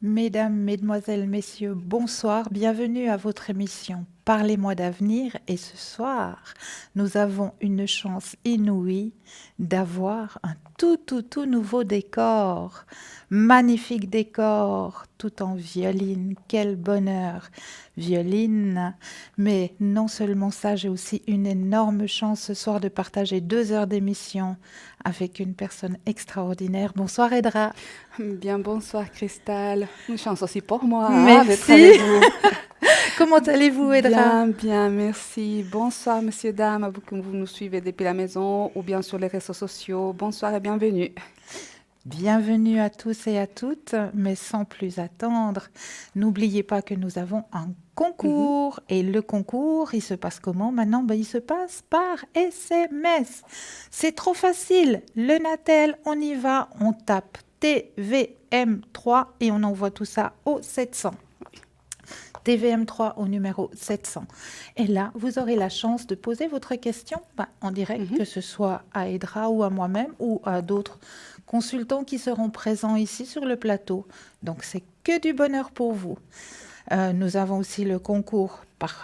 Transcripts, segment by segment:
Mesdames, Mesdemoiselles, Messieurs, bonsoir, bienvenue à votre émission Parlez-moi d'avenir et ce soir, nous avons une chance inouïe d'avoir un tout nouveau décor, magnifique décor, tout en violine, quel bonheur, violine, mais non seulement ça, j'ai aussi une énorme chance ce soir de partager 2 heures d'émission avec une personne extraordinaire. Bonsoir Edra. Bien, bonsoir Cristal. Une chance aussi pour moi d'être Merci. avec vous. Comment allez-vous, Edra? Bien, merci. Bonsoir, messieurs, dames, à vous que vous nous suivez depuis la maison ou bien sur les réseaux sociaux. Bonsoir et bienvenue. Bienvenue à tous et à toutes, mais sans plus attendre, n'oubliez pas que nous avons un Mhm. concours et le concours, il se passe comment maintenant? Il se passe par SMS. C'est trop facile. Le Natel, on y va, on tape TVM3 et on envoie tout ça au 700. TVM3 au numéro 700. Et là, vous aurez la chance de poser votre question en direct, Mhm. que ce soit à Edra ou à moi-même ou à d'autres consultants qui seront présents ici sur le plateau. Donc, c'est que du bonheur pour vous. Nous avons aussi le concours par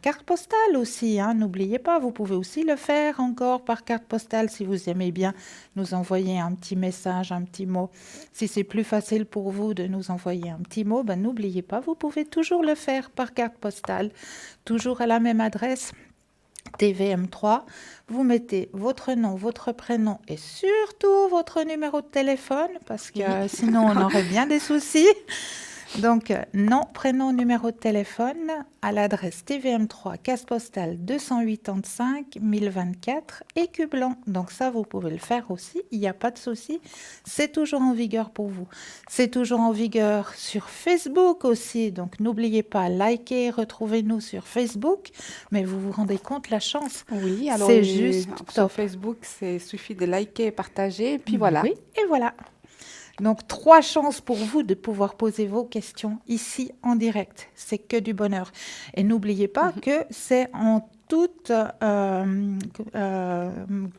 carte postale aussi. N'oubliez pas, vous pouvez aussi le faire encore par carte postale si vous aimez bien nous envoyer un petit message, un petit mot. Si c'est plus facile pour vous de nous envoyer un petit mot, n'oubliez pas, vous pouvez toujours le faire par carte postale, toujours à la même adresse. TVM3, vous mettez votre nom, votre prénom et surtout votre numéro de téléphone parce que Oui. sinon on aurait bien des soucis. Donc, nom, prénom, numéro de téléphone à l'adresse TVM3, case postale 285 1024, Écu Blanc. Donc ça, vous pouvez le faire aussi, il n'y a pas de souci. C'est toujours en vigueur pour vous. C'est toujours en vigueur sur Facebook aussi. Donc n'oubliez pas, likez, retrouvez-nous sur Facebook. Mais vous vous rendez compte la chance, Oui, alors c'est juste sur top. Facebook, il suffit de liker et partager, et puis voilà. Oui, et voilà. Donc, 3 chances pour vous de pouvoir poser vos questions ici en direct. C'est que du bonheur. Et n'oubliez pas Mhm. que c'est en toute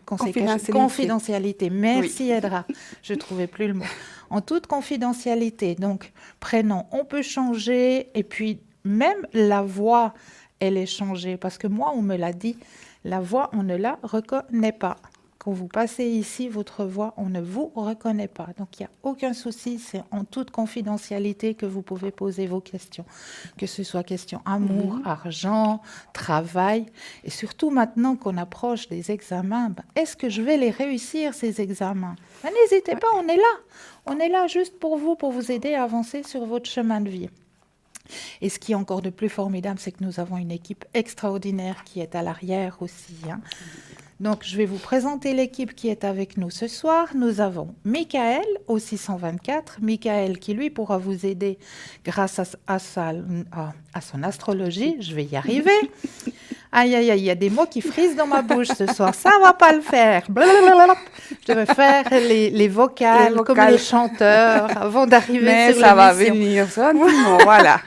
Confidentialité. confidentialité. Oui. Merci Edra, je ne trouvais plus le mot. En toute confidentialité. Donc, prénom, on peut changer. Et puis, même la voix, elle est changée. Parce que moi, on me l'a dit, la voix, on ne la reconnaît pas. Quand vous passez ici, votre voix, on ne vous reconnaît pas. Donc, il n'y a aucun souci. C'est en toute confidentialité que vous pouvez poser vos questions. Que ce soit question amour, Mhm. argent, travail. Et surtout maintenant qu'on approche des examens, est-ce que je vais les réussir, ces examens? N'hésitez Ouais. pas, on est là. On est là juste pour vous aider à avancer sur votre chemin de vie. Et ce qui est encore de plus formidable, c'est que nous avons une équipe extraordinaire qui est à l'arrière aussi. Donc, je vais vous présenter l'équipe qui est avec nous ce soir. Nous avons Michael au 624. Michael qui, lui, pourra vous aider grâce à son astrologie. Je vais y arriver. Aïe, aïe, aïe, il y a des mots qui frisent dans ma bouche ce soir. Ça va pas le faire. Blablabla. Je devais faire les Les vocales comme les vocales. chanteurs avant d'arriver Mais sur ça va l'émission. venir gentiment, voilà.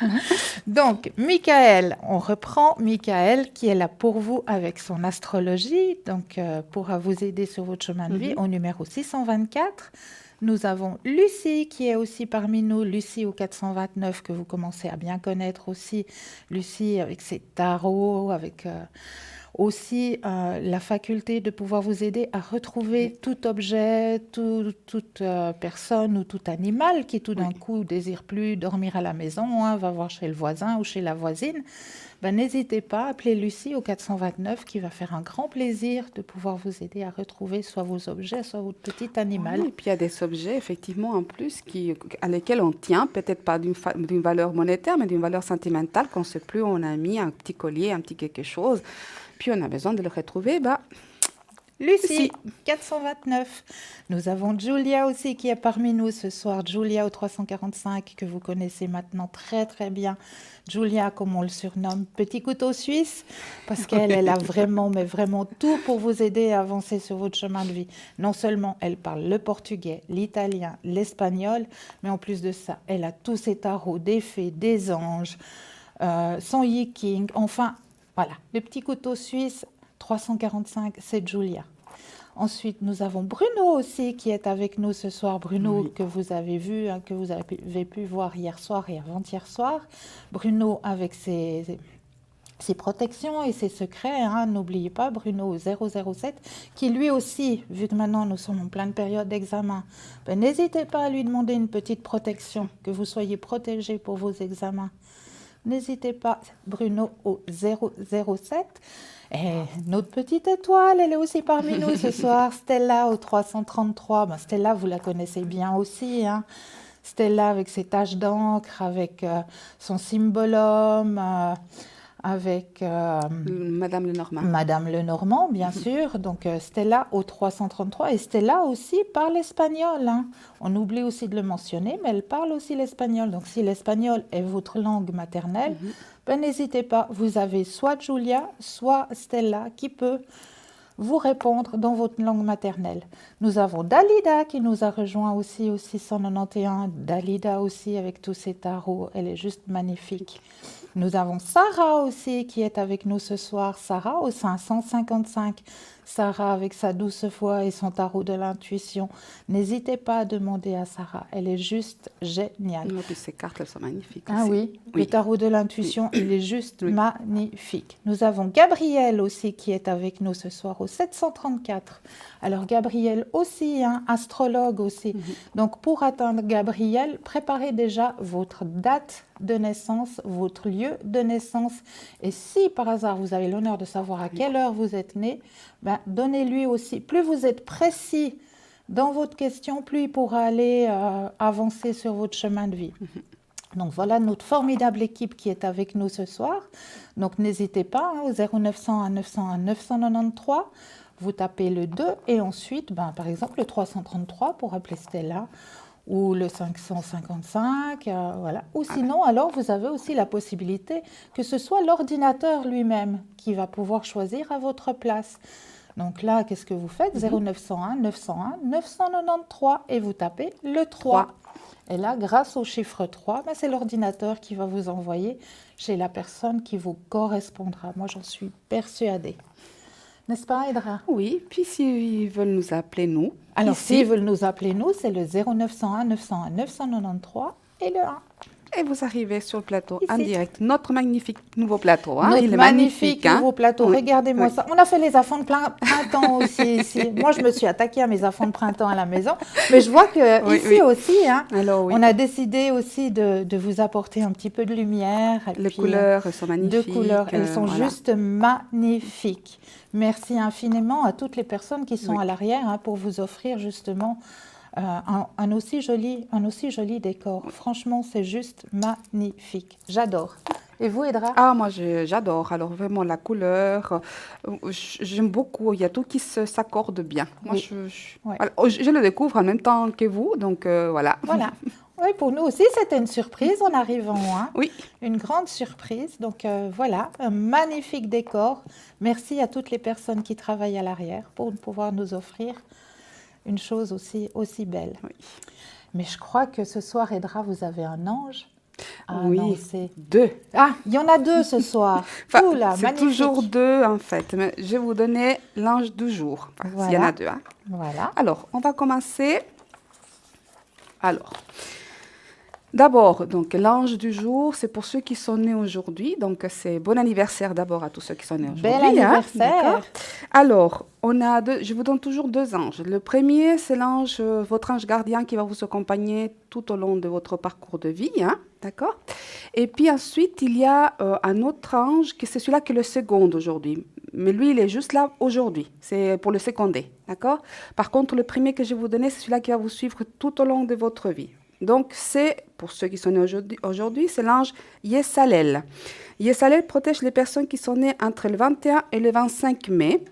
Donc, Michael, on reprend Michael qui est là pour vous avec son astrologie, donc pourra vous aider sur votre chemin de vie Mhm. au numéro 624. Nous avons Lucie qui est aussi parmi nous, Lucie au 429 que vous commencez à bien connaître aussi. Lucie avec ses tarots, avec aussi la faculté de pouvoir vous aider à Oui, retrouver tout objet, toute personne ou tout animal qui tout d'un oui. coup désire plus dormir à la maison, va voir chez le voisin ou chez la voisine. N'hésitez pas à appeler Lucie au 429 qui va faire un grand plaisir de pouvoir vous aider à retrouver soit vos objets, soit votre petit animal. Oui, et puis il y a des objets, effectivement, en plus, à lesquels on tient, peut-être pas d'une valeur monétaire, mais d'une valeur sentimentale, qu'on ne sait plus où on a mis un petit collier, un petit quelque chose, puis on a besoin de le retrouver, Lucie, ici. 429. Nous avons Julia aussi qui est parmi nous ce soir. Julia au 345 que vous connaissez maintenant très très bien. Julia, comme on le surnomme, petit couteau suisse, parce qu'elle elle a vraiment, mais vraiment tout pour vous aider à avancer sur votre chemin de vie. Non seulement elle parle le portugais, l'italien, l'espagnol, mais en plus de ça, elle a tous ses tarots, des fées, des anges, son yiking, enfin, voilà. Le petit couteau suisse, 345, c'est Julia. Ensuite, nous avons Bruno aussi qui est avec nous ce soir. Bruno Oui. que vous avez vu, que vous avez pu voir hier soir et avant-hier soir. Bruno avec ses protections et ses secrets. N'oubliez pas Bruno 007 qui lui aussi, vu que maintenant nous sommes en pleine période d'examen, n'hésitez pas à lui demander une petite protection, que vous soyez protégé pour vos examens. N'hésitez pas, Bruno au 007. Et notre petite étoile, elle est aussi parmi nous ce soir. Stella au 333. Stella, vous la connaissez bien aussi. Stella avec ses taches d'encre, avec son cymbolum, avec Madame Lenormand. Madame Lenormand, bien sûr. Donc Stella au 333. Et Stella aussi parle espagnol. On oublie aussi de le mentionner, mais elle parle aussi l'espagnol. Donc si l'espagnol est votre langue maternelle, n'hésitez pas. Vous avez soit Julia, soit Stella qui peut vous répondre dans votre langue maternelle. Nous avons Dalida qui nous a rejoint aussi au 691. Dalida aussi avec tous ses tarots, elle est juste magnifique. Nous avons Sarah aussi qui est avec nous ce soir. Sarah au 555. Sarah avec sa douce voix et son tarot de l'intuition. N'hésitez pas à demander à Sarah, elle est juste géniale. Et puis ces cartes, elles sont magnifiques Ah aussi. oui, le tarot de l'intuition, il est juste Oui. magnifique. Nous avons Gabriel aussi qui est avec nous ce soir au 734. Alors Gabriel aussi, astrologue aussi. Donc pour atteindre Gabriel, préparez déjà votre date de naissance, votre lieu de naissance. Et si par hasard vous avez l'honneur de savoir à quelle heure vous êtes né, donnez-lui aussi. Plus vous êtes précis dans votre question, plus il pourra aller avancer sur votre chemin de vie. Donc voilà notre formidable équipe qui est avec nous ce soir. Donc n'hésitez pas au 0901 901 993. Vous tapez le 2 et ensuite, par exemple, le 333 pour appeler Stella ou le 555. Voilà. Ou sinon, alors, vous avez aussi la possibilité que ce soit l'ordinateur lui-même qui va pouvoir choisir à votre place. Donc là, qu'est-ce que vous faites 0901 901 993 et vous tapez le 3. Et là, grâce au chiffre 3, c'est l'ordinateur qui va vous envoyer chez la personne qui vous correspondra. Moi, j'en suis persuadée. N'est-ce pas, Edra? Oui, puis s'ils veulent nous appeler, nous. Alors, ici, s'ils veulent nous appeler, nous, c'est le 0901 901 993 et le 1. et vous arrivez sur le plateau en Ici. direct. Notre magnifique nouveau plateau. Notre Il est magnifique magnifique. nouveau plateau. Oui, Regardez-moi oui. ça. On a fait les enfants de printemps aussi ici. Moi, je me suis attaquée à mes enfants de printemps à la maison. Mais je vois que Oui, ici oui. aussi, Alors oui, on a décidé aussi de vous apporter un petit peu de lumière. Et les puis, couleurs elles sont de magnifiques. couleurs. Elles sont voilà. juste magnifiques. Merci infiniment à toutes les personnes qui sont Oui. à l'arrière pour vous offrir justement un aussi joli décor. Franchement, c'est juste magnifique. J'adore. Et vous, Edra? Ah, moi, j'adore. Alors, vraiment, la couleur, j'aime beaucoup. Il y a tout qui s'accorde bien. Moi, Oui. Ouais. voilà, je le découvre en même temps que vous, donc voilà. Voilà. Oui, pour nous aussi, c'était une surprise en arrivant. Oui, Une grande surprise. Donc voilà, un magnifique décor. Merci à toutes les personnes qui travaillent à l'arrière pour pouvoir nous offrir une chose aussi belle. Oui. Mais je crois que ce soir, Edra, vous avez un ange à oui, annoncer. 2. Ah, il y en a 2 ce soir. Enfin, Oula, c'est magnifique. toujours 2 en fait, mais je vais vous donner l'ange du jour, s'il y en Voilà. a 2. Voilà. Alors, on va commencer. Alors, d'abord, donc l'ange du jour, c'est pour ceux qui sont nés aujourd'hui. Donc, c'est bon anniversaire d'abord à tous ceux qui sont nés aujourd'hui. Bel anniversaire. D'accord. Alors, je vous donne toujours 2 anges. Le premier, c'est votre ange gardien qui va vous accompagner tout au long de votre parcours de vie. D'accord. Et puis ensuite, il y a un autre ange, c'est celui-là qui est le second aujourd'hui. Mais lui, il est juste là aujourd'hui. C'est pour le seconder. D'accord. Par contre, le premier que je vais vous donner, c'est celui-là qui va vous suivre tout au long de votre vie. Donc, c'est, pour ceux qui sont nés aujourd'hui, c'est l'ange Yesalel. Yesalel protège les personnes qui sont nées entre le 21 et le 25 mai.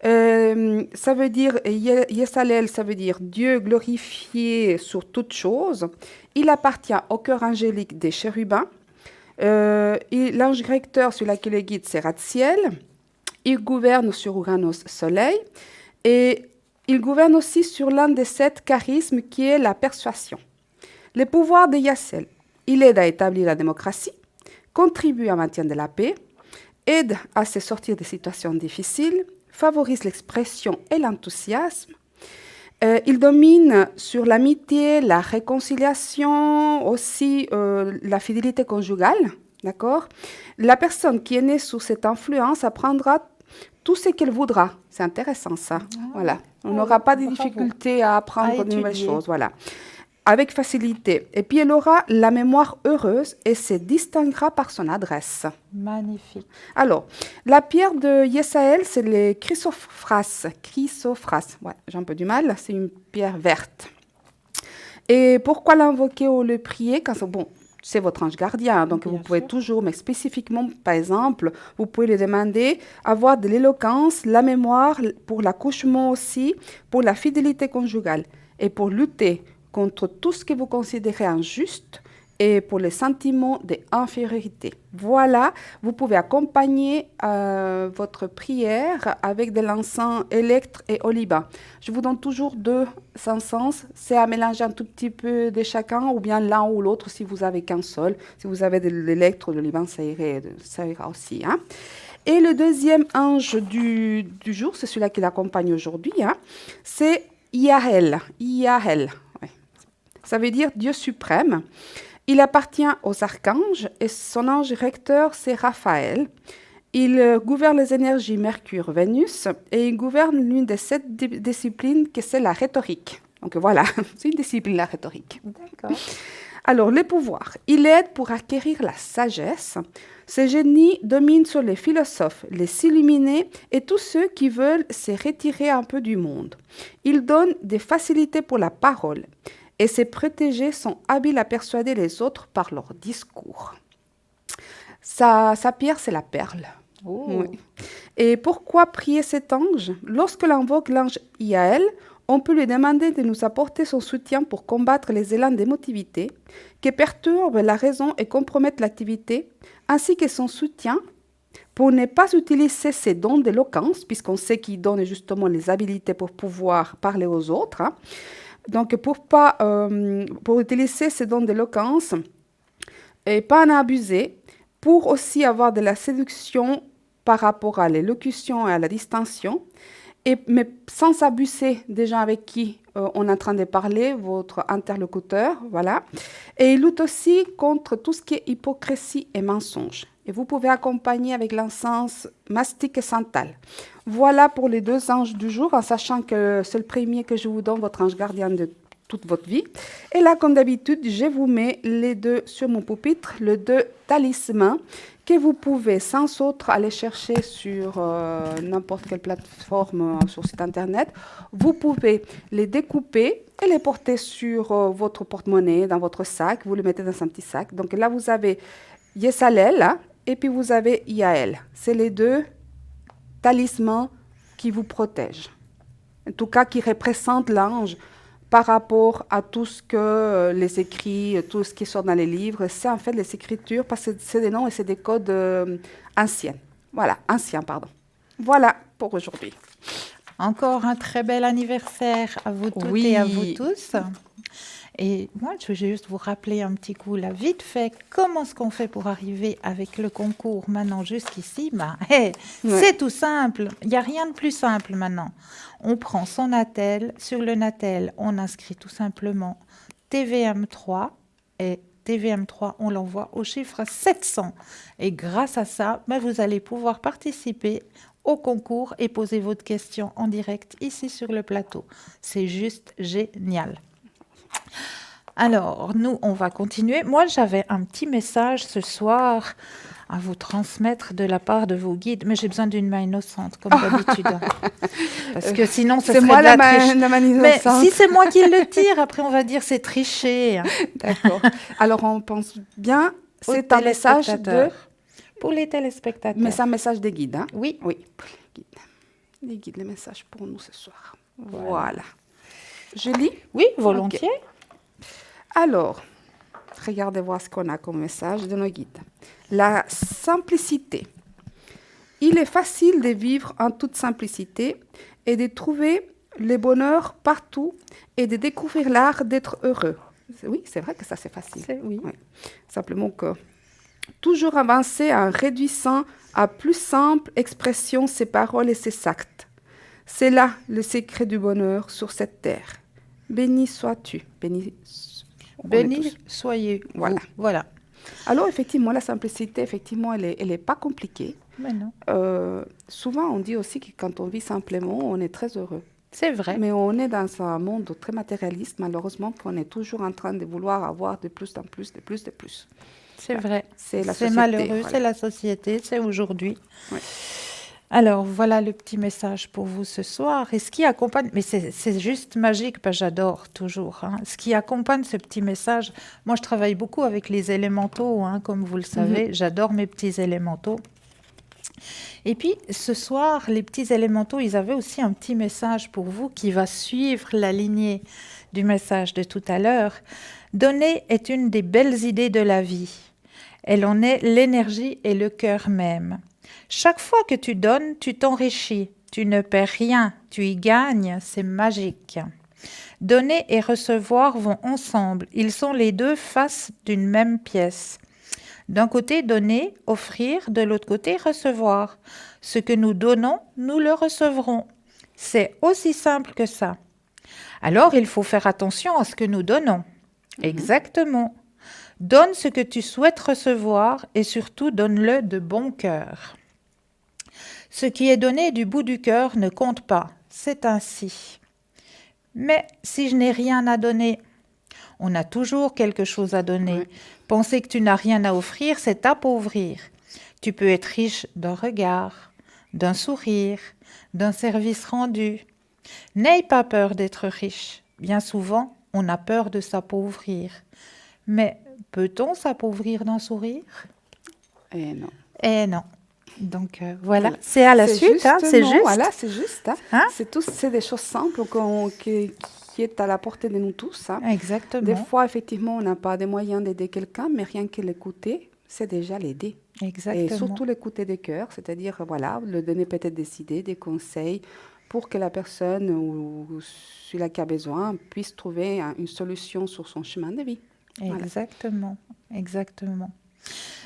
Ça veut dire, Yesalel, ça veut dire Dieu glorifié sur toute chose. Il appartient au cœur angélique des chérubins. L'ange directeur, celui-là qui le guide, c'est Ratziel. Il gouverne sur Uranus Soleil. Et il gouverne aussi sur l'un des 7 charismes qui est la persuasion. Les pouvoirs de Yesalel, il aide à établir la démocratie, contribue à maintien de la paix, aide à se sortir des situations difficiles, favorise l'expression et l'enthousiasme. Il domine sur l'amitié, la réconciliation, aussi la fidélité conjugale. D'accord? La personne qui est née sous cette influence apprendra tout ce qu'elle voudra. C'est intéressant ça. Voilà. On n'aura pas de difficulté à apprendre de nouvelles choses. Voilà. Avec facilité. Et puis, elle aura la mémoire heureuse et se distinguera par son adresse. Magnifique. Alors, la pierre de Yesaël, c'est le chrysophras. Chrysophras, ouais, j'ai un peu du mal. C'est une pierre verte. Et pourquoi l'invoquer ou le prier quand c'est votre ange gardien, donc Bien vous pouvez sûr. toujours, mais spécifiquement, par exemple, vous pouvez lui demander avoir de l'éloquence, la mémoire pour l'accouchement aussi, pour la fidélité conjugale et pour lutter contre tout ce que vous considérez injuste et pour les sentiments d'infériorité. Voilà, vous pouvez accompagner votre prière avec de l'encens électre et oliban. Je vous donne toujours 2 encens. C'est à mélanger un tout petit peu de chacun ou bien l'un ou l'autre si vous avez qu'un seul. Si vous avez de l'électre ou de l'oliban, ça ira aussi. Hein. Et le deuxième ange du jour, c'est celui-là qui l'accompagne aujourd'hui, hein, c'est Yahel. Yahel, ouais. Ça veut dire Dieu suprême. Il appartient aux archanges et son ange recteur, c'est Raphaël. Il gouverne les énergies Mercure, Vénus et il gouverne l'une des 7 disciplines que c'est la rhétorique. Donc voilà, c'est une discipline, la rhétorique. D'accord. Alors, les pouvoirs. Il aide pour acquérir la sagesse. Ce génie domine sur les philosophes, les illuminés et tous ceux qui veulent se retirer un peu du monde. Il donne des facilités pour la parole. Et ses protégés sont habiles à persuader les autres par leur discours. Sa pierre, c'est la perle. Oh. Oui. Et pourquoi prier cet ange? Lorsque l'on invoque l'ange Iaël, on peut lui demander de nous apporter son soutien pour combattre les élans d'émotivité qui perturbent la raison et compromettent l'activité, ainsi que son soutien pour ne pas utiliser ses dons d'éloquence, puisqu'on sait qu'il donne justement les habilités pour pouvoir parler aux autres. Hein. Donc, pour utiliser ces dons d'éloquence et pas en abuser, pour aussi avoir de la séduction par rapport à l'élocution et à la distinction, mais sans abuser des gens avec qui on est en train de parler, votre interlocuteur, voilà. Et il lutte aussi contre tout ce qui est hypocrisie et mensonge. Et vous pouvez accompagner avec l'encens mastic et santal. Voilà pour les 2 anges du jour, en sachant que c'est le premier que je vous donne, votre ange gardien de toute votre vie. Et là, comme d'habitude, je vous mets les 2 sur mon pupitre, les 2 talismans que vous pouvez sans autre aller chercher sur n'importe quelle plateforme sur site internet. Vous pouvez les découper et les porter sur votre porte-monnaie, dans votre sac. Vous les mettez dans un petit sac. Donc là, vous avez Yesalel hein, et puis vous avez Yael. C'est les 2 talismans qui vous protègent. En tout cas, qui représentent l'ange par rapport à tout ce que les écrits, tout ce qui sort dans les livres, c'est en fait les écritures, parce que c'est des noms et c'est des codes anciens. Voilà, anciens, pardon. Voilà pour aujourd'hui. Encore un très bel anniversaire à vous toutes et à vous tous. Et moi, je vais juste vous rappeler un petit coup, là, vite fait, comment est-ce qu'on fait pour arriver avec le concours maintenant jusqu'ici? C'est tout simple. Il n'y a rien de plus simple maintenant. On prend son Natel. Sur le Natel, on inscrit tout simplement TVM3 et TVM3, on l'envoie au chiffre 700. Et grâce à ça, vous allez pouvoir participer au concours et poser votre question en direct ici sur le plateau. C'est juste génial. Alors, nous, on va continuer. Moi, j'avais un petit message ce soir à vous transmettre de la part de vos guides, mais j'ai besoin d'une main innocente, comme d'habitude. Parce que sinon, ce serait moi de la main triche. Mais innocente. si c'est moi qui le tire, après, on va dire c'est triché. D'accord. Alors, on pense bien, c'est un message de... Pour les téléspectateurs. Mais c'est un message des guides, hein? Oui. Oui, pour les guides, les messages pour nous ce soir. Voilà. Je lis? Oui, volontiers. Okay. Alors, regardez voir ce qu'on a comme message de nos guides. La simplicité. Il est facile de vivre en toute simplicité et de trouver le bonheur partout et de découvrir l'art d'être heureux. Oui, c'est vrai que ça, c'est facile. Oui. Simplement que toujours avancer en réduisant à plus simple expression ses paroles et ses actes. C'est là le secret du bonheur sur cette terre. Béni sois-tu. Béni, on est Béni tous. soyez Voilà. vous. Voilà. Alors, effectivement, la simplicité, effectivement, elle est pas compliquée. Mais non, Souvent, on dit aussi que quand on vit simplement, on est très heureux. c'est vrai. Mais on est dans un monde très matérialiste, malheureusement, qu'on est toujours en train de vouloir avoir de plus en plus, de plus, de plus. C'est Voilà. vrai. C'est la C'est société. malheureux, Voilà. c'est la société, c'est aujourd'hui. Ouais. Alors, voilà le petit message pour vous ce soir. Et ce qui accompagne, mais c'est juste magique, parce que j'adore toujours, hein. Ce qui accompagne ce petit message, moi je travaille beaucoup avec les élémentaux, hein, comme vous le savez, j'adore mes petits élémentaux. Et puis, ce soir, les petits élémentaux, ils avaient aussi un petit message pour vous qui va suivre la lignée du message de tout à l'heure. Donner est une des belles idées de la vie. Elle en est l'énergie et le cœur même. Chaque fois que tu donnes, tu t'enrichis. Tu ne perds rien, tu y gagnes, c'est magique. Donner et recevoir vont ensemble. Ils sont les deux faces d'une même pièce. D'un côté, donner, offrir, de l'autre côté, recevoir. Ce que nous donnons, nous le recevrons. C'est aussi simple que ça. Alors, il faut faire attention à ce que nous donnons. Exactement. Donne ce que tu souhaites recevoir et surtout donne-le de bon cœur. Ce qui est donné du bout du cœur ne compte pas. C'est ainsi. Mais si je n'ai rien à donner, on a toujours quelque chose à donner. Ouais. Penser que tu n'as rien à offrir, c'est t'appauvrir. Tu peux être riche d'un regard, d'un sourire, d'un service rendu. N'aie pas peur d'être riche. Bien souvent, on a peur de s'appauvrir. Mais peut-on s'appauvrir d'un sourire? Et non. Eh non. Donc voilà, Voilà. c'est à la C'est suite, hein, c'est justement, juste. voilà, c'est juste. Hein. Hein? C'est des choses simples qui est à la portée de nous tous. Hein. Des Exactement, fois, effectivement, on n'a pas des moyens d'aider quelqu'un, mais rien que l'écouter, c'est déjà l'aider. Et exactement. surtout l'écouter des cœurs, c'est-à-dire, voilà, le donner peut-être des idées, des conseils, pour que la personne ou celui qui a besoin puisse trouver une solution sur son chemin de vie. Voilà. Exactement, exactement.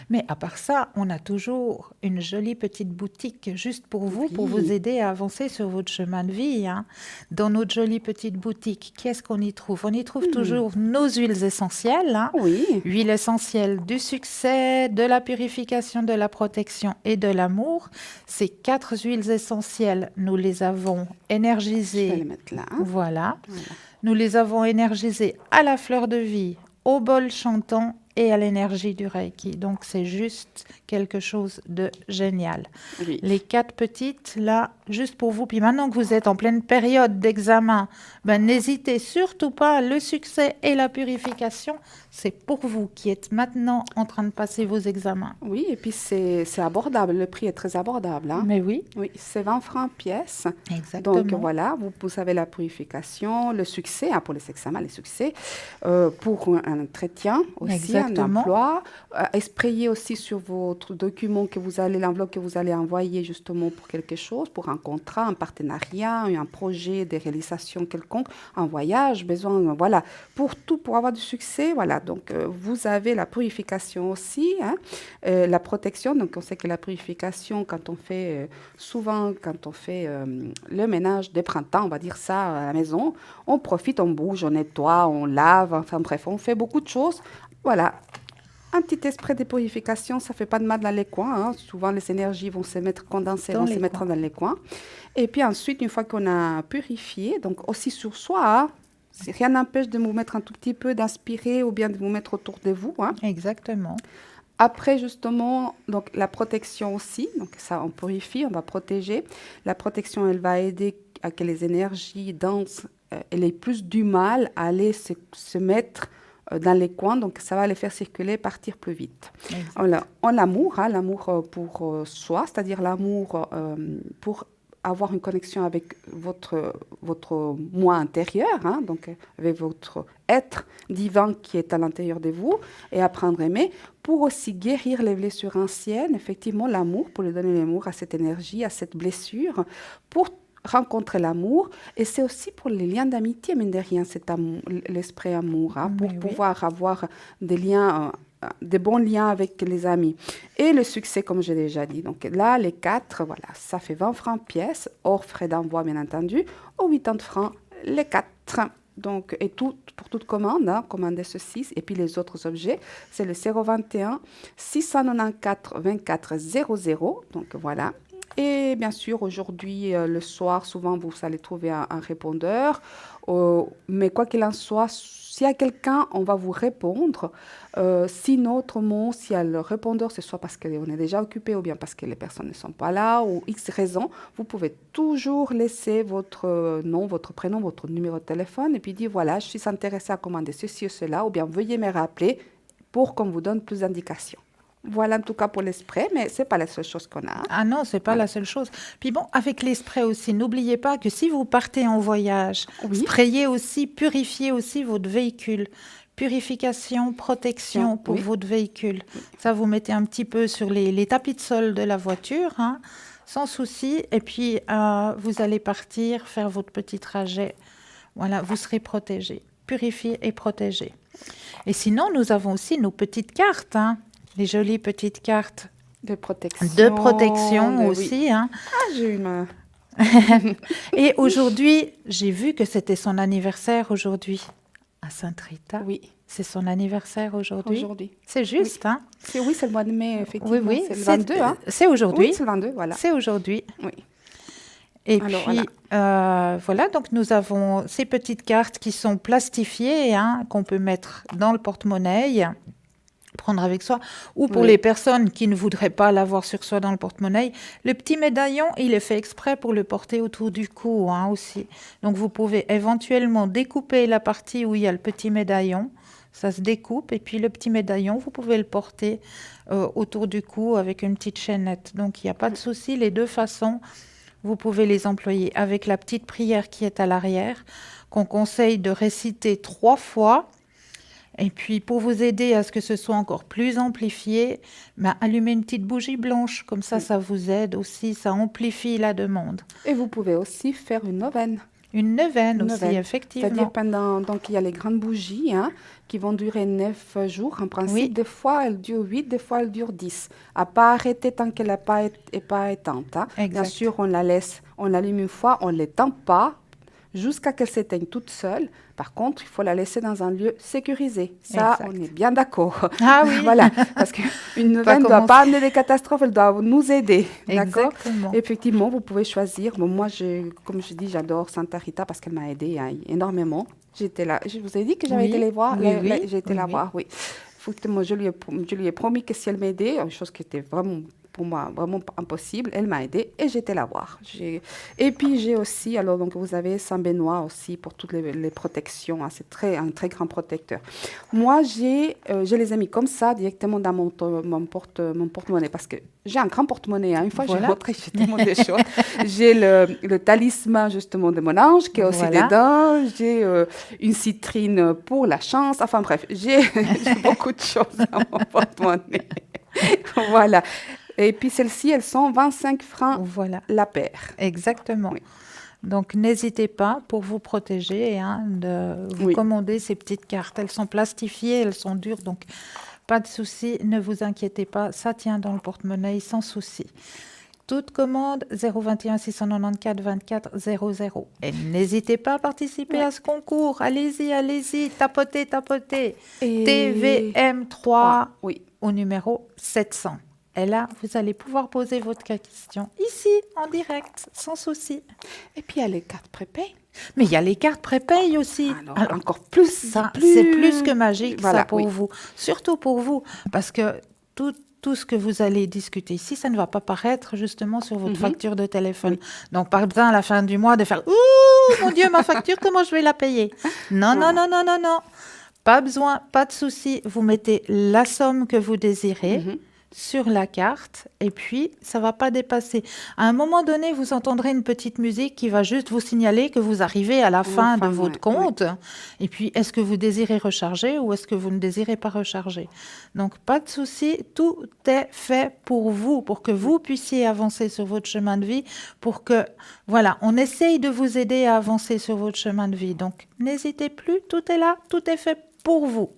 Mais à part ça, on a toujours une jolie petite boutique juste pour vous Oui. aider à avancer sur votre chemin de vie, hein. Dans notre jolie petite boutique, qu'est-ce qu'on y trouve? On y trouve toujours nos huiles essentielles, hein. Oui, Huile essentielle du succès, de la purification, de la protection et de l'amour. Ces 4 huiles essentielles, nous les avons je vais énergisées. les mettre là. Hein. Voilà. Voilà. Nous les avons énergisées à la fleur de vie, au bol chantant et à l'énergie du Reiki. Donc, c'est juste quelque chose de génial. Oui. Les 4 petites, là, juste pour vous. Puis maintenant que vous êtes en pleine période d'examen, ben, n'hésitez surtout pas. Le succès et la purification, c'est pour vous qui êtes maintenant en train de passer vos examens. Oui, et puis c'est abordable, le prix est très abordable. Hein. Mais oui, Oui, c'est 20 francs pièce. exactement. Donc voilà, vous avez la purification, le succès, hein, pour les examens, les succès, pour un entretien aussi, Exactement. un emploi, sprayer aussi sur votre document que vous allez, l'enveloppe que vous allez envoyer justement pour quelque chose, pour un contrat, un partenariat, un projet de réalisation quelconque, un voyage, besoin, voilà, pour tout, pour avoir du succès, voilà. Donc vous avez la purification aussi, hein, la protection. Donc on sait que la purification, quand on fait souvent, quand on fait le ménage des printemps, on va dire ça, à la maison, on profite, on bouge, on nettoie, on lave, enfin bref, on fait beaucoup de choses. Voilà, un petit esprit de purification, ça ne fait pas de mal dans les coins. Hein. Souvent, les énergies vont se mettre condensées, Dans vont les se mettre coins. dans les coins. Et puis ensuite, une fois qu'on a purifié, donc aussi sur soi, hein, rien n'empêche de vous mettre un tout petit peu, d'inspirer ou bien de vous mettre autour de vous. Hein. Exactement. Après, justement, donc la protection aussi, donc ça, on purifie, on va protéger. La protection, elle va aider à que les énergies denses, elles aient plus du mal à aller se mettre dans les coins, donc ça va les faire circuler, partir plus vite. Exact. Voilà. En l'amour, hein, l'amour pour soi, c'est-à-dire l'amour pour avoir une connexion avec votre moi intérieur, hein, donc avec votre être divin qui est à l'intérieur de vous, et apprendre à aimer, pour aussi guérir les blessures anciennes, effectivement l'amour, pour lui donner l'amour à cette énergie, à cette blessure, pour rencontrer l'amour, et c'est aussi pour les liens d'amitié, mine de rien, cet amour, l'esprit amour, hein, pour Mais oui. pouvoir avoir des liens des bons liens avec les amis. Et le succès, comme j'ai déjà dit. Donc là, les 4, voilà, ça fait 20 francs pièce, hors frais d'envoi, bien entendu, ou 80 francs les 4. Donc, et tout, pour toute commande, commandez ceci, et puis les autres objets, c'est le 021 694 24 00. Donc voilà. Et bien sûr, aujourd'hui, le soir, souvent, vous allez trouver un répondeur. Mais quoi qu'il en soit, s'il y a quelqu'un, on va vous répondre. Sinon, autrement, s'il y a le répondeur, c'est soit parce qu'on est déjà occupé ou bien parce que les personnes ne sont pas là ou X raison, vous pouvez toujours laisser votre nom, votre prénom, votre numéro de téléphone et puis dire, voilà, je suis intéressée à commander ceci ou cela ou bien veuillez me rappeler pour qu'on vous donne plus d'indications. Voilà en tout cas pour les sprays, mais ce n'est pas la seule chose qu'on a. Ah non, c'est pas la seule chose. Puis bon, avec les sprays aussi, n'oubliez pas que si vous partez en voyage, sprayez aussi, purifiez aussi votre véhicule. Purification, protection pour votre véhicule. Ça, vous mettez un petit peu sur les tapis de sol de la voiture, sans souci. Et puis, vous allez partir, faire votre petit trajet. Voilà, vous serez protégé. Purifié et protégé. Et sinon, nous avons aussi nos petites cartes, les jolies petites cartes de protection. De protection aussi. Ah, j'ai une... Et aujourd'hui, j'ai vu que c'était son anniversaire aujourd'hui. À Sainte-Rita. Oui. C'est son anniversaire aujourd'hui. Aujourd'hui. C'est juste, Oui, c'est le mois de mai, effectivement. Oui. C'est le 22, C'est aujourd'hui. Oui, c'est le 22, voilà. C'est aujourd'hui. Oui. Et alors, puis, voilà, donc nous avons ces petites cartes qui sont plastifiées, qu'on peut mettre dans le porte-monnaie, prendre avec soi, ou pour les personnes qui ne voudraient pas l'avoir sur soi dans le porte-monnaie, le petit médaillon, il est fait exprès pour le porter autour du cou aussi. Donc vous pouvez éventuellement découper la partie où il y a le petit médaillon, ça se découpe, et puis le petit médaillon, vous pouvez le porter autour du cou avec une petite chaînette. Donc il n'y a pas de souci, les deux façons, vous pouvez les employer avec la petite prière qui est à l'arrière, qu'on conseille de réciter 3 fois. Et puis, pour vous aider à ce que ce soit encore plus amplifié, allumez une petite bougie blanche. Comme ça, ça vous aide aussi, ça amplifie la demande. Et vous pouvez aussi faire une neuvaine. Une neuvaine aussi, effectivement. C'est-à-dire pendant, donc il y a les grandes bougies qui vont durer 9 jours. En principe, des fois, elles durent 8, des fois, elles durent 10. À pas arrêter tant qu'elle n'est pas éteinte. Bien sûr, on la laisse, on l'allume une fois, on ne l'éteint pas jusqu'à qu'elle s'éteigne toute seule. Par contre, il faut la laisser dans un lieu sécurisé. Ça, on est bien d'accord. Ah oui. Voilà, parce qu'une neuvaine ne doit pas amener des catastrophes, elle doit nous aider. D'accord. Effectivement, vous pouvez choisir. Bon, moi, comme je dis, j'adore Santa Rita parce qu'elle m'a aidée énormément. J'étais là. Je vous ai dit que j'avais été les voir. J'ai été la voir, oui. Moi, je lui ai promis que si elle m'aidait, une chose qui était vraiment pour moi vraiment impossible, elle m'a aidée et j'étais la voir. Et puis j'ai aussi, alors donc vous avez Saint-Benoît aussi pour toutes les protections, c'est un très grand protecteur. Moi je les ai mis comme ça directement dans mon porte-monnaie parce que j'ai un grand porte-monnaie, une fois j'ai montré, j'ai tellement des choses. J'ai le talisman justement de mon ange qui est aussi dedans, j'ai une citrine pour la chance, enfin bref, j'ai beaucoup de choses dans mon porte-monnaie. Voilà. Et puis celles-ci, elles sont 25 francs la paire. Exactement. Oui. Donc n'hésitez pas pour vous protéger de vous commander ces petites cartes. Elles sont plastifiées, elles sont dures, donc pas de souci, ne vous inquiétez pas, ça tient dans le porte-monnaie sans souci. Toute commande 021 694 24 00. Et n'hésitez pas à participer à ce concours. Allez-y, tapotez. TVM3 au numéro 700. Et là, vous allez pouvoir poser votre question ici, en direct, sans souci. Et puis, il y a les cartes prépay. Mais il y a les cartes prépay aussi. Alors encore plus. C'est plus que magique, ça, pour vous. Surtout pour vous, parce que tout ce que vous allez discuter ici, ça ne va pas paraître justement sur votre facture de téléphone. Donc, pas besoin à la fin du mois de faire « Ouh, mon Dieu, ma facture, comment je vais la payer ?» Non. Pas besoin, pas de souci. Vous mettez la somme que vous désirez sur la carte et puis ça ne va pas dépasser. À un moment donné, vous entendrez une petite musique qui va juste vous signaler que vous arrivez à la fin de votre compte. Et puis, est-ce que vous désirez recharger ou est-ce que vous ne désirez pas recharger? Donc, pas de souci, tout est fait pour vous, pour que vous puissiez avancer sur votre chemin de vie, pour que, voilà, on essaye de vous aider à avancer sur votre chemin de vie. Donc, n'hésitez plus, tout est là, tout est fait pour vous.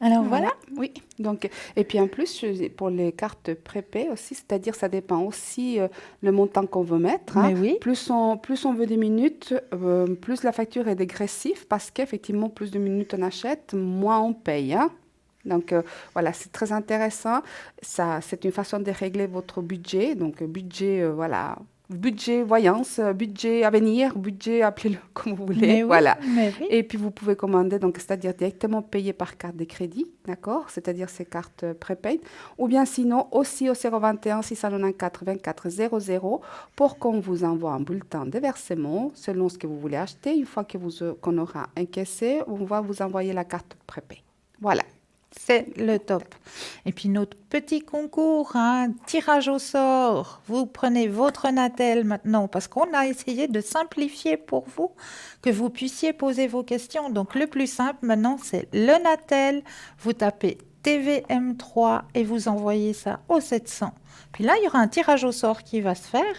Alors voilà. Oui. Donc, et puis en plus, pour les cartes prépay aussi, c'est-à-dire ça dépend aussi le montant qu'on veut mettre. Hein. Mais oui. Plus on veut des minutes, plus la facture est dégressive parce qu'effectivement, plus de minutes on achète, moins on paye. Hein. Donc voilà, c'est très intéressant. Ça, c'est une façon de régler votre budget. Donc budget, voilà, budget voyance, budget avenir, budget, appelez-le comme vous voulez. Mais oui, Voilà. mais oui. Et puis vous pouvez commander, donc c'est-à-dire directement payer par carte de crédit, d'accord? C'est-à-dire ces cartes prépaid. Ou bien sinon aussi au 021 694 24 00 pour qu'on vous envoie un bulletin de versement selon ce que vous voulez acheter. Une fois que qu'on aura encaissé, on va vous envoyer la carte prépaid. Voilà. C'est le top. Et puis notre petit concours, hein, tirage au sort. Vous prenez votre Natel maintenant parce qu'on a essayé de simplifier pour vous, que vous puissiez poser vos questions. Donc le plus simple maintenant, c'est le Natel. Vous tapez TVM3 et vous envoyez ça au 700. Puis là, il y aura un tirage au sort qui va se faire.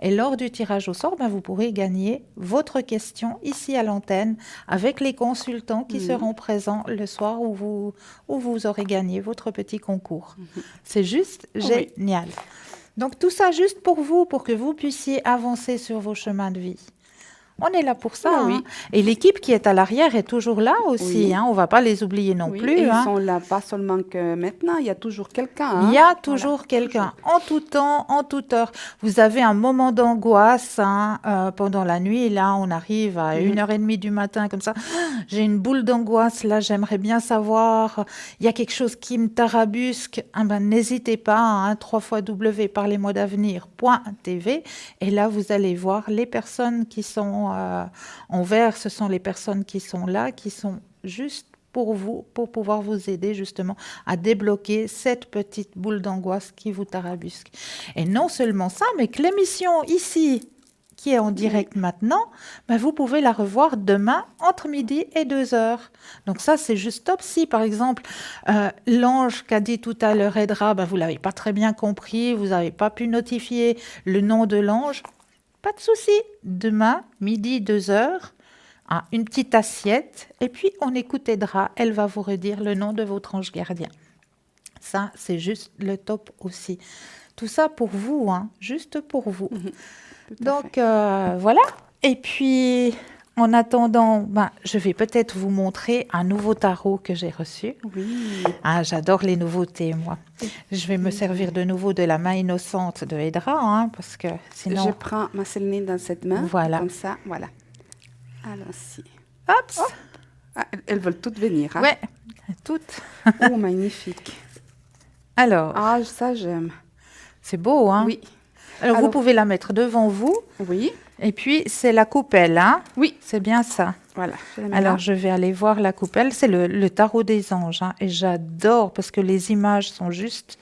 Et lors du tirage au sort, vous pourrez gagner votre question ici à l'antenne avec les consultants qui seront présents le soir où vous aurez gagné votre petit concours. C'est juste génial. Donc tout ça juste pour vous, pour que vous puissiez avancer sur vos chemins de vie. On est là pour ça. Oui. Hein. Et l'équipe qui est à l'arrière est toujours là aussi. Oui. Hein. On ne va pas les oublier non plus. Et hein. ils sont là pas seulement que maintenant, il y a toujours quelqu'un. Hein. Il y a toujours quelqu'un, en tout temps, en toute heure. Vous avez un moment d'angoisse pendant la nuit. Là, on arrive à 1h30 du matin, comme ça. J'ai une boule d'angoisse. Là, j'aimerais bien savoir. Il y a quelque chose qui me tarabusque. N'hésitez pas. Hein, www.parlez-moi d'avenir.tv. Et là, vous allez voir les personnes qui sont en vert. Ce sont les personnes qui sont là, qui sont juste pour vous, pour pouvoir vous aider justement à débloquer cette petite boule d'angoisse qui vous tarabusque. Et non seulement ça, mais que l'émission ici, qui est en direct maintenant, vous pouvez la revoir demain entre midi et 2h. Donc ça, c'est juste top. Si, par exemple, l'ange qu'a dit tout à l'heure Edra, vous ne l'avez pas très bien compris, vous n'avez pas pu notifier le nom de l'ange, pas de souci. Demain, midi, 2h, une petite assiette, et puis on écoute Edra, elle va vous redire le nom de votre ange gardien. Ça, c'est juste le top aussi. Tout ça pour vous, hein, juste pour vous. Donc, voilà. Et puis, en attendant, je vais peut-être vous montrer un nouveau tarot que j'ai reçu. Oui. J'adore les nouveautés, moi. Je vais me servir de nouveau de la main innocente de Edra, hein, parce que sinon... Je prends ma sélénine dans cette main, voilà. Comme ça, voilà. Allons-y. Hop. Elles veulent toutes venir. Hein? Ouais, toutes. Oh, magnifique. Alors. Ça, j'aime. C'est beau, hein? Oui. Alors, vous pouvez la mettre devant vous. Oui. Et puis, c'est la coupelle, hein? Oui. C'est bien ça. Voilà. Alors, je vais aller voir la coupelle. C'est le tarot des anges, hein? Et j'adore parce que les images sont juste...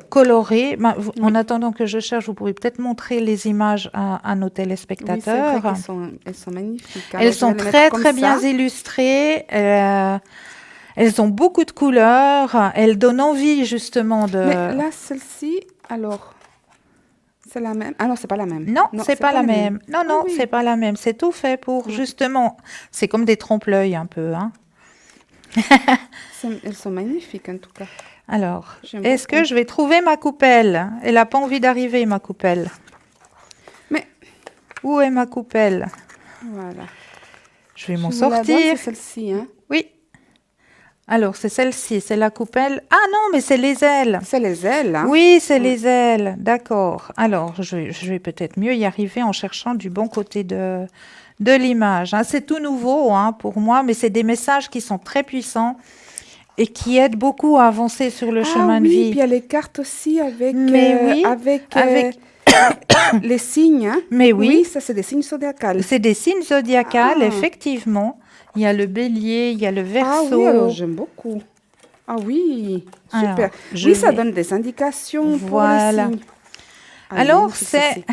colorées. En attendant que je cherche, vous pouvez peut-être montrer les images à nos téléspectateurs. Oui, c'est vrai elles sont magnifiques. Alors, elles sont très, très bien illustrées. Elles ont beaucoup de couleurs. Elles donnent envie, justement, de... Mais là, celle-ci, alors... C'est la même? Ah non, c'est pas la même. Non, c'est pas la même. Non, oui. c'est pas la même. C'est tout fait pour, justement... C'est comme des trompe-l'œil, un peu, hein. Elles sont magnifiques, en tout cas. Alors, est-ce que je vais trouver ma coupelle? Elle n'a pas envie d'arriver, ma coupelle. Mais où est ma coupelle? Voilà. Je vais m'en sortir. C'est celle-ci, hein? Oui. Alors, c'est celle-ci, c'est la coupelle. Ah non, mais c'est les ailes. C'est les ailes, hein? Oui, c'est les ailes. D'accord. Alors, je vais peut-être mieux y arriver en cherchant du bon côté de l'image. Hein. C'est tout nouveau, hein, pour moi, mais c'est des messages qui sont très puissants et qui aident beaucoup à avancer sur le chemin de vie. Oui, puis il y a les cartes aussi avec les signes. Hein? Mais oui. Oui, ça, c'est des signes zodiacaux. C'est des signes zodiacaux, effectivement. Il y a le bélier, il y a le verseau. Ah oui, alors j'aime beaucoup. Ah oui, super. Alors, ça donne des indications pour les signes. Alors, c'est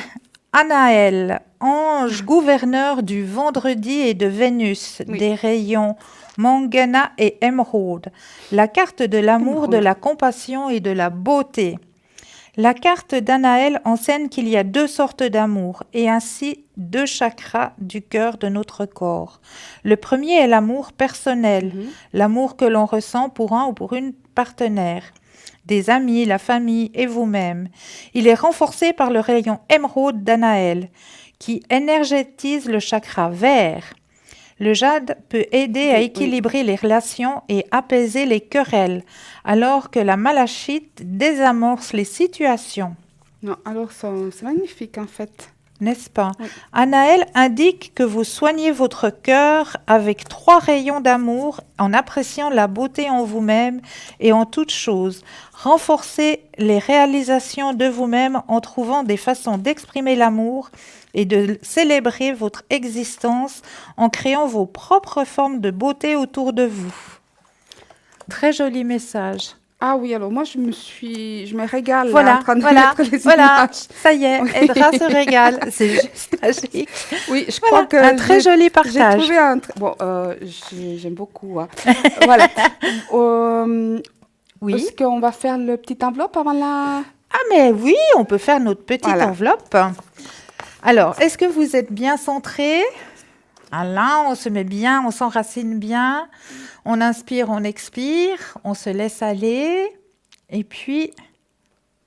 Anaël, ange gouverneur du vendredi et de Vénus, des rayons Mangana et Émeraude. La carte de l'amour, de la compassion et de la beauté. La carte d'Anaël enseigne qu'il y a 2 sortes d'amour et ainsi 2 chakras du cœur de notre corps. Le premier est l'amour personnel, l'amour que l'on ressent pour un ou pour une partenaire, des amis, la famille et vous-même. Il est renforcé par le rayon émeraude d'Anaël qui énergétise le chakra vert. Le jade peut aider à équilibrer les relations et apaiser les querelles, alors que la malachite désamorce les situations. Non, alors c'est magnifique en fait. N'est-ce pas? Oui. Anaël indique que vous soignez votre cœur avec 3 rayons d'amour en appréciant la beauté en vous-même et en toutes choses. Renforcez les réalisations de vous-même en trouvant des façons d'exprimer l'amour et de célébrer votre existence en créant vos propres formes de beauté autour de vous. Très joli message. Ah oui, alors moi je me régale là, Voilà, en train de voilà, mettre les voilà, images. ça y est, Oui. Edra se régale, c'est juste magique. Oui, je Voilà, crois que un très joli j'ai partage. trouvé un bon, j'aime beaucoup. Hein. Voilà. Oui. Est-ce qu'on va faire le petit enveloppe avant la... Ah mais oui, on peut faire notre petite Voilà. enveloppe. Alors, est-ce que vous êtes bien centré? Là, on se met bien, on s'enracine bien. On inspire, on expire, on se laisse aller. Et puis,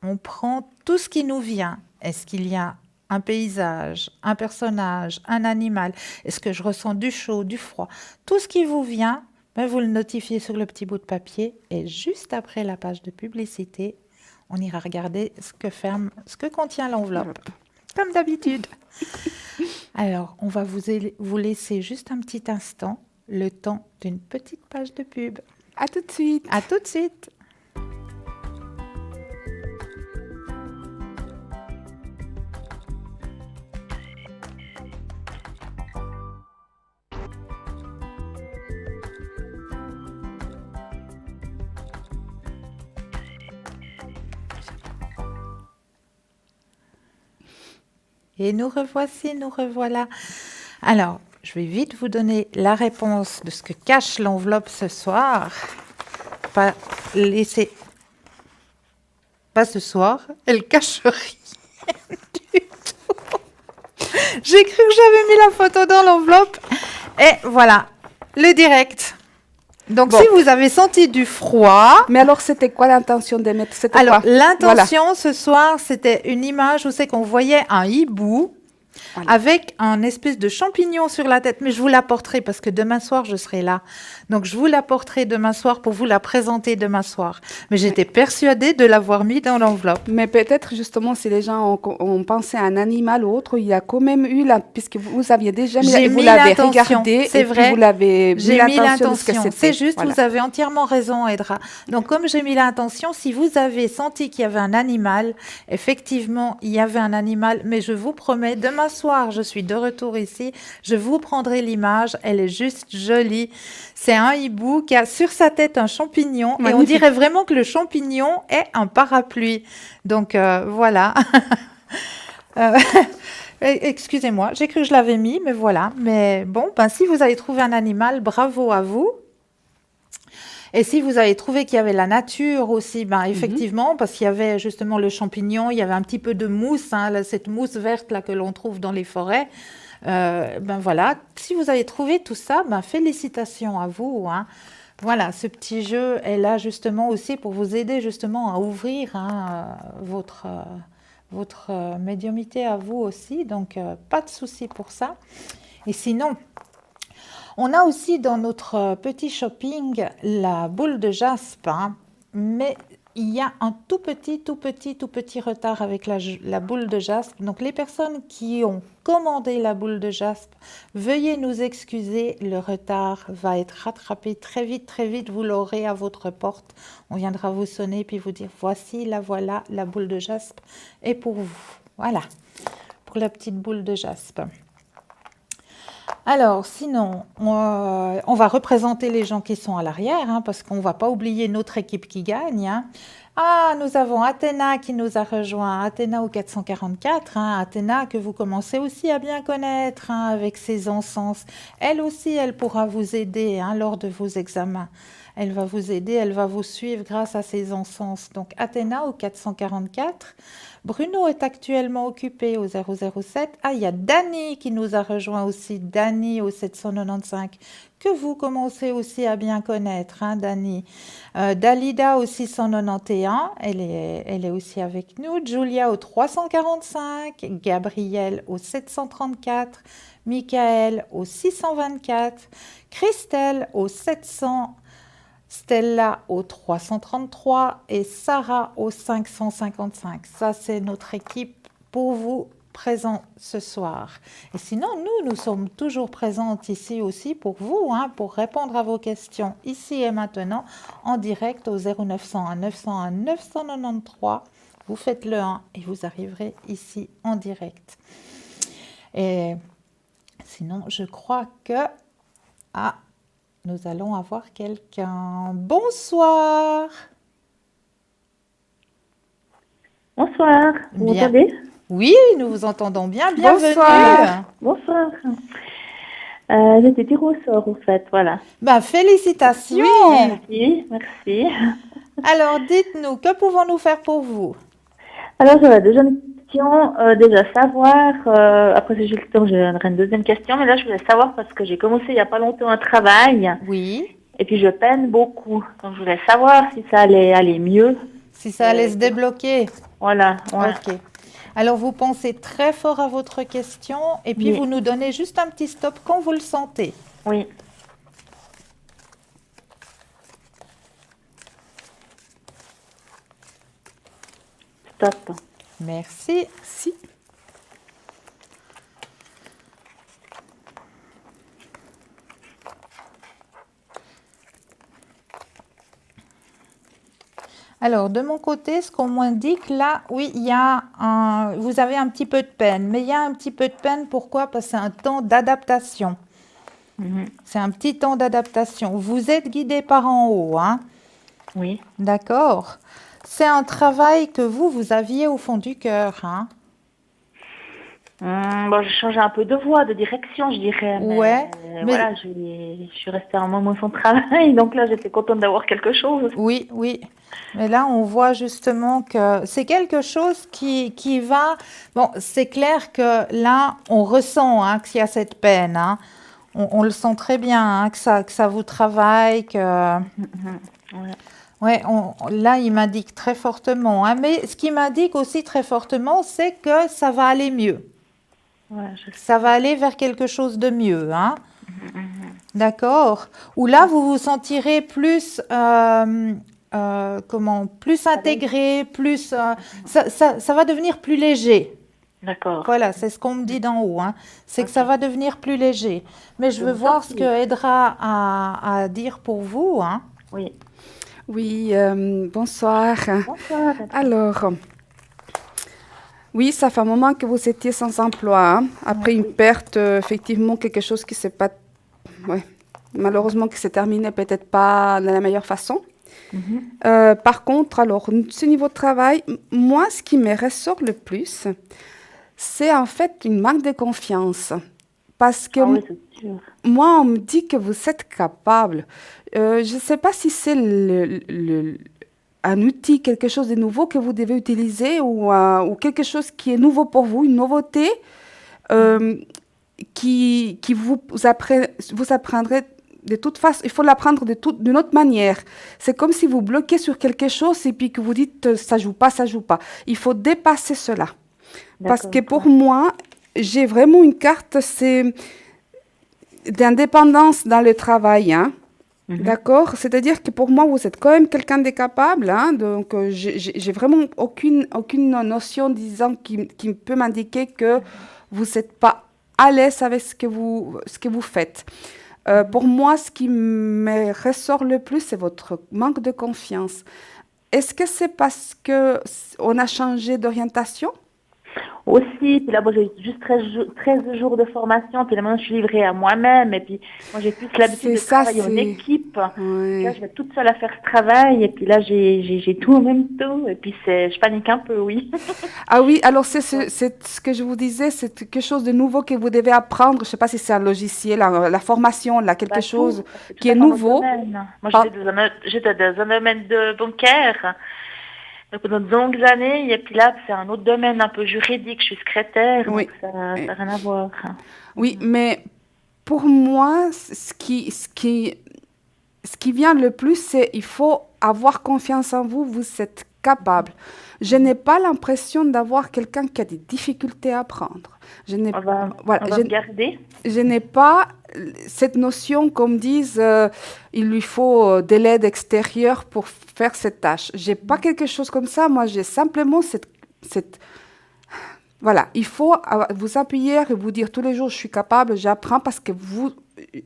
on prend tout ce qui nous vient. Est-ce qu'il y a un paysage, un personnage, un animal? Est-ce que je ressens du chaud, du froid? Tout ce qui vous vient, vous le notifiez sur le petit bout de papier. Et juste après la page de publicité, on ira regarder ce que contient l'enveloppe. Comme d'habitude. Alors, on va vous laisser juste un petit instant, le temps d'une petite page de pub. À tout de suite. À tout de suite. Et nous revoici, nous revoilà. Alors, je vais vite vous donner la réponse de ce que cache l'enveloppe ce soir. Pas ce soir, elle cache rien du tout. J'ai cru que j'avais mis la photo dans l'enveloppe. Et voilà, le direct. Donc, Bon. si vous avez senti du froid... Mais alors, c'était quoi l'intention de mettre? C'était Alors, quoi? l'intention ce soir, c'était une image où c'est qu'on voyait un hibou avec un espèce de champignon sur la tête. Mais je vous l'apporterai parce que demain soir, je serai là. Donc, je vous l'apporterai demain soir pour vous la présenter demain soir. Mais j'étais persuadée de l'avoir mis dans l'enveloppe. Mais peut-être justement, si les gens ont pensé à un animal ou autre, il y a quand même eu, puisque vous aviez déjà mis, J'ai vous mis l'avez l'intention, regardé, c'est et puis vrai. vous l'avez mis J'ai mis l'intention de ce que l'intention. c'était. C'est juste, Voilà. vous avez entièrement raison, Edra. Donc, comme j'ai mis l'intention, si vous avez senti qu'il y avait un animal, effectivement, il y avait un animal, mais je vous promets, demain soir, je suis de retour ici, je vous prendrai l'image, elle est juste jolie. C'est un hibou qui a sur sa tête un champignon, et on dirait vraiment que le champignon est un parapluie. Donc, voilà. Excusez-moi, j'ai cru que je l'avais mis, mais voilà. Mais bon, si vous avez trouvé un animal, bravo à vous. Et si vous avez trouvé qu'il y avait la nature aussi, effectivement, parce qu'il y avait justement le champignon, il y avait un petit peu de mousse, cette mousse verte là que l'on trouve dans les forêts. Voilà, si vous avez trouvé tout ça, félicitations à vous. Voilà, ce petit jeu est là justement aussi pour vous aider justement à ouvrir votre médiumnité à vous aussi. Donc, pas de souci pour ça. Et sinon... On a aussi dans notre petit shopping la boule de jaspe, mais il y a un tout petit retard avec la boule de jaspe. Donc les personnes qui ont commandé la boule de jaspe, veuillez nous excuser, le retard va être rattrapé très vite, vous l'aurez à votre porte. On viendra vous sonner puis vous dire voici, voilà, la boule de jaspe est pour vous. Voilà, pour la petite boule de jaspe. Alors, sinon, on va représenter les gens qui sont à l'arrière, hein, parce qu'on ne va pas oublier notre équipe qui gagne, hein. Ah, nous avons Athéna qui nous a rejoint, Athéna au 444, hein, Athéna que vous commencez aussi à bien connaître, hein, avec ses encens. Elle aussi, elle pourra vous aider, hein, lors de vos examens. Elle va vous aider, elle va vous suivre grâce à ses encens. Donc Athéna au 444. Bruno est actuellement occupé au 007. Ah, il y a Dany qui nous a rejoint aussi, Dany au 795, que vous commencez aussi à bien connaître, hein, Dany. Dalida au 691, elle est aussi avec nous. Julia au 345, Gabriel au 734, Michael au 624, Christelle au 700, Stella au 333 et Sarah au 555. Ça, c'est notre équipe pour vous présent ce soir. Et sinon, nous sommes toujours présentes ici aussi pour vous, hein, pour répondre à vos questions ici et maintenant en direct au 0901 901 993. Vous faites le 1 et vous arriverez ici en direct. Et sinon, je crois que... Ah, nous allons avoir quelqu'un. Bonsoir. Bonsoir, vous Bien. m'entendez? Oui, nous vous entendons bien. Bienvenue. Bonsoir. Bonsoir. J'étais tirée au sort, en fait, voilà. Ben, félicitations. Merci, merci. Alors, dites-nous, que pouvons-nous faire pour vous? Alors, j'avais déjà une question. Déjà, savoir, après si j'ai le temps, j'aurai une deuxième question, mais là, je voulais savoir parce que j'ai commencé il n'y a pas longtemps un travail Oui. et puis je peine beaucoup. Donc, je voulais savoir si ça allait aller mieux. Si ça allait se débloquer. Voilà, ouais. Ok. Alors, vous pensez très fort à votre question et puis Oui. vous nous donnez juste un petit stop quand vous le sentez. Oui. Stop. Merci. Si. Alors, de mon côté, ce qu'on m'indique là, oui, il y a vous avez un petit peu de peine, mais il y a un petit peu de peine, pourquoi? Parce que c'est un temps d'adaptation. Mhm. C'est un petit temps d'adaptation. Vous êtes guidé par en haut, hein? Oui. D'accord. C'est un travail que vous aviez au fond du cœur, hein? Bon, j'ai changé un peu de voie, de direction, je dirais. Ouais, mais- voilà, je suis restée un moment sans travail, donc là, j'étais contente d'avoir quelque chose. Oui, oui. Mais là, on voit justement que c'est quelque chose qui va... Bon, c'est clair que là, on ressent, hein, qu'il y a cette peine, hein. On le sent très bien, hein, que ça vous travaille, que... Ouais. Ouais, là, il m'indique très fortement, hein. Mais ce qui m'indique aussi très fortement, c'est que ça va aller mieux. Ouais, Ça va aller vers quelque chose de mieux, hein. D'accord. Ou là, vous vous sentirez plus, plus intégré, plus, ça va devenir plus léger. D'accord. Voilà, c'est ce qu'on me dit d'en haut, hein. C'est que ça Ok. va devenir plus léger. Mais je Je veux vous voir ce remercie. que Edra a à dire pour vous, hein. Oui. Oui, bonsoir. Bonsoir. Alors, oui, ça fait un moment que vous étiez sans emploi, hein, après une perte, effectivement, quelque chose qui s'est pas, ouais, malheureusement, qui s'est terminé peut-être pas de la meilleure façon. Par contre, alors, ce niveau de travail, moi, ce qui me ressort le plus, c'est en fait une manque de confiance. Parce que Ah oui, c'est sûr. moi, on me dit que vous êtes capable. Je ne sais pas si c'est un outil, quelque chose de nouveau que vous devez utiliser ou quelque chose qui est nouveau pour vous, une nouveauté qui vous apprendrez de toute façon. Il faut l'apprendre d'une autre manière. C'est comme si vous bloquez sur quelque chose et puis que vous dites ça joue pas, ça joue pas. Il faut dépasser cela. Parce que pour moi, j'ai vraiment une carte, c'est d'indépendance dans le travail, hein. D'accord? C'est-à-dire que pour moi, vous êtes quand même quelqu'un de capable, hein. Donc, j'ai vraiment aucune notion, disons, qui peut m'indiquer que vous n'êtes pas à l'aise avec ce que vous faites. Pour moi, ce qui me ressort le plus, c'est votre manque de confiance. Est-ce que c'est parce qu'on a changé d'orientation? aussi. Puis là, moi, j'ai juste 13 jours de formation. Puis là, maintenant, je suis livrée à moi-même. Et puis, moi, j'ai plus l'habitude C'est de ça, travailler en c'est... équipe. Puis là, Ouais. je vais toute seule à faire ce travail. Et puis là, j'ai tout en même temps. Et puis, je panique un peu, oui. Ah oui, alors Ouais. c'est ce que je vous disais, c'est quelque chose de nouveau que vous devez apprendre. Je ne sais pas si c'est un logiciel, la formation, là, quelque Bah, tout. chose C'est tout qui à est fait un autre nouveau. domaine. Moi, Par- j'étais dans un domaine de bancaire. Donc, pendant de longues années. Et puis là, c'est un autre domaine un peu juridique. Je suis secrétaire. Donc, Oui, ça n'a rien à voir. oui, mais pour moi, ce qui vient le plus, c'est il faut avoir confiance en vous, vous êtes capable. Je n'ai pas l'impression d'avoir quelqu'un qui a des difficultés à apprendre. Je n'ai, On va, voilà, on va me garder. je n'ai pas cette notion comme disent il lui faut de l'aide extérieure pour faire cette tâche. J'ai pas quelque chose comme ça. Moi, j'ai simplement cette voilà, il faut vous appuyer et vous dire tous les jours, je suis capable, j'apprends parce que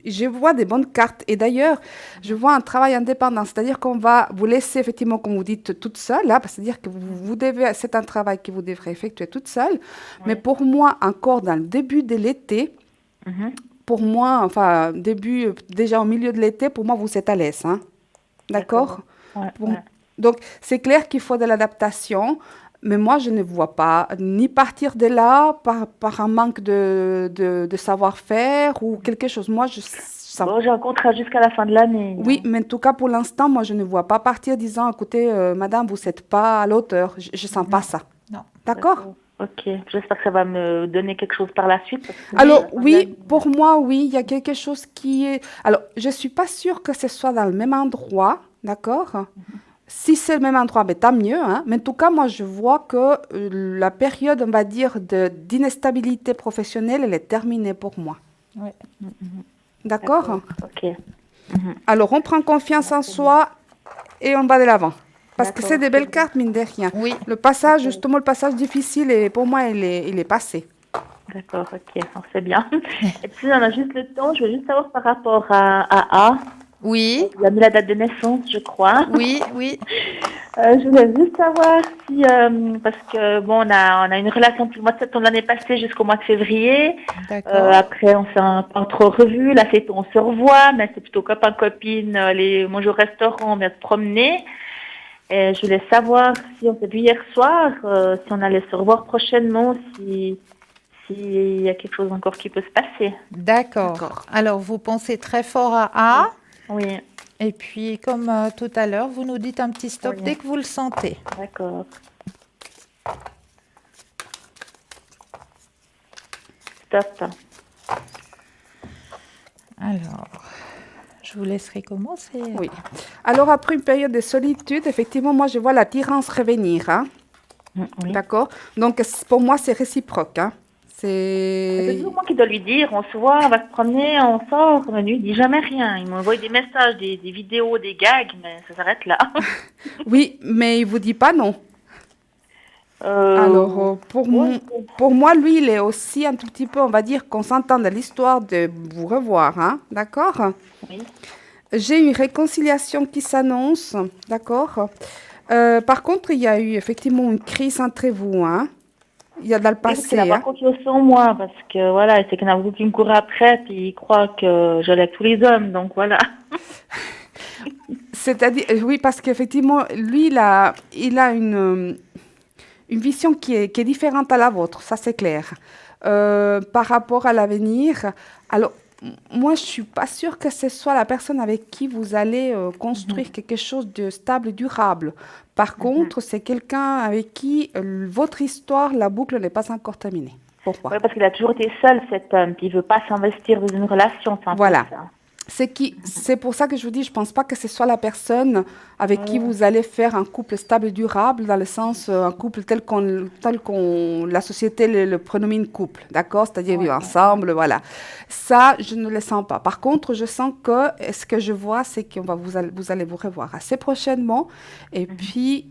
je vois des bonnes cartes. Et d'ailleurs, je vois un travail indépendant, c'est-à-dire qu'on va vous laisser effectivement, comme vous dites, toute seule, là, c'est-à-dire que vous devez, c'est un travail que vous devrez effectuer toute seule. Mais Oui. pour moi, encore dans le début de l'été, Mhm. pour moi, enfin, début, déjà au milieu de l'été, pour moi, vous êtes à l'aise, hein? D'accord? D'accord. Ouais, Bon. ouais. Donc, c'est clair qu'il faut de l'adaptation, mais moi, je ne vois pas ni partir de là par un manque de savoir-faire ou quelque chose. Moi, je sens... Bon, j'ai un contrat jusqu'à la fin de l'année, Oui, hein. mais en tout cas, pour l'instant, moi, je ne vois pas partir disant, écoutez, madame, vous n'êtes pas à l'auteur. Je ne sens pas Non, ça. Non. D'accord? d'accord. Ok. J'espère que ça va me donner quelque chose par la suite, parce que sinon, à Alors, la fin de oui, l'année. pour moi, oui, il y a quelque chose qui est... Alors, je ne suis pas sûre que ce soit dans le même endroit, d'accord? Si c'est le même endroit, ben, tant mieux, hein. Mais en tout cas, moi, je vois que la période, on va dire, d'instabilité professionnelle, elle est terminée pour moi. Ouais. D'accord? D'accord. Ok. Mhm. Alors, on prend confiance en C'est bien. soi et on va de l'avant. Parce que c'est D'accord. des C'est belles bien. cartes, mine de rien. Oui. Le passage, Ok. justement, le passage difficile, et pour moi, il est passé. D'accord. Ok. Alors, c'est bien. Et puis, on a juste le temps. Je veux juste savoir par rapport à A. Oui. Il a mis la date de naissance, je crois. Oui. Oui. Je voulais juste savoir si, parce que bon, on a une relation depuis le mois de septembre l'année passée jusqu'au mois de février. D'accord. Après, on s'est pas trop revus. Là, on se revoit, mais c'est plutôt copain-copine, manger au restaurant, on vient se promener. Et je voulais savoir si on s'est vu hier soir, si on allait se revoir prochainement, s'il y a quelque chose encore qui peut se passer. D'accord. Alors, vous pensez très fort à A. Oui, Et puis, comme tout à l'heure, vous nous dites un petit stop oui, dès que vous le sentez. d'accord. Stop. Alors, je vous laisserai commencer. Oui. Alors, après une période de solitude, effectivement, moi, je vois l'attirance revenir, hein. Oui. D'accord? Donc, pour moi, c'est réciproque, hein. C'est C'est... toujours moi qui dois lui dire, on se voit, on va se promener, on sort, mais lui, il dit jamais rien. Il m'envoie des messages, des vidéos, des gags, mais ça s'arrête là. Oui, mais il vous dit pas non. Alors, Euh, ouais, pour moi, lui, il est aussi un tout petit peu, on va dire, qu'on s'entend de l'histoire de vous revoir, hein, d'accord? oui. J'ai une réconciliation qui s'annonce, d'accord? Par contre, il y a eu effectivement une crise entre vous, hein? Il y a dans le Oui, parce qu'il n'a passé, pas hein? confiance en moi, parce que voilà, c'est qu'il y en a beaucoup qui me courent après, puis il croit que j'allais avec tous les hommes, donc voilà. C'est-à-dire, oui, parce qu'effectivement, lui, il a une vision qui est différente à la vôtre, ça c'est clair. Par rapport à l'avenir, alors moi je suis pas sûre que ce soit la personne avec qui vous allez construire quelque chose de stable et durable. Par contre, c'est quelqu'un avec qui votre histoire, la boucle n'est pas encore terminée. Pourquoi? Ouais, parce qu'il a toujours été seul, cet homme, puis il veut pas s'investir dans une relation, c'est un peu Voilà. ça. C'est pour ça que je vous dis, je pense pas que ce soit la personne avec qui Ouais, vous allez faire un couple stable et durable, dans le sens un couple tel qu'on la société le prénomine couple, d'accord? C'est-à-dire ouais, vivre ensemble, voilà. Ça, je ne le sens pas. Par contre, je sens que ce que je vois, c'est que vous allez vous revoir assez prochainement. Et puis,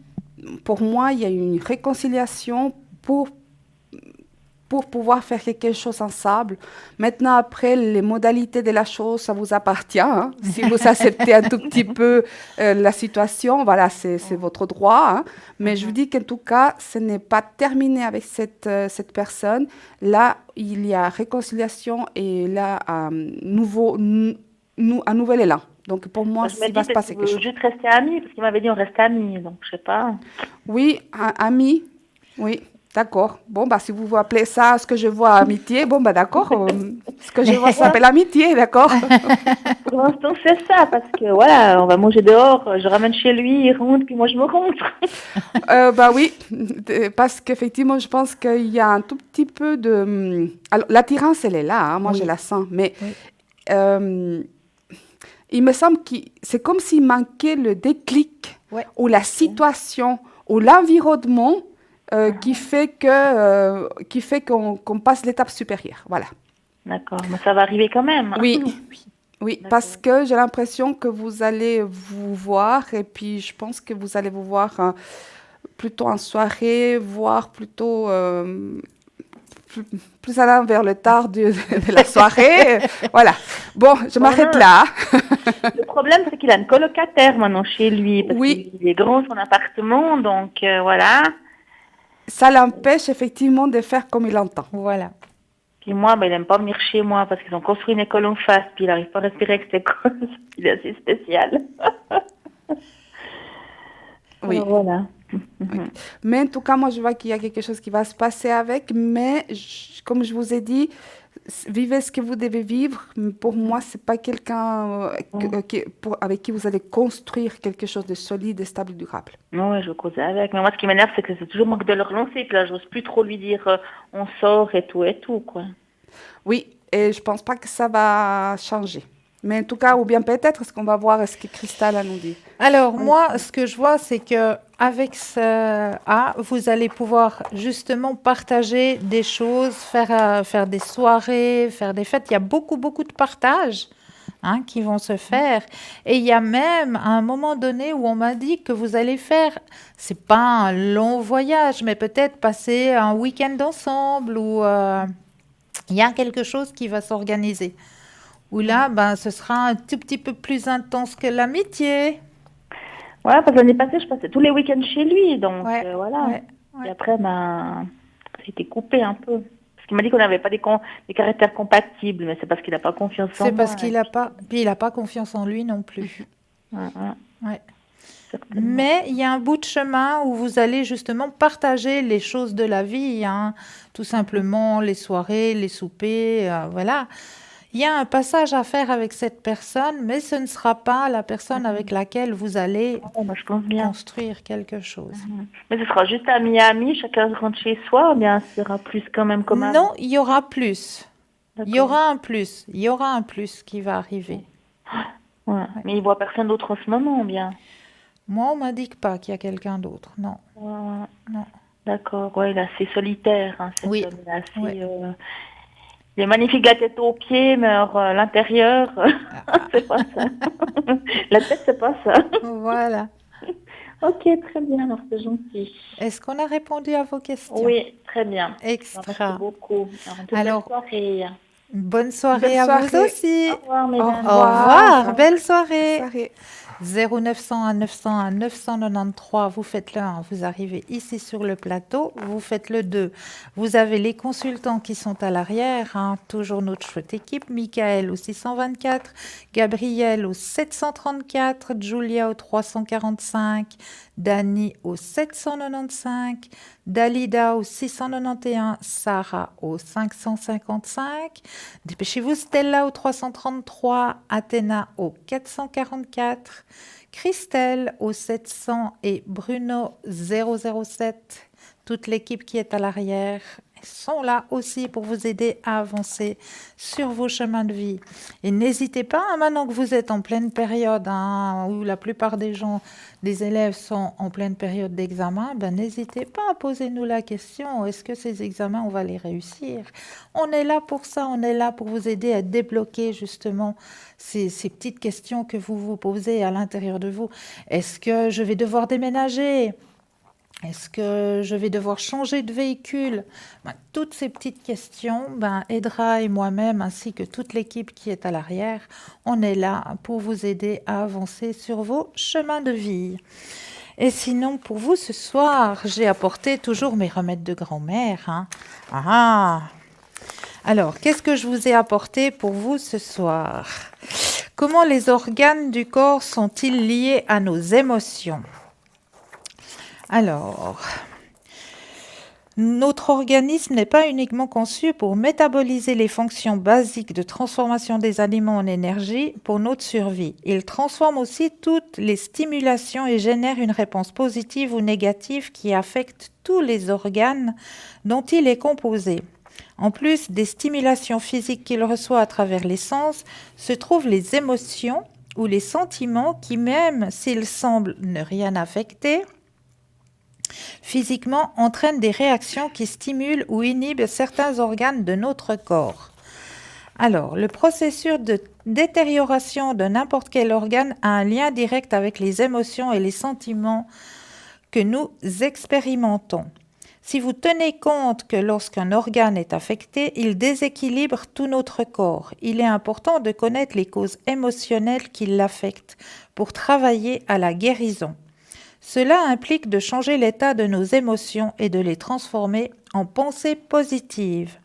pour moi, il y a une réconciliation pour pour pouvoir faire quelque chose ensemble. Maintenant, après, les modalités de la chose, ça vous appartient. Hein. Si vous acceptez un tout petit peu la situation, voilà, c'est votre droit. Hein. Mais je vous dis qu'en tout cas, ce n'est pas terminé avec cette personne. Là, il y a réconciliation et là, un nouvel élan. Donc, pour moi, Je me il va dis se passer peut-être quelque chose. juste rester amis, parce qu'il m'avait dit on reste amis, donc je sais pas. Oui, ami, oui. D'accord. Bon, bah, si vous vous appelez ça, ce que je vois amitié, bon, bah, d'accord. Ce que je vois, ça s'appelle amitié, d'accord. Pour l'instant, c'est ça, parce que voilà, on va manger dehors, je ramène chez lui, il rentre, puis moi je me rentre. Bah oui, parce qu'effectivement, je pense qu'il y a un tout petit peu de... Alors, l'attirance, elle est là, hein, moi, Oui. je la sens, mais Oui. il me semble que c'est comme s'il manquait le déclic Ouais. ou la situation ou l'environnement qui fait qu'on passe l'étape supérieure. Voilà. D'accord, mais ça va arriver quand même. Oui, oui, D'accord. parce que j'ai l'impression que vous allez vous voir et puis je pense que vous allez vous voir plutôt en soirée, voire plutôt plus allant vers le tard de la soirée. Voilà. Bon, je m'arrête là. Le problème, c'est qu'il a une colocataire maintenant chez lui, parce Oui. qu'il est grand son appartement, donc voilà. Ça l'empêche effectivement de faire comme il entend. Voilà. Puis moi, il n'aime pas venir chez moi parce qu'ils ont construit une école en face, puis il n'arrive pas à respirer avec cette école. Il est assez spécial. Oui. Alors, voilà. Oui. Mais en tout cas, moi, je vois qu'il y a quelque chose qui va se passer avec. Mais comme je vous ai dit, vivez ce que vous devez vivre. Pour moi, c'est pas quelqu'un avec qui vous allez construire quelque chose de solide, stable, durable. Oui, je vais causer avec. Mais moi, ce qui m'énerve, c'est que c'est toujours manque de le relancer. Puis là, j'ose plus trop lui dire on sort et tout, quoi. Oui, et je pense pas que ça va changer. Mais en tout cas, ou bien peut-être, ce qu'on va voir, est-ce que Cristal a nous dit. Alors, moi, ce que je vois, c'est que avec ce A, vous allez pouvoir justement partager des choses, faire des soirées, faire des fêtes. Il y a beaucoup, beaucoup de partage qui vont se faire. Et il y a même à un moment donné où on m'a dit que vous allez faire, c'est pas un long voyage, mais peut-être passer un week-end ensemble ou il y a quelque chose qui va s'organiser. Où là, ce sera un tout petit peu plus intense que l'amitié. Ouais, parce que l'année passée, je passais tous les week-ends chez lui, donc Ouais, voilà. ouais, Et ouais. après, c'était coupé un peu. Parce qu'il m'a dit qu'on n'avait pas des caractères compatibles, mais c'est parce qu'il n'a pas confiance en C'est moi. parce qu'il n'a pas, puis il n'a pas confiance en lui non plus. Ouais, Ouais. certainement. Mais il y a un bout de chemin où vous allez justement partager les choses de la vie, tout simplement les soirées, les soupers, voilà. Il y a un passage à faire avec cette personne, mais ce ne sera pas la personne avec laquelle vous allez Ouais, moi, je pense bien. construire quelque chose. Mais ce sera juste ami, chacun rentre chez soi, ou bien ce sera plus quand même comme avant? Non, il y aura plus. Il y D'accord. aura un plus. Il y aura un plus qui va arriver. Ouais. Mais il voit personne d'autre en ce moment, ou bien? Moi, on m'indique pas qu'il y a quelqu'un d'autre. Non, Ouais. non. D'accord, ouais, il est assez solitaire, hein, cet Oui. homme. Il est assez, Ouais. il est magnifique la tête aux pieds, mais alors, l'intérieur, c'est pas ça. La tête, c'est pas ça. Voilà. Ok, très bien, alors c'est gentil. Est-ce qu'on a répondu à vos questions? Oui, très bien. Merci Extra. beaucoup. Alors, Bonne soirée. bonne soirée Belle à soirée. vous aussi. Au revoir, Au mesdames. Au revoir. revoir. Belle soirée. Soirée. 0900 à 993, vous faites le 1, vous arrivez ici sur le plateau, vous faites le 2. Vous avez les consultants qui sont à l'arrière, toujours notre chouette équipe, Michael au 624, Gabriel au 734, Julia au 345, Dani au 795, Dalida au 691, Sarah au 555, dépêchez-vous, Stella au 333, Athéna au 444, Christelle au 700 et Bruno 007. Toute l'équipe qui est à l'arrière sont là aussi pour vous aider à avancer sur vos chemins de vie. Et n'hésitez pas, maintenant que vous êtes en pleine période, où la plupart des gens, des élèves sont en pleine période d'examen, n'hésitez pas à poser nous la question, est-ce que ces examens, on va les réussir? On est là pour ça, on est là pour vous aider à débloquer justement ces petites questions que vous vous posez à l'intérieur de vous. Est-ce que je vais devoir déménager? Est-ce que je vais devoir changer de véhicule? Toutes ces petites questions, Edra et moi-même, ainsi que toute l'équipe qui est à l'arrière, on est là pour vous aider à avancer sur vos chemins de vie. Et sinon, pour vous, ce soir, j'ai apporté toujours mes remèdes de grand-mère. Alors, qu'est-ce que je vous ai apporté pour vous ce soir? Comment les organes du corps sont-ils liés à nos émotions? Alors, notre organisme n'est pas uniquement conçu pour métaboliser les fonctions basiques de transformation des aliments en énergie pour notre survie. Il transforme aussi toutes les stimulations et génère une réponse positive ou négative qui affecte tous les organes dont il est composé. En plus des stimulations physiques qu'il reçoit à travers les sens, se trouvent les émotions ou les sentiments qui, même s'ils semblent ne rien affecter, physiquement entraînent des réactions qui stimulent ou inhibent certains organes de notre corps. Alors, le processus de détérioration de n'importe quel organe a un lien direct avec les émotions et les sentiments que nous expérimentons. Si vous tenez compte que lorsqu'un organe est affecté, il déséquilibre tout notre corps. Il est important de connaître les causes émotionnelles qui l'affectent pour travailler à la guérison. Cela implique de changer l'état de nos émotions et de les transformer en pensées positives.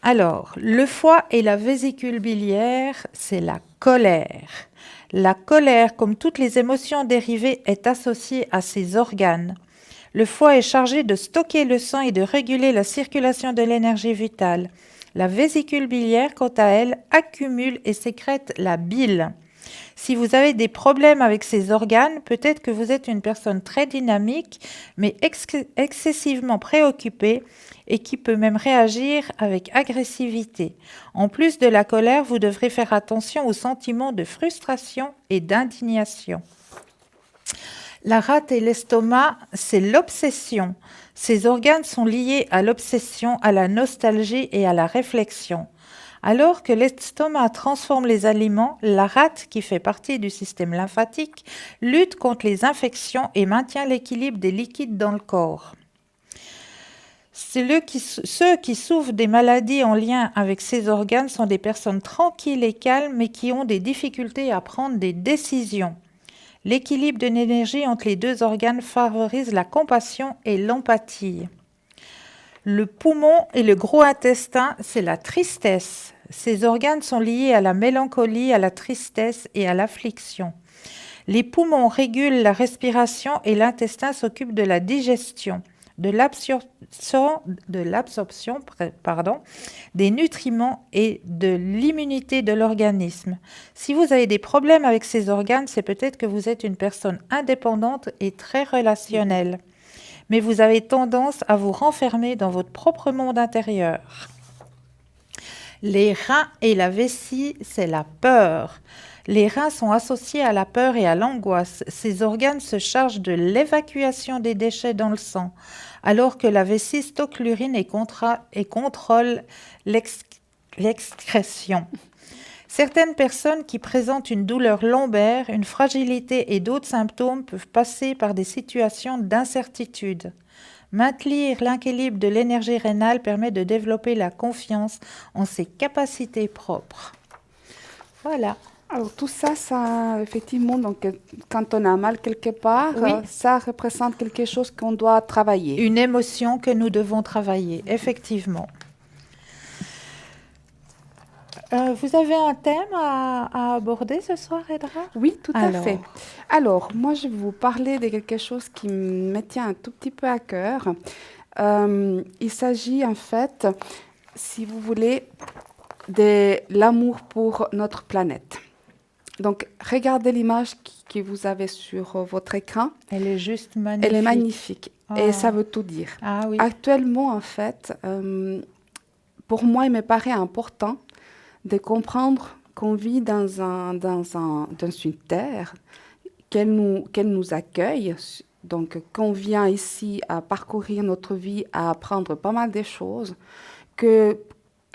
Alors, le foie et la vésicule biliaire, c'est la colère. La colère, comme toutes les émotions dérivées, est associée à ces organes. Le foie est chargé de stocker le sang et de réguler la circulation de l'énergie vitale. La vésicule biliaire, quant à elle, accumule et sécrète la bile. Si vous avez des problèmes avec ces organes, peut-être que vous êtes une personne très dynamique, mais excessivement préoccupée et qui peut même réagir avec agressivité. En plus de la colère, vous devrez faire attention aux sentiments de frustration et d'indignation. La rate et l'estomac, c'est l'obsession. Ces organes sont liés à l'obsession, à la nostalgie et à la réflexion. Alors que l'estomac transforme les aliments, la rate, qui fait partie du système lymphatique, lutte contre les infections et maintient l'équilibre des liquides dans le corps. Ceux qui souffrent des maladies en lien avec ces organes sont des personnes tranquilles et calmes, mais qui ont des difficultés à prendre des décisions. L'équilibre de l'énergie entre les deux organes favorise la compassion et l'empathie. Le poumon et le gros intestin, c'est la tristesse. Ces organes sont liés à la mélancolie, à la tristesse et à l'affliction. Les poumons régulent la respiration et l'intestin s'occupe de la digestion, de l'absorption des nutriments et de l'immunité de l'organisme. Si vous avez des problèmes avec ces organes, c'est peut-être que vous êtes une personne indépendante et très relationnelle. Mais vous avez tendance à vous renfermer dans votre propre monde intérieur. Les reins et la vessie, c'est la peur. Les reins sont associés à la peur et à l'angoisse. Ces organes se chargent de l'évacuation des déchets dans le sang, alors que la vessie stocke l'urine et contrôle l'excrétion. Certaines personnes qui présentent une douleur lombaire, une fragilité et d'autres symptômes peuvent passer par des situations d'incertitude. Maintenir l'équilibre de l'énergie rénale permet de développer la confiance en ses capacités propres. Voilà. Alors tout ça, effectivement, donc, quand on a mal quelque part, Oui. Ça représente quelque chose qu'on doit travailler. Une émotion que nous devons travailler, effectivement. Vous avez un thème à aborder ce soir, Edra? Oui, tout à fait. Alors, moi, je vais vous parler de quelque chose qui me tient un tout petit peu à cœur. Il s'agit, en fait, si vous voulez, de l'amour pour notre planète. Donc, regardez l'image que vous avez sur votre écran. Elle est juste magnifique. Elle est magnifique et ça veut tout dire. Ah oui. Actuellement, en fait, pour moi, il me paraît important de comprendre qu'on vit dans une terre, qu'elle nous accueille, donc qu'on vient ici à parcourir notre vie, à apprendre pas mal de choses, que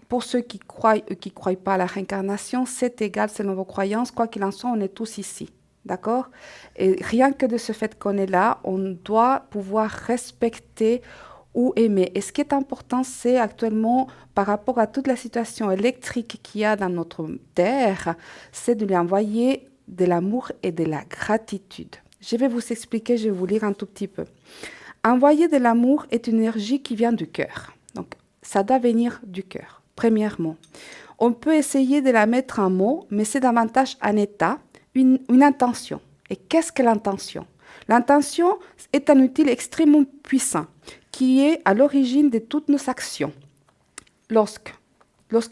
pour ceux qui croient pas à la réincarnation, c'est égal selon vos croyances, quoi qu'il en soit, on est tous ici. d'accord? Et rien que de ce fait qu'on est là, on doit pouvoir respecter ou aimer. Et ce qui est important, c'est actuellement, par rapport à toute la situation électrique qu'il y a dans notre terre, c'est de lui envoyer de l'amour et de la gratitude. Je vais vous expliquer, je vais vous lire un tout petit peu. Envoyer de l'amour est une énergie qui vient du cœur. Donc, ça doit venir du cœur, premièrement. On peut essayer de la mettre en mots, mais c'est davantage un état, une intention. Et qu'est-ce que l'intention? L'intention est un outil extrêmement puissant qui est à l'origine de toutes nos actions. Lorsque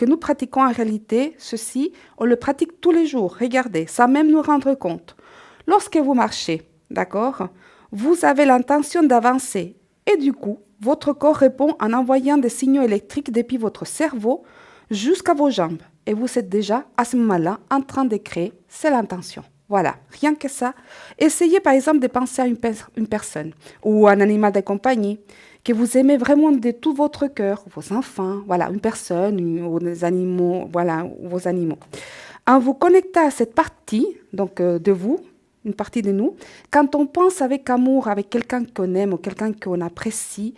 nous pratiquons en réalité ceci, on le pratique tous les jours. Regardez, sans même nous rendre compte. Lorsque vous marchez, d'accord, vous avez l'intention d'avancer et du coup, votre corps répond en envoyant des signaux électriques depuis votre cerveau jusqu'à vos jambes. Et vous êtes déjà à ce moment-là en train de créer, c'est l'intention. Voilà, rien que ça. Essayez par exemple de penser à une personne ou un animal de compagnie que vous aimez vraiment de tout votre cœur, vos enfants, voilà, une personne ou des animaux, voilà, vos animaux. En vous connectant à cette partie donc de vous, une partie de nous, quand on pense avec amour, avec quelqu'un qu'on aime ou quelqu'un qu'on apprécie,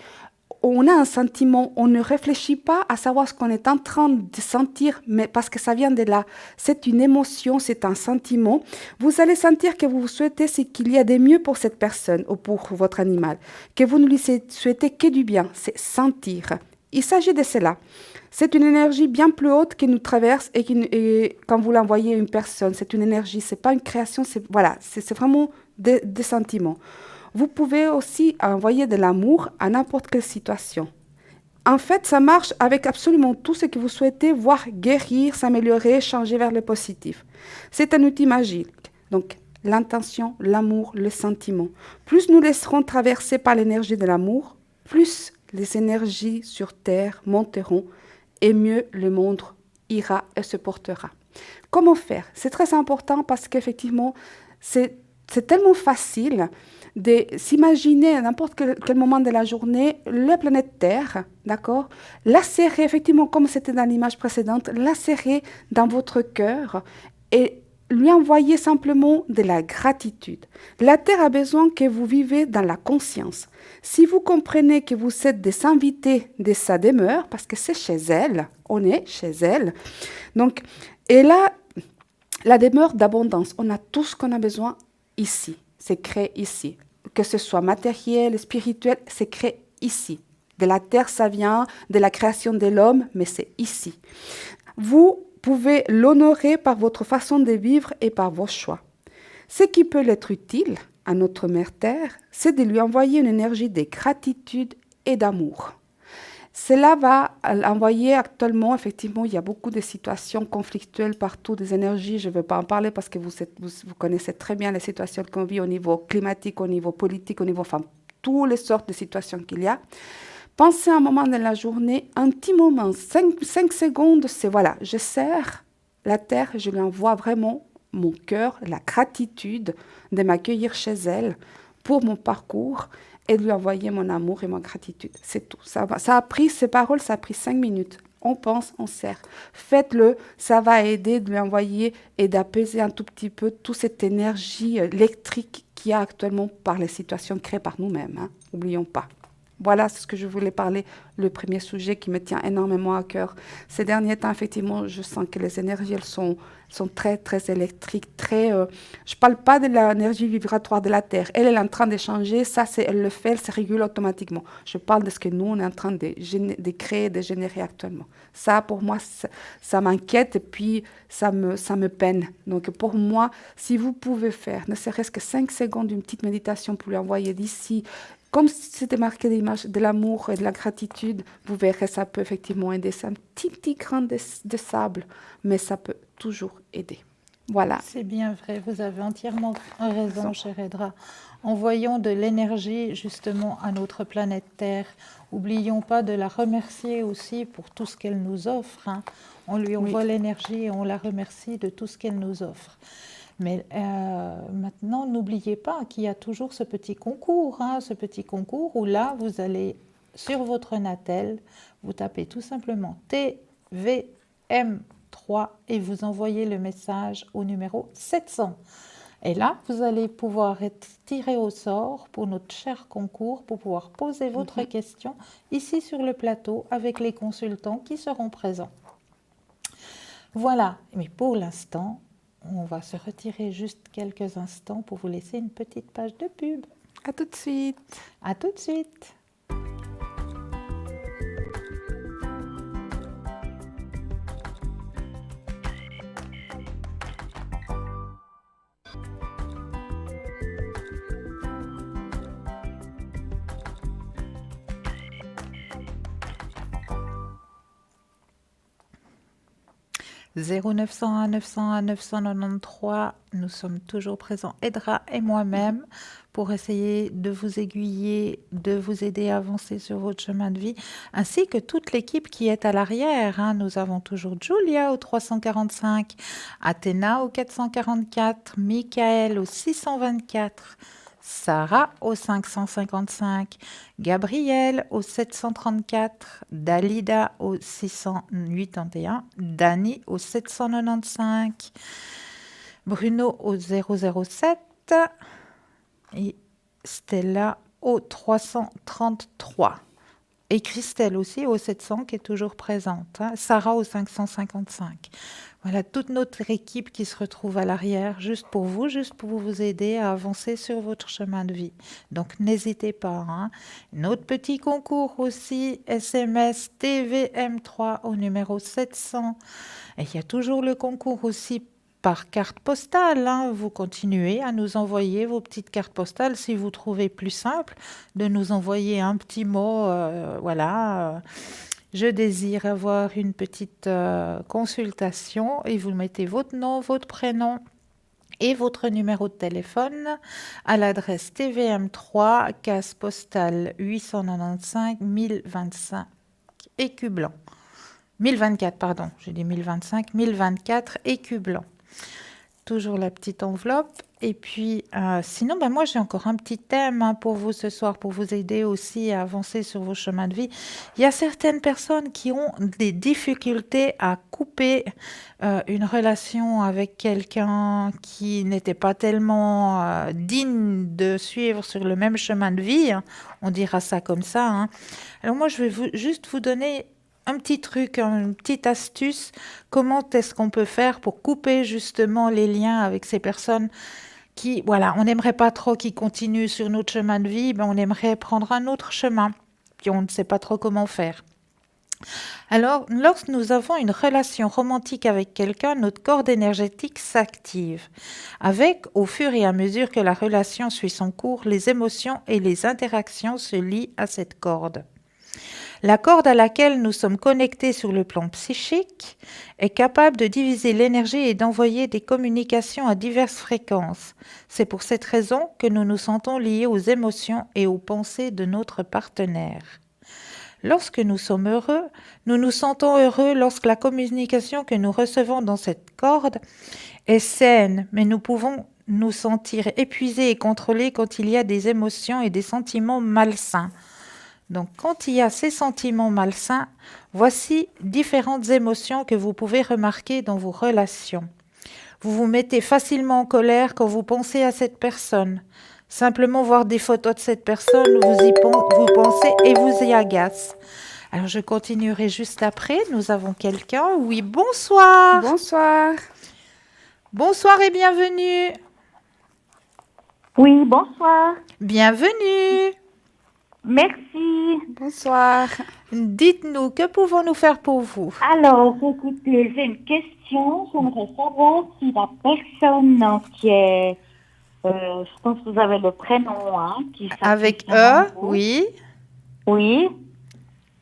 on a un sentiment, on ne réfléchit pas à savoir ce qu'on est en train de sentir, mais parce que ça vient de là. C'est une émotion, c'est un sentiment. Vous allez sentir que vous souhaitez ce qu'il y a de mieux pour cette personne ou pour votre animal, que vous ne lui souhaitez que du bien, c'est sentir. Il s'agit de cela. C'est une énergie bien plus haute qui nous traverse et quand vous l'envoyez à une personne, c'est une énergie, c'est pas une création, c'est vraiment des sentiments. Vous pouvez aussi envoyer de l'amour à n'importe quelle situation. En fait, ça marche avec absolument tout ce que vous souhaitez voir guérir, s'améliorer, changer vers le positif. C'est un outil magique. Donc, l'intention, l'amour, le sentiment. Plus nous laisserons traverser par l'énergie de l'amour, plus les énergies sur Terre monteront et mieux le monde ira et se portera. Comment faire? C'est très important parce qu'effectivement, c'est tellement facile de s'imaginer à n'importe quel moment de la journée la planète Terre, d'accord, lacérer, effectivement, comme c'était dans l'image précédente, lacérer dans votre cœur et lui envoyer simplement de la gratitude. La Terre a besoin que vous vivez dans la conscience. Si vous comprenez que vous êtes des invités de sa demeure, parce que c'est chez elle, on est chez elle, donc, et là, la demeure d'abondance, on a tout ce qu'on a besoin ici, c'est créé ici. Que ce soit matériel, spirituel, c'est créé ici. De la terre, ça vient, de la création de l'homme, mais c'est ici. Vous pouvez l'honorer par votre façon de vivre et par vos choix. Ce qui peut l'être utile à notre mère terre, c'est de lui envoyer une énergie de gratitude et d'amour. Cela va envoyer actuellement, effectivement, il y a beaucoup de situations conflictuelles partout, des énergies, je ne vais pas en parler parce que vous connaissez très bien les situations qu'on vit au niveau climatique, au niveau politique, au niveau, enfin, toutes les sortes de situations qu'il y a. Pensez un moment de la journée, un petit moment, 5 secondes, c'est voilà, je sers la terre, je lui envoie vraiment mon cœur, la gratitude de m'accueillir chez elle pour mon parcours et de lui envoyer mon amour et ma gratitude. C'est tout. Ça a pris, ces paroles, ça a pris 5 minutes. On pense, on sert. Faites-le, ça va aider de lui envoyer et d'apaiser un tout petit peu toute cette énergie électrique qu'il y a actuellement par les situations créées par nous-mêmes. Hein. N'oublions pas. Voilà ce que je voulais parler, le premier sujet qui me tient énormément à cœur. Ces derniers temps, effectivement, je sens que les énergies, elles sont très, très électriques, très... je ne parle pas de l'énergie vibratoire de la Terre. Elle est en train de changer, ça, elle le fait, elle se régule automatiquement. Je parle de ce que nous, on est en train de créer, de générer actuellement. Ça, pour moi, ça m'inquiète et puis ça me peine. Donc, pour moi, si vous pouvez faire, ne serait-ce que 5 secondes d'une petite méditation pour lui envoyer d'ici, comme si c'était marqué l'image de l'amour et de la gratitude, vous verrez, ça peut effectivement aider. C'est un petit grain de sable, mais ça peut toujours aider. Voilà. C'est bien vrai, vous avez entièrement raison, chère Edra. Envoyons de l'énergie justement à notre planète Terre. N'oublions pas de la remercier aussi pour tout ce qu'elle nous offre. Hein. On lui envoie l'énergie et on la remercie de tout ce qu'elle nous offre. Mais maintenant, n'oubliez pas qu'il y a toujours ce petit concours où là, vous allez sur votre Natel, vous tapez tout simplement TVM3 et vous envoyez le message au numéro 700. Et là, vous allez pouvoir être tiré au sort pour notre cher concours, pour pouvoir poser votre question ici sur le plateau avec les consultants qui seront présents. Voilà, mais pour l'instant, on va se retirer juste quelques instants pour vous laisser une petite page de pub. À tout de suite. À tout de suite. « 0901 901 993, nous sommes toujours présents, Edra et moi-même, pour essayer de vous aiguiller, de vous aider à avancer sur votre chemin de vie, ainsi que toute l'équipe qui est à l'arrière. Hein. Nous avons toujours Julia au 345, Athéna au 444, Michael au 624, Sarah au 555, Gabriel au 734, Dalida au 681, Dani au 795, Bruno au 007 et Stella au 333. Et Christelle aussi au 700 qui est toujours présente. Hein. Sarah au 555. Voilà toute notre équipe qui se retrouve à l'arrière, juste pour vous aider à avancer sur votre chemin de vie. Donc n'hésitez pas. Hein. Notre petit concours aussi, SMS TVM3 au numéro 700. Et il y a toujours le concours aussi par carte postale. Hein. Vous continuez à nous envoyer vos petites cartes postales si vous trouvez plus simple de nous envoyer un petit mot. Voilà. Je désire avoir une petite consultation et vous mettez votre nom, votre prénom et votre numéro de téléphone à l'adresse TVM3, case postale 895 1025 Écu Blanc. 1024, pardon, j'ai dit 1025, 1024 Écu Blanc. Toujours la petite enveloppe. Et puis, sinon, moi, j'ai encore un petit thème hein, pour vous ce soir, pour vous aider aussi à avancer sur vos chemins de vie. Il y a certaines personnes qui ont des difficultés à couper une relation avec quelqu'un qui n'était pas tellement digne de suivre sur le même chemin de vie. Hein. On dira ça comme ça. Hein. Alors moi, je vais juste vous donner un petit truc, une petite astuce, comment est-ce qu'on peut faire pour couper justement les liens avec ces personnes qui, voilà, on n'aimerait pas trop qu'ils continuent sur notre chemin de vie, on aimerait prendre un autre chemin, puis on ne sait pas trop comment faire. Alors, lorsque nous avons une relation romantique avec quelqu'un, notre corde énergétique s'active. Avec, au fur et à mesure que la relation suit son cours, les émotions et les interactions se lient à cette corde. La corde à laquelle nous sommes connectés sur le plan psychique est capable de diviser l'énergie et d'envoyer des communications à diverses fréquences. C'est pour cette raison que nous nous sentons liés aux émotions et aux pensées de notre partenaire. Lorsque nous sommes heureux, nous nous sentons heureux lorsque la communication que nous recevons dans cette corde est saine, mais nous pouvons nous sentir épuisés et contrôlés quand il y a des émotions et des sentiments malsains. Donc, quand il y a ces sentiments malsains, voici différentes émotions que vous pouvez remarquer dans vos relations. Vous vous mettez facilement en colère quand vous pensez à cette personne. Simplement voir des photos de cette personne, vous pensez et vous y agace. Alors, je continuerai juste après. Nous avons quelqu'un. Oui, bonsoir. Bonsoir. Bonsoir et bienvenue. Oui, bonsoir. Bienvenue. Merci. Bonsoir. Dites-nous, que pouvons-nous faire pour vous? Alors, écoutez, j'ai une question. J'aimerais savoir si la personne qui est, je pense que vous avez le prénom, hein, qui Avec s'affiche en haut. oui. Oui.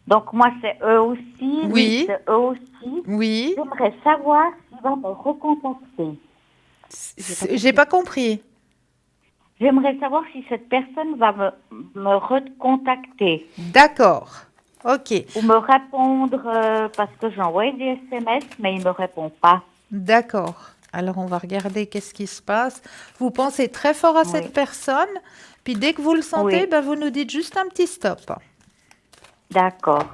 Donc, moi, c'est eux aussi. Oui. Lui, c'est eux aussi. Oui. J'aimerais savoir s'il va me recontacter. J'ai pas compris. J'aimerais savoir si cette personne va me recontacter. D'accord. OK. Ou me répondre, parce que j'ai envoyé des SMS, mais il ne me répond pas. D'accord. Alors, on va regarder qu'est-ce qui se passe. Vous pensez très fort à cette personne, puis dès que vous le sentez, Oui. vous nous dites juste un petit stop. D'accord.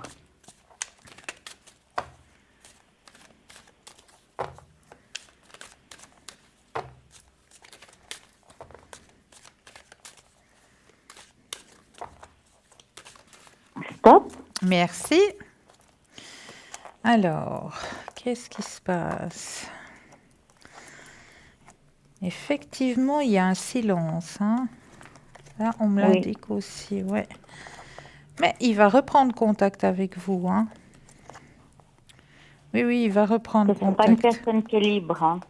Merci. Alors, qu'est-ce qui se passe? Effectivement, il y a un silence. Hein. Là, on me Oui. l'indique aussi, ouais. Mais il va reprendre contact avec vous. Hein. Oui, il va reprendre Ce n'est pas une contact. personne qui est libre. Hein.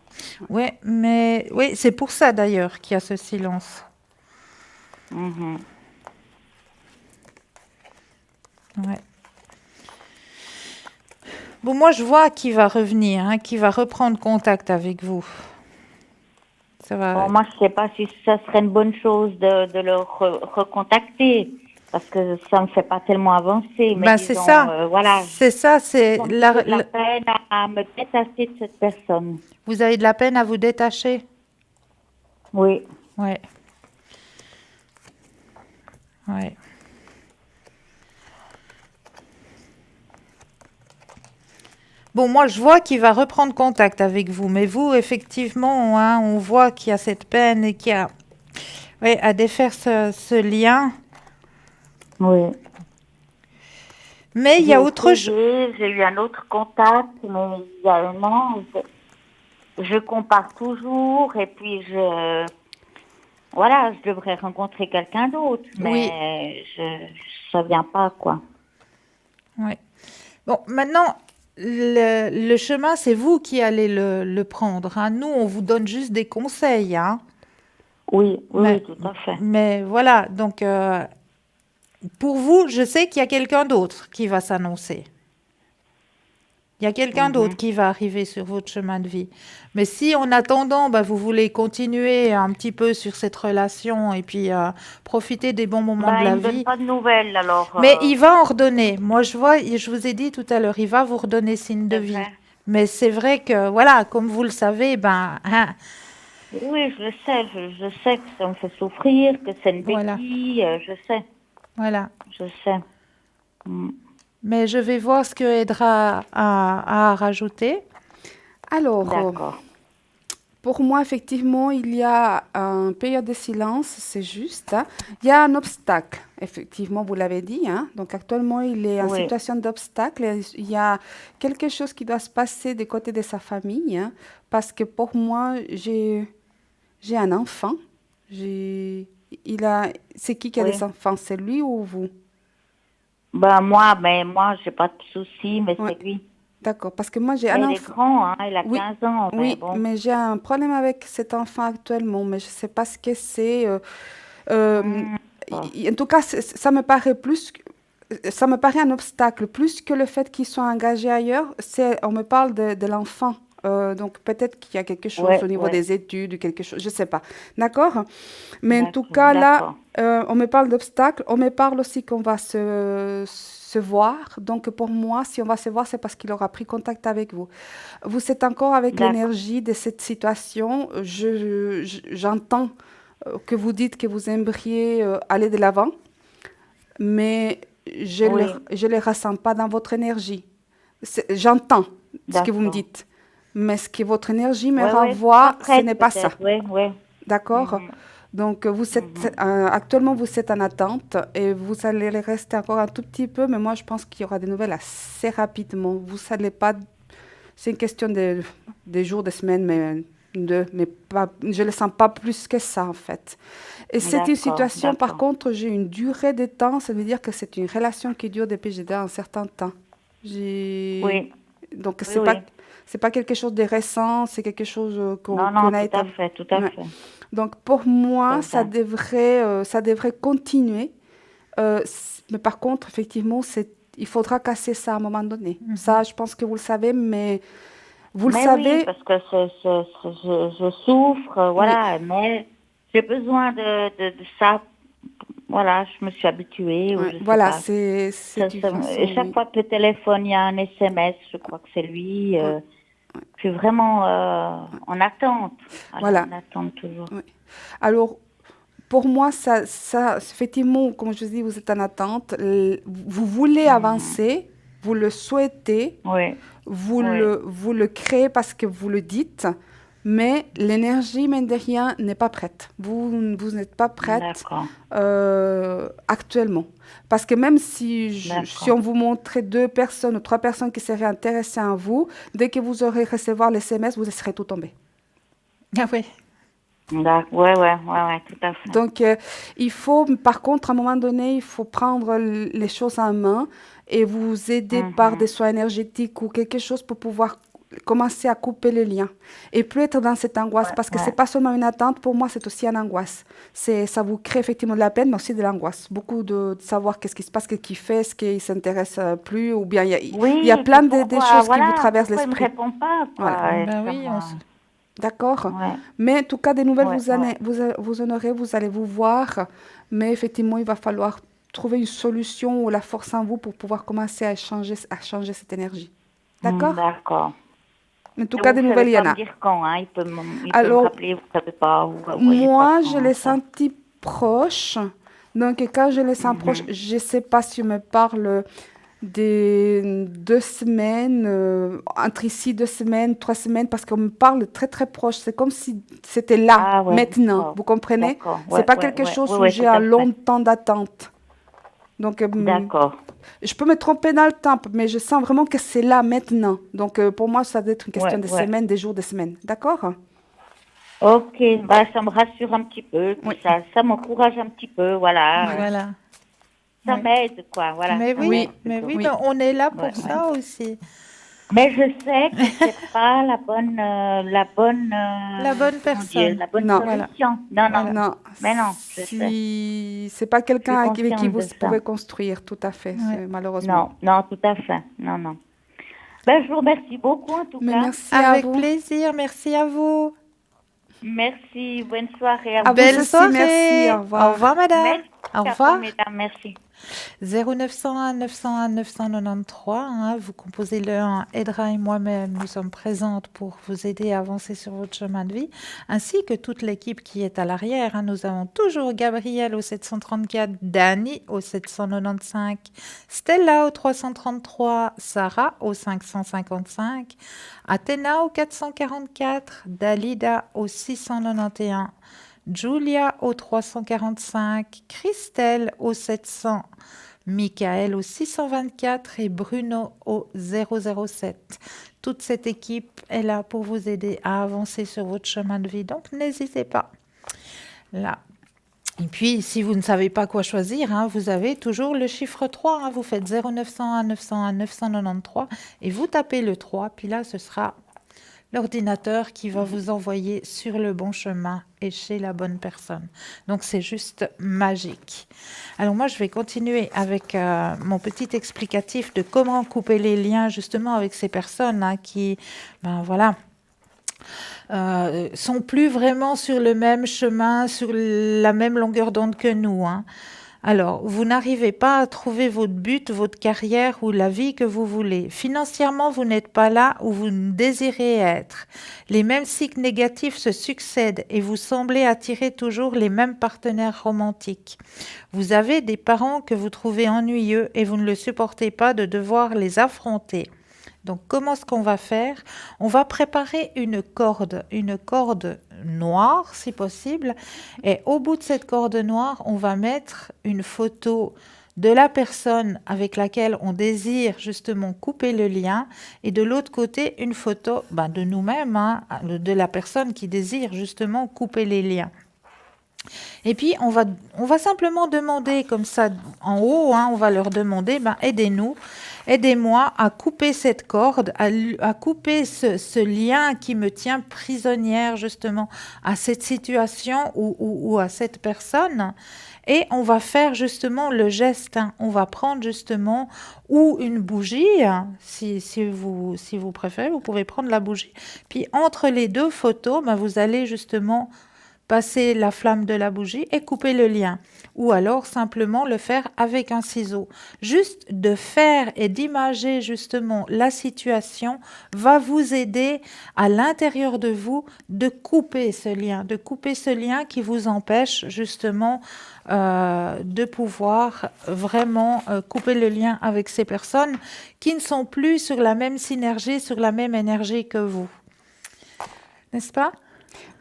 Ouais, mais oui, c'est pour ça d'ailleurs qu'il y a ce silence. Mhm. Ouais. Bon, moi, je vois qu'il va revenir, hein, qu'il va reprendre contact avec vous. Ça va. Bon, moi, je ne sais pas si ça serait une bonne chose de le recontacter, parce que ça ne me fait pas tellement avancer. Mais Ben, c'est disons, ça. voilà, C'est ça, c'est j'ai un petit peu de la peine à me détacher de cette personne. Vous avez de la peine à vous détacher? Oui. Ouais. Ouais. Bon, moi, je vois qu'il va reprendre contact avec vous, mais vous, effectivement, hein, on voit qu'il y a cette peine et qu'il y a, ouais, à défaire ce lien. Oui. Mais il y a autre chose. J'ai eu un autre contact, mais il y a un an, je compare toujours et puis voilà, je devrais rencontrer quelqu'un d'autre, mais ça vient pas, quoi. Ouais. Bon, maintenant, le chemin, c'est vous qui allez le prendre. Hein. Nous, on vous donne juste des conseils. Hein. Oui, Mais, tout à fait. mais voilà, donc pour vous, je sais qu'il y a quelqu'un d'autre qui va s'annoncer. Il y a quelqu'un d'autre qui va arriver sur votre chemin de vie. Mais si en attendant, vous voulez continuer un petit peu sur cette relation et puis profiter des bons moments de Il la me donne vie, pas de nouvelles, alors. mais il va en redonner. Moi, je vois, je vous ai dit tout à l'heure, il va vous redonner signe de C'est vie. vrai. Mais c'est vrai que, voilà, comme vous le savez, hein, Oui, je le sais, je sais que ça me fait souffrir, que c'est une voilà, béquille, je sais, voilà. je sais. Mm. Mais je vais voir ce que Edra a à rajouter. Alors, D'accord. pour moi, effectivement, il y a une période de silence, c'est juste. Hein. Il y a un obstacle, effectivement, vous l'avez dit. Hein. Donc, actuellement, il est en Oui. situation d'obstacle. Il y a quelque chose qui doit se passer du côté de sa famille. Hein, parce que pour moi, j'ai un enfant. C'est qui a Oui. des enfants? C'est lui ou vous? Moi, j'ai pas de souci, mais Ouais, c'est lui. d'accord. Parce que moi, j'ai un Mais il est enfant. grand, hein, il a Oui, 15 ans, mais oui, bon. mais j'ai un problème avec cet enfant actuellement, mais je ne sais pas ce que c'est. Euh, Bon. En tout cas, ça me paraît ça me paraît un obstacle, plus que le fait qu'ils soient engagés ailleurs. On me parle de l'enfant. Donc peut-être qu'il y a quelque chose Ouais, au niveau ouais. des études, quelque chose, je ne sais pas. D'accord? Mais en tout D'accord, cas, là, d'accord. on me parle d'obstacles. On me parle aussi qu'on va se voir. Donc pour moi, si on va se voir, c'est parce qu'il aura pris contact avec vous. Vous êtes encore avec D'accord. l'énergie de cette situation. J'entends que vous dites que vous aimeriez aller de l'avant, mais Oui, je le ressens pas dans votre énergie. J'entends ce que vous me d'accord. dites, mais ce que votre énergie me Ouais, ouais, renvoie, pas ce prête n'est pas ça. peut-être, ouais, ouais. D'accord? Mhm, Donc, mhm. actuellement, vous êtes en attente et vous allez rester encore un tout petit peu, mais moi, je pense qu'il y aura des nouvelles assez rapidement. Vous allez pas, c'est une question de jours, de semaines, mais pas, je ne le sens pas plus que ça, en fait. Et c'est une D'accord, situation, par d'accord. contre, j'ai une durée de temps, ça veut dire que c'est une relation qui dure depuis un certain temps. J'ai... Oui, Donc, oui, oui. c'est pas quelque chose de récent, c'est quelque chose Non, qu'on non, a tout à établi. fait, tout à Ouais. fait. Donc, pour moi, C'est vrai. ça devrait continuer. Mais par contre, effectivement, il faudra casser ça à un moment donné. Ça, je pense que vous le savez, mais vous le Mais oui, savez, parce que je souffre, oui, voilà, mais j'ai besoin de ça. Voilà, je me suis habituée, ou ouais, je sais voilà, pas. c'est une Et façon, chaque oui. fois que le téléphone, il y a un SMS, je crois que c'est lui. Ouais, Je suis vraiment en attente. Voilà, voilà. en attente toujours. Oui. Alors, pour moi, effectivement, comme je dis, vous êtes en attente. Vous voulez Mhm. avancer, vous le souhaitez, Oui, oui, vous le créez parce que vous le dites, mais l'énergie, mine de rien, n'est pas prête. Vous n'êtes pas prête D'accord. actuellement. Parce que même si D'accord. on vous montrait 2 personnes ou 3 personnes qui seraient intéressées à vous, dès que vous aurez recevoir les SMS, vous serez tout tombé. Ah oui. Ouais, tout à fait. Donc, il faut, par contre, à un moment donné, il faut prendre les choses en main et vous aider par des soins énergétiques ou quelque chose pour pouvoir commencer à couper le lien et plus être dans cette angoisse parce que c'est pas seulement une attente, pour moi, c'est aussi une angoisse. Ça vous crée effectivement de la peine, mais aussi de l'angoisse. Beaucoup de savoir qu'est-ce qui se passe, qu'est-ce qu'il fait, est-ce qu'il s'intéresse plus ou bien il y a plein de choses qui vous traversent pourquoi il me l'esprit. répond pas, quoi. Voilà. Et Ben ça oui, D'accord. Ouais, Mais en tout cas, des nouvelles, ouais, vous en aurez, vous allez vous voir. Mais effectivement, il va falloir trouver une solution ou la force en vous pour pouvoir commencer à changer cette énergie. D'accord? D'accord. En tout Et cas, vous des ne nouvelles, savez il y pas en me a. dire quand, hein? Il peut me Alors, rappeler, vous ne savez pas, vous ne voyez pas moi, quand, je l'ai ça. senti proche. Donc, quand je le sens proche, je ne sais pas si on me parle des 2 semaines, entre ici 2 semaines, 3 semaines, parce qu'on me parle très très proche. C'est comme si c'était là, Ah ouais, maintenant. d'accord. Vous comprenez? D'accord. C'est pas quelque chose où j'ai Tout un à long fait. temps d'attente. Donc, D'accord. je peux me tromper dans le temps, mais je sens vraiment que c'est là, maintenant. Donc, pour moi, ça doit être une question de Ouais. semaines, des jours, des semaines. D'accord? Ok, bah, ça me rassure un petit peu, puis Oui. ça m'encourage un petit peu, voilà. voilà. Ça Oui. m'aide, quoi, voilà, Mais ça oui, Oui, m'aide mais plutôt. oui, oui. ben, on est là pour Ouais. ça aussi. Mais je sais que c'est pas la bonne, La bonne comment dire, personne. la bonne Non. Voilà. solution. Non, Voilà. Non, mais non, je sais. si c'est pas Je suis quelqu'un avec qui consciente vous de ça. pouvez construire, tout à fait, Ouais. malheureusement. Non, tout à fait. Non. Ben, je vous remercie beaucoup, en tout Mais cas. merci à Avec vous. plaisir, merci à vous. Merci, bonne soirée à À vous. vous Belle aussi, soirée. merci, au Au revoir. revoir, madame. Merci Au à revoir. vous, mesdames, merci. 0901 901 993, hein, vous composez le 1, Edra et moi-même, nous sommes présentes pour vous aider à avancer sur votre chemin de vie, ainsi que toute l'équipe qui est à l'arrière. Hein. Nous avons toujours Gabriel au 734, Dani au 795, Stella au 333, Sarah au 555, Athéna au 444, Dalida au 691, Julia au 345, Christelle au 700, Michael au 624 et Bruno au 007. Toute cette équipe est là pour vous aider à avancer sur votre chemin de vie, donc n'hésitez pas. Là. Et puis, si vous ne savez pas quoi choisir, hein, vous avez toujours le chiffre 3. Hein, vous faites 0901 901 993 et vous tapez le 3, puis là, ce sera l'ordinateur qui va vous envoyer sur le bon chemin et chez la bonne personne. Donc, c'est juste magique. Alors, moi, je vais continuer avec mon petit explicatif de comment couper les liens justement avec ces personnes hein, qui, ben voilà, sont plus vraiment sur le même chemin, sur la même longueur d'onde que nous. Hein. Alors, vous n'arrivez pas à trouver votre but, votre carrière ou la vie que vous voulez. Financièrement, vous n'êtes pas là où vous désirez être. Les mêmes cycles négatifs se succèdent et vous semblez attirer toujours les mêmes partenaires romantiques. Vous avez des parents que vous trouvez ennuyeux et vous ne le supportez pas de devoir les affronter. Donc, comment est-ce qu'on va faire? On va préparer une corde noire, si possible. Et au bout de cette corde noire, on va mettre une photo de la personne avec laquelle on désire justement couper le lien. Et de l'autre côté, une photo de nous-mêmes, hein, de la personne qui désire justement couper les liens. Et puis, on va simplement demander comme ça, en haut, hein, on va leur demander, aidez-nous, aidez-moi à couper cette corde, à couper ce lien qui me tient prisonnière justement à cette situation ou à cette personne. Et on va faire justement le geste, hein. On va prendre justement ou une bougie, hein, si vous préférez, vous pouvez prendre la bougie. Puis entre les deux photos, vous allez justement passer la flamme de la bougie et couper le lien. Ou alors simplement le faire avec un ciseau. Juste de faire et d'imager justement la situation va vous aider à l'intérieur de vous de couper ce lien qui vous empêche justement de pouvoir vraiment couper le lien avec ces personnes qui ne sont plus sur la même synergie, sur la même énergie que vous. n'est-ce pas?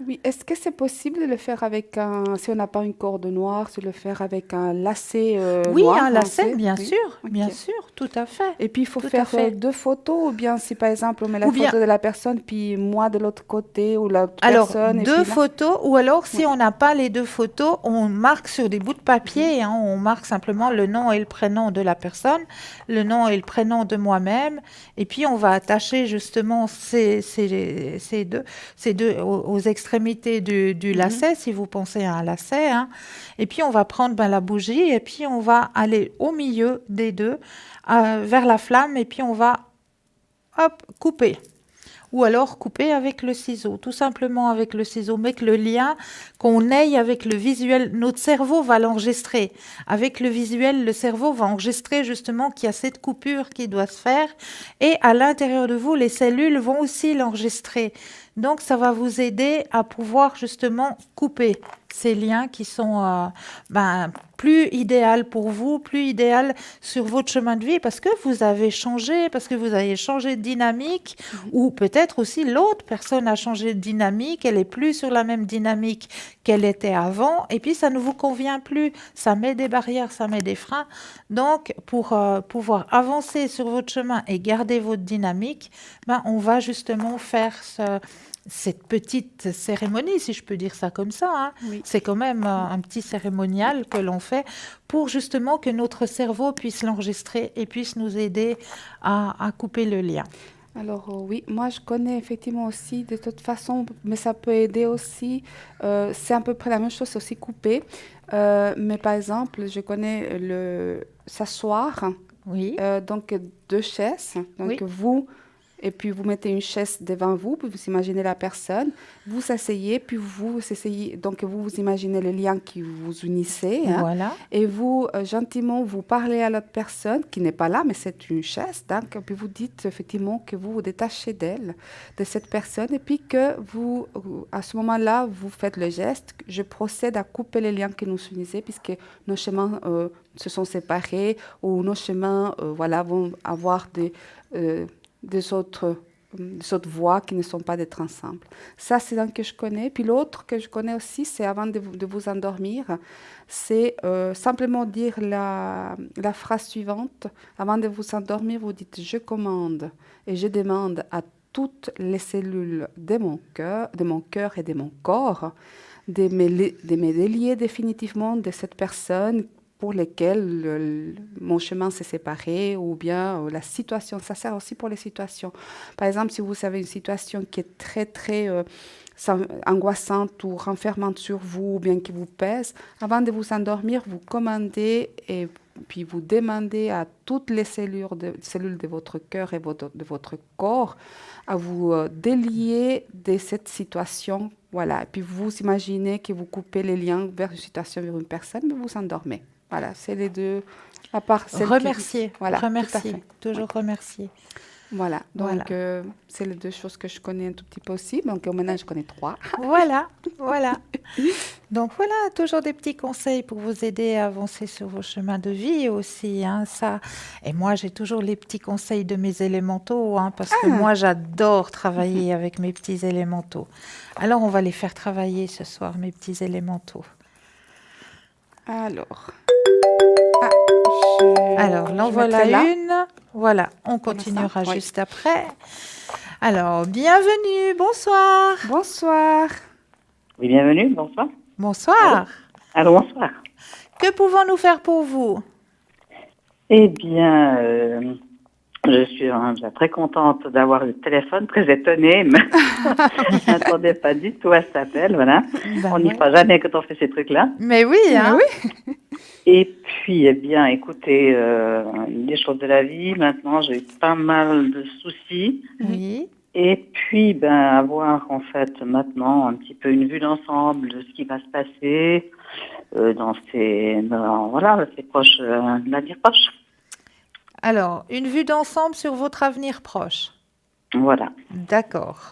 Oui, est-ce que c'est possible de le faire avec si on n'a pas une corde noire, de le faire avec un lacet Oui, noir, un on lacet, sait? bien Oui, sûr, bien ok. sûr, tout à fait, Et puis, il faut tout à faire fait. 2 photos, ou bien si par exemple on met la Ou bien, photo de la personne, puis moi de l'autre côté, ou l'autre alors, personne, et deux puis là. photos, ou alors, si Oui. on n'a pas les deux photos, on marque sur des bouts de papier, hein, on marque simplement le nom et le prénom de la personne, le nom et le prénom de moi-même, et puis on va attacher justement ces deux aux extrémités du Mhm. lacet, si vous pensez à un lacet, hein. Et puis on va prendre la bougie, et puis on va aller au milieu des deux, vers la flamme, et puis on va, hop, couper. Ou alors couper avec le ciseau, tout simplement avec le ciseau, mais que le lien qu'on ait avec le visuel, notre cerveau va l'enregistrer. Avec le visuel, le cerveau va enregistrer justement qu'il y a cette coupure qui doit se faire, et à l'intérieur de vous, les cellules vont aussi l'enregistrer. Donc ça va vous aider à pouvoir justement couper ces liens qui sont plus idéal pour vous, plus idéal sur votre chemin de vie parce que vous avez changé, parce que vous avez changé de dynamique, ou peut-être aussi l'autre personne a changé de dynamique, elle est plus sur la même dynamique qu'elle était avant, et puis ça ne vous convient plus, ça met des barrières, ça met des freins. Donc pour pouvoir avancer sur votre chemin et garder votre dynamique, on va justement faire cette petite cérémonie, si je peux dire ça comme ça, hein. Oui. C'est quand même un petit cérémonial que l'on fait pour justement que notre cerveau puisse l'enregistrer et puisse nous aider à couper le lien. Alors oui, moi je connais effectivement aussi de toute façon, mais ça peut aider aussi. C'est à peu près la même chose, c'est aussi couper. Mais par exemple, je connais le s'asseoir, Oui, donc 2 chaises. Donc oui, vous, et puis vous mettez une chaise devant vous, puis vous imaginez la personne. Vous asseyez, puis vous essayez. Donc vous imaginez le lien qui vous unissez, hein, voilà. et vous, gentiment, vous parlez à l'autre personne qui n'est pas là, mais c'est une chaise. Donc, puis vous dites effectivement que vous vous détachez d'elle, de cette personne, et puis que vous, à ce moment-là, vous faites le geste. Je procède à couper les liens qui nous unissaient, puisque nos chemins se sont séparés, ou nos chemins voilà, vont avoir des autres voies qui ne sont pas d'être ensemble. Ça, c'est un que je connais. Puis l'autre que je connais aussi, c'est avant de vous endormir, c'est simplement dire la phrase suivante. Avant de vous endormir, vous dites « Je commande et je demande à toutes les cellules de mon cœur et de mon corps de me délier définitivement de cette personne pour lesquels mon chemin s'est séparé, ou bien la situation. Ça sert aussi pour les situations. Par exemple, si vous avez une situation qui est très, très angoissante ou renfermante sur vous, ou bien qui vous pèse, avant de vous endormir, vous commandez et puis vous demandez à toutes les cellules de votre cœur et de votre corps à vous délier de cette situation. Voilà. Et puis vous imaginez que vous coupez les liens vers une situation, vers une personne, mais vous endormez. Voilà, c'est les deux, à part celle Remercier, voilà, tout à remercier, fait. toujours Oui. remercier. Voilà, Voilà. donc c'est les 2 choses que je connais un tout petit peu aussi. Donc maintenant, je connais 3. Voilà, voilà. Donc voilà, toujours des petits conseils pour vous aider à avancer sur vos chemins de vie aussi, hein, ça. Et moi, j'ai toujours les petits conseils de mes élémentaux, hein, parce que moi, j'adore travailler avec mes petits élémentaux. Alors, on va les faire travailler ce soir, mes petits élémentaux. Alors, Alors, l'en je voilà mettrai là. une. Voilà, on Pour l'instant, continuera oui. juste après. Alors, bienvenue, bonsoir. Bonsoir. Oui, bienvenue, bonsoir. Bonsoir. Allô, bonsoir. Que pouvons-nous faire pour vous? Eh bien, je suis déjà très contente d'avoir le téléphone, très étonnée, mais je n'attendais pas du tout à cet appel, voilà. Ben On n'y ouais. croit jamais quand on fait ces trucs-là. Mais oui, hein? Oui. Et puis, eh bien, écoutez, les choses de la vie, maintenant, j'ai eu pas mal de soucis. Oui. Et puis, avoir en fait maintenant un petit peu une vue d'ensemble de ce qui va se passer dans ces proches, l'avenir proche. Alors, une vue d'ensemble sur votre avenir proche. Voilà. D'accord.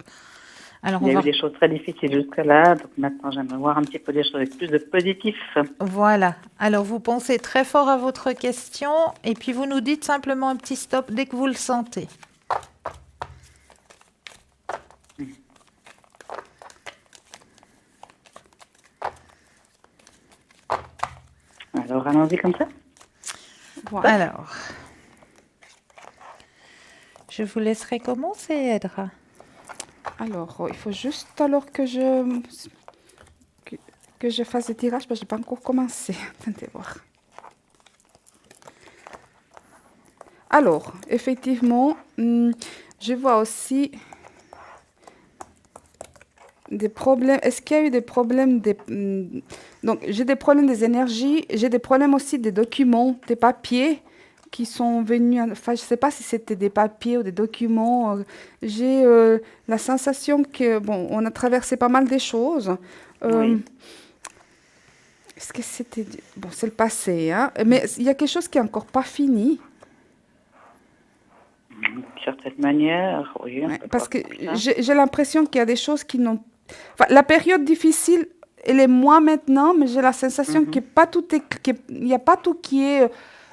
Alors, Il y on a va... eu des choses très difficiles jusque-là, donc maintenant j'aimerais voir un petit peu des choses avec plus de positif. Voilà. Alors, vous pensez très fort à votre question et puis vous nous dites simplement un petit stop dès que vous le sentez. allons-y comme ça. Voilà. Alors, je vous laisserai commencer, Edra. Alors, il faut juste alors que je fasse le tirage parce que je n'ai pas encore commencé. Attendez voir. Alors, effectivement, je vois aussi des problèmes. Est-ce qu'il y a eu des problèmes donc, j'ai des problèmes des énergies, j'ai des problèmes aussi des documents, des papiers qui sont venus. Enfin, je ne sais pas si c'était des papiers ou des documents. J'ai la sensation que, bon, on a traversé pas mal des choses. Oui. Est-ce que c'était... Bon, c'est le passé, hein, mais il y a quelque chose qui n'est encore pas fini. D'une certaine manière, oui. on Ouais, peut parce que voir comme ça. j'ai l'impression qu'il y a des choses qui n'ont... Enfin, la période difficile, elle est moins maintenant, mais j'ai la sensation que pas tout est, il n'y a pas tout qui est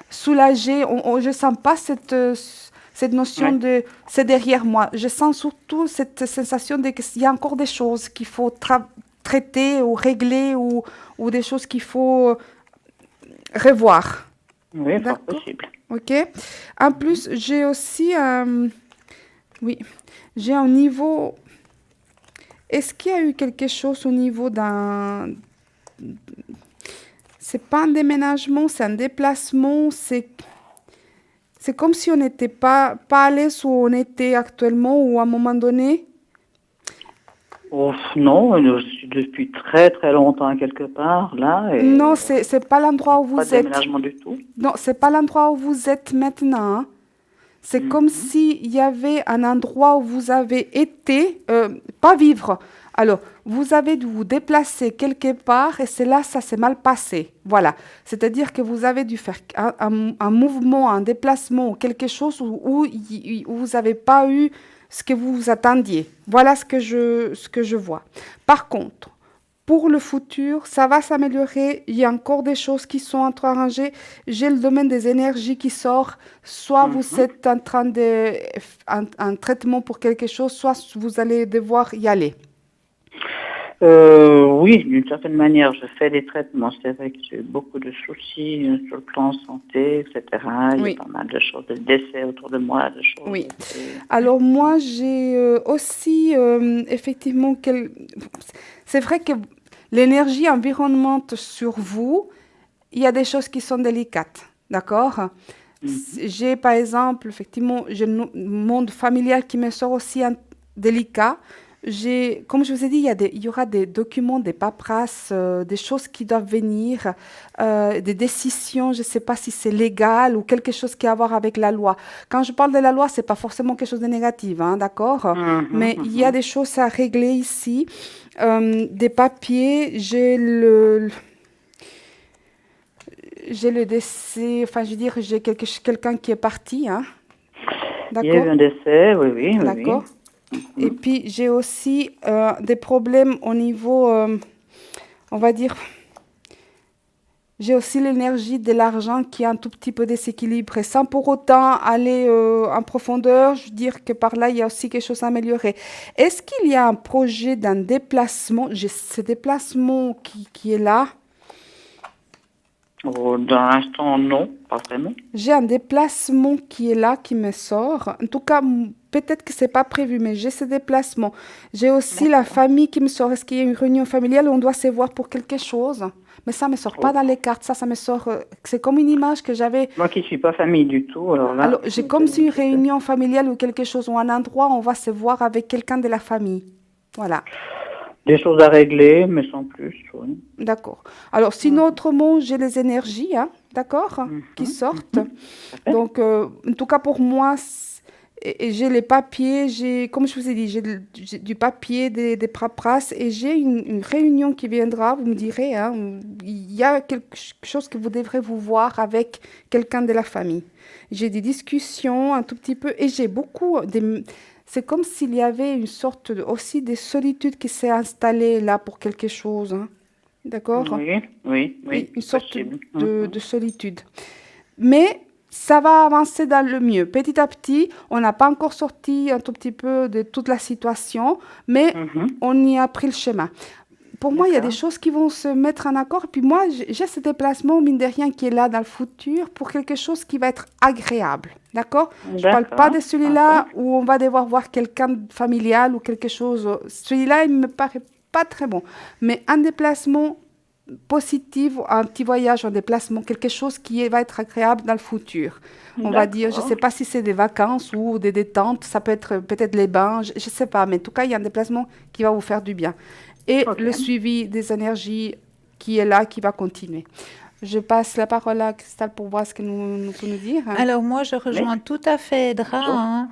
soulagé. Je ne sens pas cette notion Ouais. de c'est derrière moi. Je sens surtout cette sensation qu'il y a encore des choses qu'il faut traiter ou régler ou des choses qu'il faut revoir. Oui, fort D'accord. possible. OK. En plus, j'ai aussi oui, j'ai un niveau. Est-ce qu'il y a eu quelque chose au niveau d'un. C'est pas un déménagement, c'est un déplacement. C'est comme si on n'était pas à l'aise où on était actuellement ou à un moment donné. Oh, non, je suis depuis très très longtemps quelque part, là. Et Non, c'est pas l'endroit où pas vous de êtes. déménagement du tout. Non, c'est pas l'endroit où vous êtes maintenant, hein. C'est comme s'il y avait un endroit où vous avez été, pas vivre. Alors, vous avez dû vous déplacer quelque part et c'est là, ça s'est mal passé. Voilà. C'est-à-dire que vous avez dû faire un mouvement, un déplacement ou quelque chose où vous n'avez pas eu ce que vous attendiez. Voilà ce que je vois. Par contre, pour le futur, ça va s'améliorer. Il y a encore des choses qui sont en train de ranger. J'ai le domaine des énergies qui sort. Soit vous êtes en train de un traitement pour quelque chose, soit vous allez devoir y aller. Oui, d'une certaine manière, je fais des traitements. C'est vrai que j'ai eu beaucoup de soucis sur le plan santé, etc. Il y Oui. a pas mal de choses, de décès autour de moi, de choses. Oui. assez- Alors moi, j'ai aussi effectivement... C'est vrai que l'énergie environnante sur vous, il y a des choses qui sont délicates, d'accord? J'ai par exemple, effectivement, j'ai le monde familial qui me sort aussi délicat. Comme je vous ai dit, il y aura des documents, des paperasses, des choses qui doivent venir, des décisions, je ne sais pas si c'est légal ou quelque chose qui a à voir avec la loi. Quand je parle de la loi, ce n'est pas forcément quelque chose de négatif, hein, d'accord? Mais il y a des choses à régler ici. Des papiers, j'ai le décès, enfin je veux dire, j'ai quelqu'un qui est parti, hein, Il y a eu d'accord? un décès, oui, oui, oui, oui. D'accord. Et puis, j'ai aussi des problèmes au niveau, on va dire, j'ai aussi l'énergie de l'argent qui est un tout petit peu déséquilibré. Sans pour autant aller en profondeur, je veux dire que par là, il y a aussi quelque chose à améliorer. Est-ce qu'il y a un projet d'un déplacement? J'ai ce déplacement qui est là. Oh, dans l'instant, non, pas vraiment. J'ai un déplacement qui est là, qui me sort. En tout cas, peut-être que ce n'est pas prévu, mais j'ai ce déplacement. J'ai aussi la famille qui me sort. Est-ce qu'il y a une réunion familiale où on doit se voir pour quelque chose? Mais ça ne me sort pas dans les cartes. Ça me sort... c'est comme une image que j'avais... Moi qui ne suis pas famille du tout, alors là... Alors, j'ai comme si une réunion familiale ou quelque chose, ou un endroit où on va se voir avec quelqu'un de la famille. Voilà. Des choses à régler, mais sans plus, oui. D'accord. Alors, sinon, autrement, j'ai les énergies, hein, d'accord, qui sortent. Donc, en tout cas, pour moi, et j'ai les papiers, comme je vous ai dit, j'ai du papier, des paperasses, et j'ai une réunion qui viendra, vous me direz, hein, il y a quelque chose que vous devrez vous voir avec quelqu'un de la famille. J'ai des discussions un tout petit peu, et j'ai beaucoup... C'est comme s'il y avait une sorte aussi de solitude qui s'est installée là pour quelque chose, hein. D'accord? Oui, oui, oui. Une sorte possible. de solitude. Mais ça va avancer dans le mieux. Petit à petit, on n'a pas encore sorti un tout petit peu de toute la situation, mais on y a pris le chemin. pour moi, il y a des D'accord. choses qui vont se mettre en accord. Puis moi, j'ai ce déplacement, mine de rien, qui est là dans le futur pour quelque chose qui va être agréable. D'accord? Je ne parle pas D'accord. de celui-là où on va devoir voir quelqu'un de familial ou quelque chose. Celui-là, il ne me paraît pas très bon. Mais un déplacement positif, un petit voyage en déplacement, quelque chose qui va être agréable dans le futur. On va dire, je ne D'accord. sais pas si c'est des vacances ou des détentes, ça peut être peut-être les bains, je ne sais pas, mais en tout cas, il y a un déplacement qui va vous faire du bien. Et Ok. le suivi des énergies qui est là, qui va continuer. Je passe la parole à Christelle pour voir ce que nous peut nous dire. Alors moi, je Oui. rejoins tout à fait Edra, Bonjour. hein.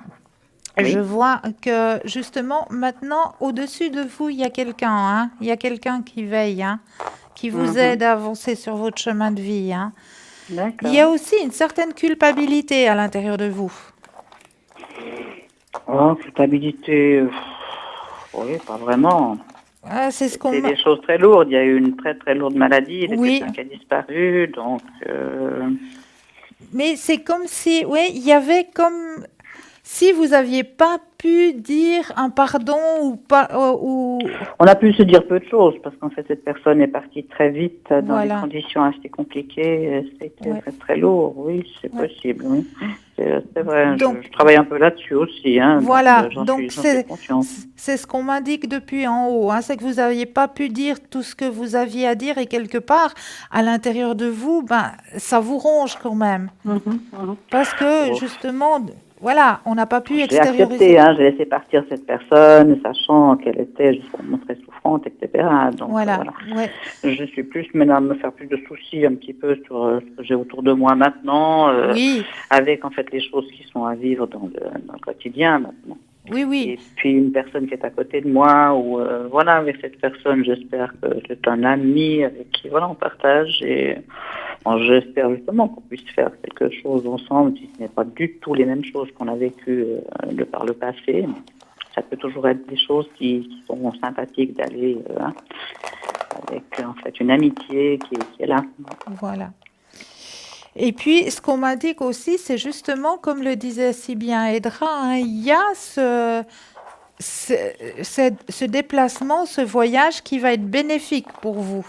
Je Oui. vois que justement, maintenant, au-dessus de vous, il y a quelqu'un, hein. Il y a quelqu'un qui veille, hein, qui vous aide à avancer sur votre chemin de vie, hein. Il y D'accord. a aussi une certaine culpabilité à l'intérieur de vous. Oh, culpabilité. Oui, pas vraiment. Ah, c'est ce qu'on C'est m'a... des choses très lourdes. Il y a eu une très très lourde maladie de Oui, quelqu'un qui a disparu. Donc, mais c'est comme si, oui, il y avait comme si vous aviez pas pu dire un pardon ou pas, ou on a pu se dire peu de choses parce qu'en fait, cette personne est partie très vite dans des voilà, conditions assez compliquées. C'était ouais, très très lourd. Oui, c'est ouais. possible. Oui. C'est vrai. Donc Je travaille un peu là-dessus aussi. Hein, donc, voilà, j'en suis consciente. c'est ce qu'on m'indique depuis en haut, hein, c'est que vous n'aviez pas pu dire tout ce que vous aviez à dire et quelque part à l'intérieur de vous, ben ça vous ronge quand même parce que Bon, justement, voilà, on n'a pas pu j'ai extérioriser. accepté, hein, j'ai laissé partir cette personne, sachant qu'elle était justement très souffrante, etc. Donc Voilà, voilà. ouais, Je suis plus maintenant à me faire plus de soucis un petit peu sur ce que j'ai autour de moi maintenant, oui, avec en fait les choses qui sont à vivre dans le quotidien maintenant. oui, oui, Et puis une personne qui est à côté de moi, ou voilà, avec cette personne, j'espère que c'est un ami avec qui voilà on partage et bon, j'espère justement qu'on puisse faire quelque chose ensemble, si ce n'est pas du tout les mêmes choses qu'on a vécues de par le passé. Mais ça peut toujours être des choses qui sont sympathiques d'aller hein, avec en fait une amitié qui est là. voilà. Et puis, ce qu'on m'indique aussi, c'est justement, comme le disait si bien Edra, hein, il y a ce déplacement, ce voyage qui va être bénéfique pour vous,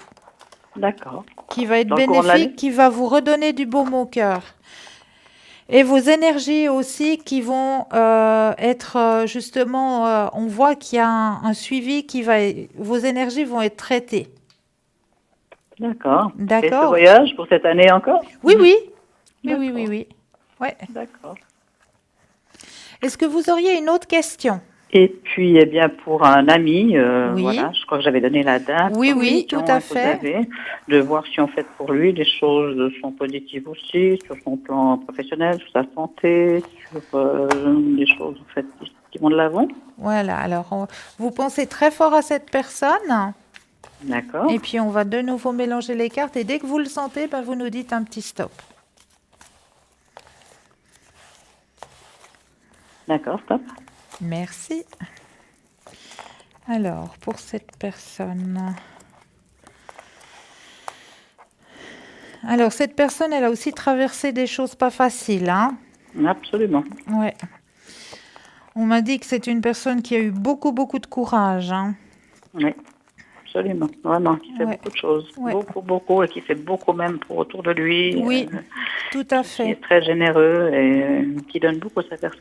D'accord. qui va être Dans le courant de l'année? bénéfique, qui va vous redonner du baume au cœur. Et vos énergies aussi qui vont être justement, on voit qu'il y a un suivi qui va, vos énergies vont être traitées. D'accord. Et ce D'accord? voyage pour cette année encore? Oui, oui. Oui, oui, D'accord. oui, oui. Ouais. D'accord. Est-ce que vous auriez une autre question? Et puis, eh bien, pour un ami, Oui. voilà, je crois que j'avais donné la date Oui, comme oui, tout question à que vous fait. avez, de voir si en fait pour lui les choses sont positives aussi, sur son plan professionnel, sur sa santé, sur des choses en fait qui vont de l'avant. Voilà, alors vous pensez très fort à cette personne D'accord. et puis on va de nouveau mélanger les cartes et dès que vous le sentez, ben, vous nous dites un petit stop. D'accord, stop. Merci. Alors, pour cette personne... Alors, cette personne, elle a aussi traversé des choses pas faciles, hein? Absolument. Ouais. On m'a dit que c'est une personne qui a eu beaucoup, beaucoup de courage, hein? Oui, absolument. Vraiment, qui fait Ouais. beaucoup de choses. Ouais. Beaucoup, beaucoup, et qui fait beaucoup même pour autour de lui. Oui, tout à Qui fait. est très généreux et qui donne beaucoup à sa personne.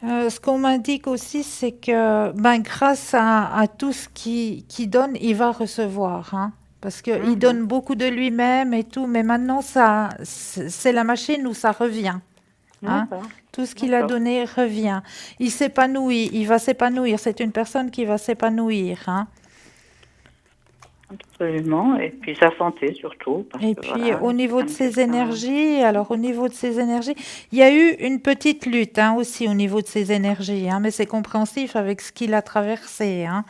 Ce qu'on m'indique aussi, c'est que ben, grâce à tout ce qu'il donne, il va recevoir, hein, parce qu'il donne beaucoup de lui-même et tout, mais maintenant, c'est la machine où ça revient. Hein. D'accord. Tout ce qu'il a D'accord. donné revient. Il s'épanouit, il va s'épanouir. C'est une personne qui va s'épanouir. Hein. Absolument. Et puis sa santé surtout. Parce Et que, puis voilà, au niveau de comme ses quelqu'un- énergies, alors au niveau de ses énergies, il y a eu une petite lutte hein, aussi au niveau de ses énergies, hein, mais c'est compréhensif avec ce qu'il a traversé. Hein.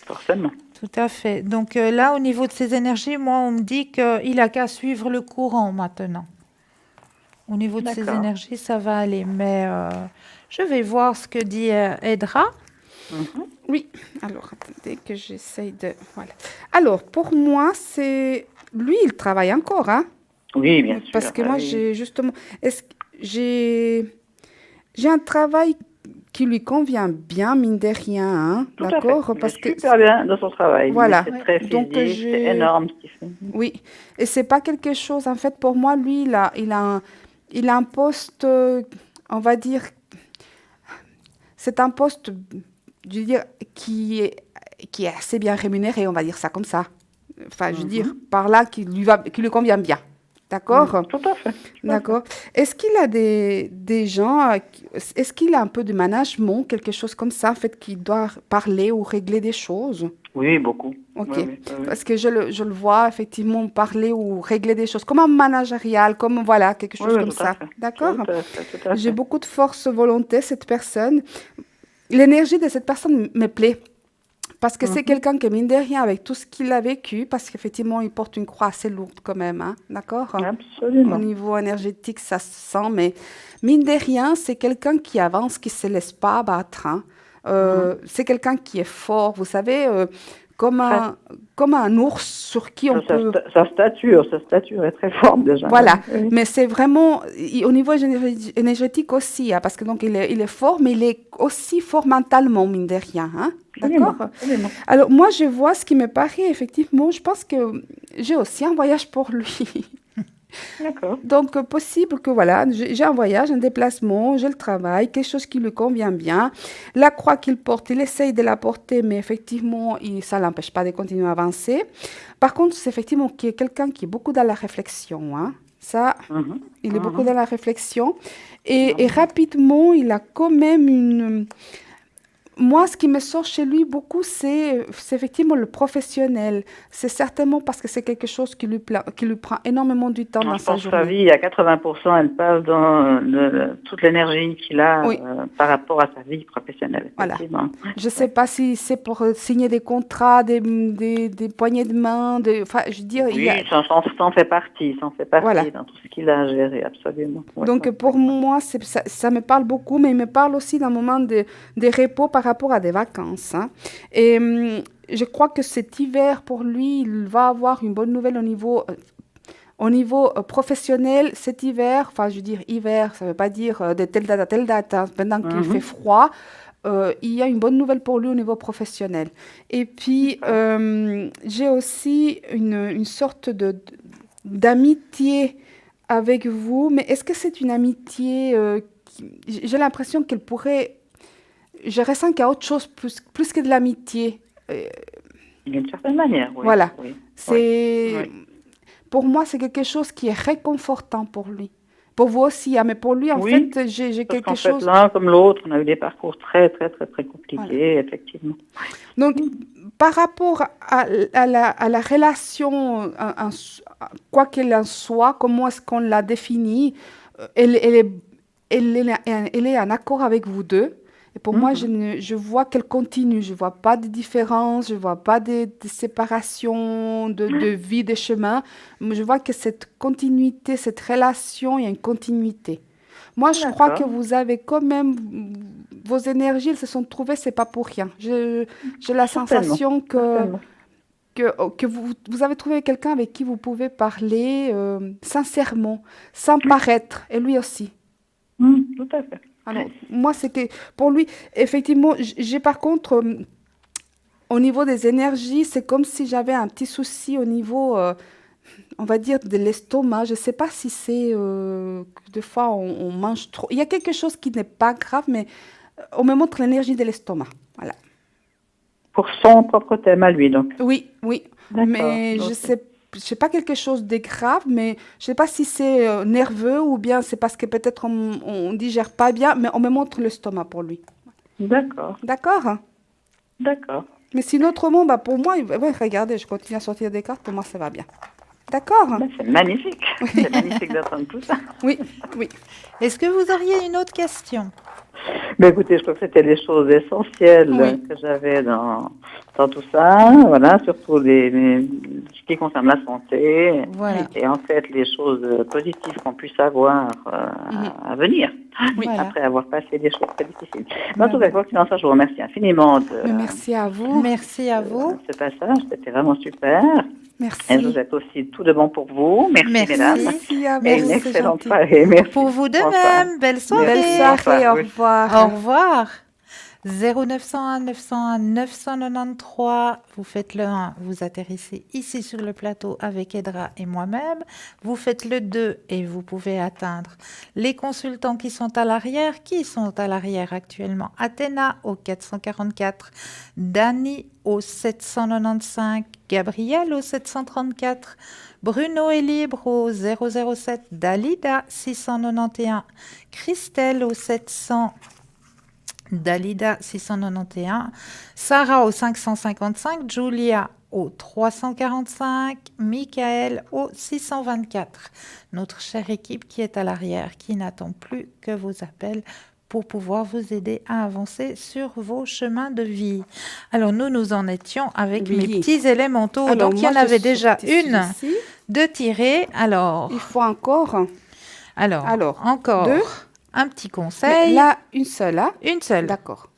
Forcément. Tout à fait. Donc là, au niveau de ses énergies, moi, on me dit qu'il a qu'à suivre le courant maintenant. Au niveau de ses D'accord. énergies, ça va aller. Mais je vais voir ce que dit Edra. Oui, alors attendez que j'essaye de... Voilà. Alors, pour moi, c'est... Lui, il travaille encore, hein? Oui, bien sûr. Parce que moi, oui. j'ai justement... J'ai un travail qui lui convient bien, mine de rien, hein, Tout à d'accord? fait. Il Parce est que super bien dans son travail. voilà. C'est très Donc, physique, c'est énorme ce qu'il fait. oui, et c'est pas quelque chose, en fait, pour moi, lui, il a un poste, on va dire, c'est un poste, je veux dire, qui est assez bien rémunéré, on va dire ça comme ça. Enfin, je veux dire, par là, qui lui convient bien. D'accord? Tout à fait. D'accord. Est-ce qu'il a des gens, est-ce qu'il a un peu de management, quelque chose comme ça, en fait, qui doit parler ou régler des choses? Oui, beaucoup. Ok. Oui, oui, oui. Parce que je le vois effectivement parler ou régler des choses, comme un managérial, comme voilà, quelque chose Oui, comme tout à ça. fait. D'accord? Tout à fait, tout à J'ai fait. beaucoup de force volonté, cette personne. L'énergie de cette personne me plaît. Parce que c'est quelqu'un qui, mine de rien, avec tout ce qu'il a vécu, parce qu'effectivement, il porte une croix assez lourde quand même, hein, d'accord? Au Absolument. niveau énergétique, ça se sent, mais mine de rien, c'est quelqu'un qui avance, qui ne se laisse pas abattre, hein. C'est quelqu'un qui est fort, vous savez, comme un ours sur qui on peut... Sa stature est très forte déjà. Voilà, Oui. mais c'est vraiment au niveau énergétique aussi, hein, parce que donc il est fort, mais il est aussi fort mentalement, mine de rien, hein, Absolument, d'accord? absolument. Alors moi, je vois ce qui me paraît, effectivement, je pense que j'ai aussi un voyage pour lui. D'accord. Donc, possible que, voilà, j'ai un voyage, un déplacement, j'ai le travail, quelque chose qui lui convient bien. La croix qu'il porte, il essaye de la porter, mais effectivement, ça ne l'empêche pas de continuer à avancer. Par contre, c'est effectivement quelqu'un qui est beaucoup dans la réflexion, hein. Ça, il est beaucoup dans la réflexion. Et rapidement, il a quand même une... Moi, ce qui me sort chez lui beaucoup, c'est effectivement le professionnel. C'est certainement parce que c'est quelque chose qui lui prend énormément du temps dans Je sa pense que sa journée. vie, à 80%, elle passe dans toute l'énergie qu'il a Oui. par rapport à sa vie professionnelle. Voilà. Effectivement. Je ne sais pas si c'est pour signer des contrats, des poignées de main, enfin, je veux dire, il y a... Oui, ça en fait partie, Voilà. dans tout ce qu'il a à gérer, absolument. Ouais, Donc, ouais. pour moi, ça me parle beaucoup, mais il me parle aussi d'un moment de repos par rapport à des vacances, hein. Et je crois que cet hiver, pour lui, il va avoir une bonne nouvelle au niveau professionnel. Cet hiver, enfin, je veux dire hiver, ça ne veut pas dire de telle date à telle date, hein, pendant qu'il fait froid. Il y a une bonne nouvelle pour lui au niveau professionnel. Et puis, j'ai aussi une sorte d'amitié avec vous, mais est-ce que c'est une amitié j'ai l'impression qu'elle pourrait... Je ressens qu'il y a autre chose plus que de l'amitié. D'une certaine manière, oui. Voilà. Oui. C'est... Oui. Pour moi, c'est quelque chose qui est réconfortant pour lui. Pour vous aussi, hein, mais pour lui, en Oui, fait, j'ai Parce quelque qu'en fait, chose... l'un comme l'autre, on a eu des parcours très, très, très, très compliqués, effectivement. Donc, par rapport à la relation, quoi qu'elle en soit, comment est-ce qu'on la définit, elle est en accord avec vous deux. Et pour moi, je vois qu'elle continue. Je ne vois pas de différence, je ne vois pas de séparation, de vie, de chemin. Je vois que cette continuité, cette relation, il y a une continuité. Moi, je crois que vous avez quand même... Vos énergies, elles se sont trouvées, c'est pas pour rien. J'ai la sensation que vous avez trouvé quelqu'un avec qui vous pouvez parler sincèrement, sans paraître, et lui aussi. Tout à fait. Alors, moi, c'est que pour lui, effectivement, j'ai par contre, au niveau des énergies, c'est comme si j'avais un petit souci au niveau, on va dire, de l'estomac. Je ne sais pas si c'est que des fois on mange trop. Il y a quelque chose qui n'est pas grave, mais on me montre l'énergie de l'estomac. Voilà. Pour son propre thème à lui, donc. Oui, oui. D'accord. Mais je sais pas quelque chose de grave, mais je sais pas si c'est nerveux ou bien c'est parce que peut-être on digère pas bien, mais on me montre l'estomac pour lui. D'accord. D'accord? D'accord. Mais sinon, autrement, bah, pour moi, ouais, regardez, je continue à sortir des cartes, pour moi, ça va bien. D'accord? C'est magnifique. C'est magnifique d'entendre tout ça. Oui, oui. Est-ce que vous auriez une autre question? Ben écoutez, je crois que c'était les choses essentielles que j'avais dans tout ça, voilà, surtout ce qui concerne la santé, Voilà. et en fait les choses positives qu'on puisse avoir à venir, Voilà. après avoir passé des choses très difficiles. Mais en tout cas, quoi qu'il en soit, je vous remercie infiniment Mais merci à vous. Merci à vous. ce passage, c'était vraiment super. Merci. Et je vous souhaite aussi tout de bon pour vous. Merci, Merci. mesdames. Merci à vous. Et une c'est excellente gentil. soirée. Merci. Pour vous de Bonsoir. même. Belle soirée. Belle soirée, au revoir. Au revoir. 0901 901 993, vous faites le 1, vous atterrissez ici sur le plateau avec Edra et moi-même. Vous faites le 2 et vous pouvez atteindre les consultants qui sont à l'arrière. Qui sont à l'arrière actuellement? Athéna au 444, Dani au 795, Gabriel au 734, Bruno est libre au 007, Dalida 691, Christelle au 700, Dalida 691, Sarah au 555, Julia au 345, Michael au 624. Notre chère équipe qui est à l'arrière, qui n'attend plus que vos appels pour pouvoir vous aider à avancer sur vos chemins de vie. Alors, nous en étions avec Oui. mes petits élémentaux. Alors, Donc, il y moi, en je avait suis déjà sortie une ici. de tirée. Alors, Il faut encore. Alors, encore deux. un petit Mais conseil. là, une seule, hein? Une seule. D'accord.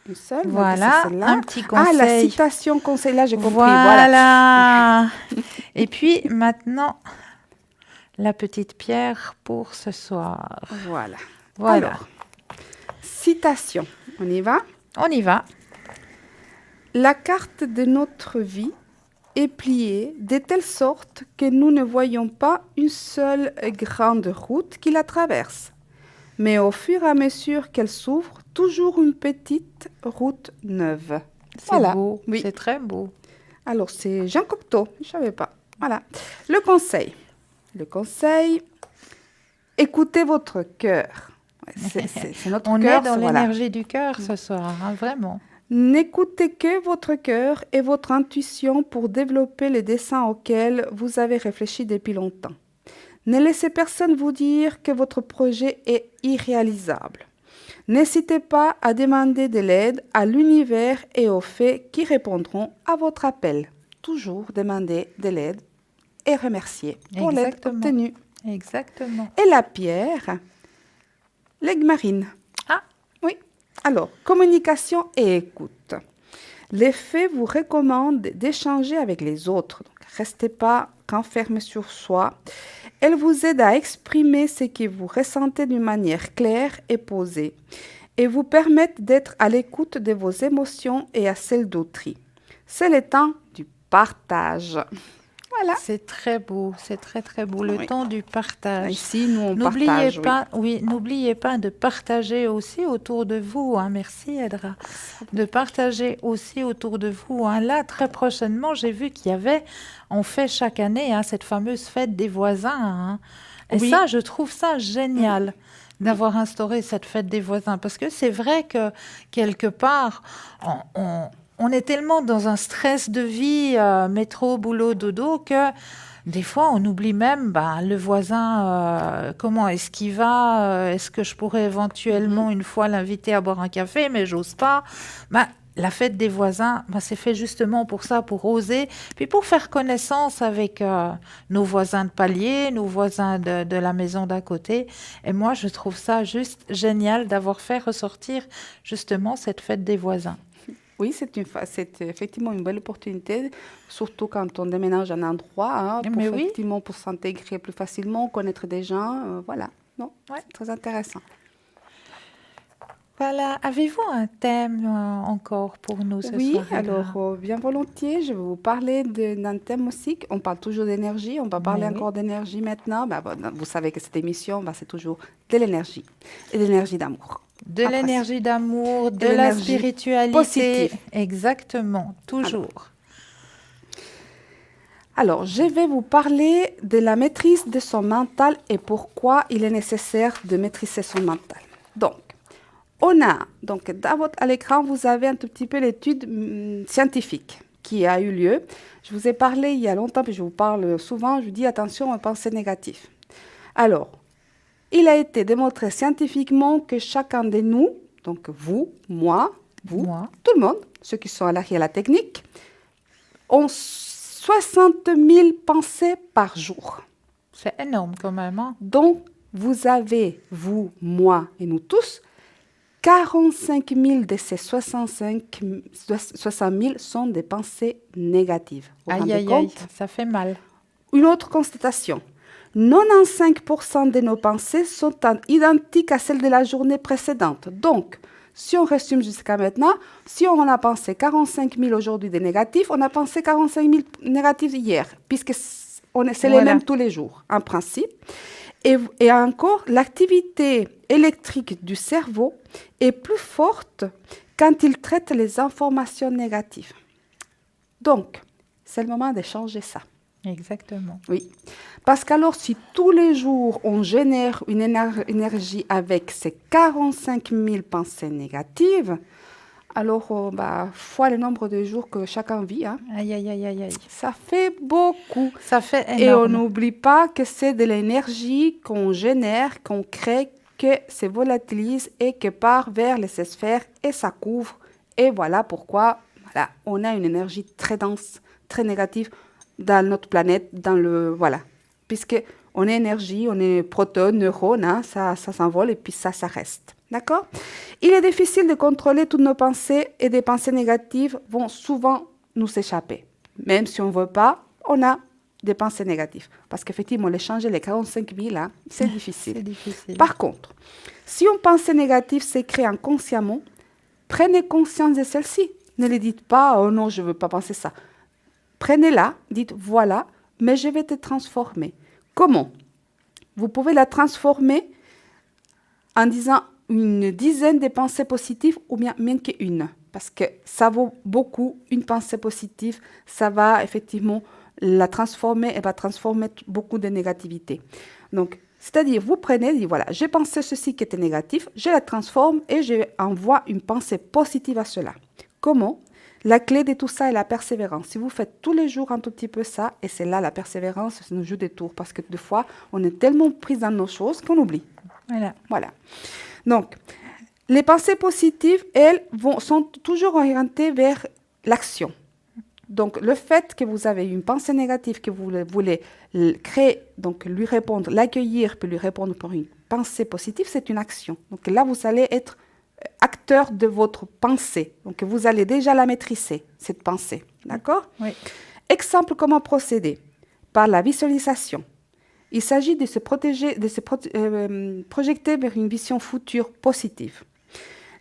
Une seule. donc Voilà, c'est celle-là. un petit Ah, la conseil. citation conseil, là, j'ai compris. Voilà. Voilà. Et puis, maintenant, la petite pierre pour ce soir. Voilà. Voilà. Alors, citation. On y va? On y va. La carte de notre vie est pliée de telle sorte que nous ne voyons pas une seule grande route qui la traverse, mais au fur et à mesure qu'elle s'ouvre, toujours une petite route neuve. C'est Voilà. beau. Oui. C'est très beau. Alors, c'est Jean Cocteau, je ne savais pas. Voilà. Le conseil. Le conseil, écoutez votre cœur. Ouais, c'est notre On cœur. est dans voilà. l'énergie du cœur ce soir, hein, vraiment. N'écoutez que votre cœur et votre intuition pour développer les desseins auxquels vous avez réfléchi depuis longtemps. Ne laissez personne vous dire que votre projet est irréalisable. N'hésitez pas à demander de l'aide à l'univers et aux faits qui répondront à votre appel. Toujours demander de l'aide et remercier pour l'aide Exactement. obtenue. Exactement. Et la pierre, l'aigle marine. Ah. Oui. Alors, communication et écoute. Les faits vous recommandent d'échanger avec les autres. Donc, restez pas renfermés sur soi. Elles vous aident à exprimer ce que vous ressentez d'une manière claire et posée et vous permettent d'être à l'écoute de vos émotions et à celles d'autrui. C'est le temps du partage. Voilà. C'est très beau, c'est très très beau. Le Oui. temps du partage. Ici, nous, on N'oubliez partage. oui. pas, n'oubliez pas de partager aussi autour de vous. Hein. Merci Edra. De partager aussi autour de vous. Hein. Là, très prochainement, j'ai vu qu'il y avait, on fait chaque année hein, cette fameuse fête des voisins. Hein. Et Oui. ça, je trouve ça génial d'avoir instauré cette fête des voisins. Parce que c'est vrai que quelque part, on est tellement dans un stress de vie, métro, boulot, dodo, que des fois, on oublie même le voisin, comment est-ce qu'il va, est-ce que je pourrais éventuellement une fois l'inviter à boire un café, mais j'ose pas. La fête des voisins, c'est fait justement pour ça, pour oser, puis pour faire connaissance avec nos voisins de palier, nos voisins de la maison d'à côté. Et moi, je trouve ça juste génial d'avoir fait ressortir justement cette fête des voisins. Oui, c'est effectivement une belle opportunité, surtout quand on déménage à un endroit, hein, pour, Mais oui. effectivement, pour s'intégrer plus facilement, connaître des gens, voilà. Non, Ouais. c'est très intéressant. Voilà. Avez-vous un thème encore pour nous ce Oui, soir? Edra? alors bien volontiers, je vais vous parler d'un thème aussi. On parle toujours d'énergie, on va parler Oui. encore d'énergie maintenant. Vous savez que cette émission, c'est toujours de l'énergie et de l'énergie d'amour. De Après, l'énergie d'amour, de Et la l'énergie spiritualité. positive. Exactement, toujours. Alors, je vais vous parler de la maîtrise de son mental et pourquoi il est nécessaire de maîtriser son mental. Donc, à l'écran, vous avez un tout petit peu l'étude scientifique qui a eu lieu. Je vous ai parlé il y a longtemps, puis je vous parle souvent, je vous dis attention aux pensées négatives. Alors, il a été démontré scientifiquement que chacun de nous, donc vous, moi, tout le monde, ceux qui sont à l'arrière de la technique, ont 60 000 pensées par jour. C'est énorme quand même. Hein? Donc, vous avez, vous, moi et nous tous, 45 000 de ces 60 000 sont des pensées négatives. Vous vous Aïe, rendez aïe, aïe, compte? ça fait mal. Une autre constatation. 95% de nos pensées sont identiques à celles de la journée précédente. Donc, si on résume jusqu'à maintenant, si on a pensé 45 000 aujourd'hui de négatifs, on a pensé 45 000 négatifs hier, puisque c'est les mêmes tous les jours, en principe. Et encore, l'activité électrique du cerveau est plus forte quand il traite les informations négatives. Donc, c'est le moment de changer ça. Exactement. Oui. Parce qu'alors, si tous les jours, on génère une énergie avec ces 45 000 pensées négatives, alors, fois le nombre de jours que chacun vit, hein, Aïe, aïe, aïe, aïe, aïe. ça fait beaucoup. Ça fait Et on énorme. n'oublie pas que c'est de l'énergie qu'on génère, qu'on crée, que se volatilise et que part vers les sphères et ça couvre. Et voilà pourquoi on a une énergie très dense, très négative dans notre planète, puisque on est énergie, on est protones, neurones, hein, ça s'envole et puis ça reste. D'accord? Il est difficile de contrôler toutes nos pensées et des pensées négatives vont souvent nous échapper. Même si on ne veut pas, on a des pensées négatives. Parce qu'effectivement, les changer, les 45 000, là, c'est difficile. C'est difficile. Par contre, si une pensée négative se crée inconsciemment, prenez conscience de celle-ci. Ne les dites pas, oh non, je ne veux pas penser ça. Prenez-la, dites, voilà, mais je vais te transformer. Comment? Vous pouvez la transformer en disant une dizaine de pensées positives ou bien même qu'une. Parce que ça vaut beaucoup, une pensée positive, ça va effectivement la transformer et va transformer beaucoup de négativité. Donc, c'est-à-dire, vous prenez, dites, voilà, j'ai pensé ceci qui était négatif, je la transforme et je envoie une pensée positive à cela. Comment? La clé de tout ça est la persévérance. Si vous faites tous les jours un tout petit peu ça, et c'est là la persévérance, ça nous joue des tours, parce que des fois, on est tellement pris dans nos choses qu'on oublie. Voilà. Donc, les pensées positives, elles, sont toujours orientées vers l'action. Donc, le fait que vous avez une pensée négative, que vous voulez créer, donc lui répondre, l'accueillir, puis lui répondre par une pensée positive, c'est une action. Donc là, vous allez être acteur de votre pensée. Donc, vous allez déjà la maîtriser, cette pensée. D'accord? Oui. Exemple, comment procéder? Par la visualisation. Il s'agit de se projeter vers une vision future positive.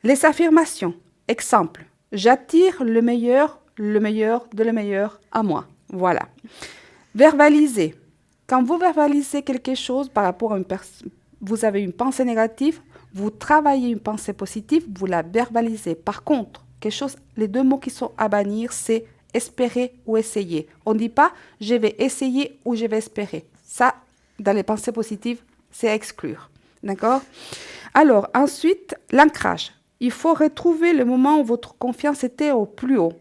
Les affirmations. Exemple, j'attire le meilleur de le meilleur à moi. Voilà. Verbaliser. Quand vous verbalisez quelque chose par rapport à vous avez une pensée négative, vous travaillez une pensée positive, vous la verbalisez. Par contre, les deux mots qui sont à bannir, c'est espérer ou essayer. On ne dit pas je vais essayer ou je vais espérer. Ça, dans les pensées positives, c'est à exclure. D'accord? Alors, ensuite, l'ancrage. Il faut retrouver le moment où votre confiance était au plus haut.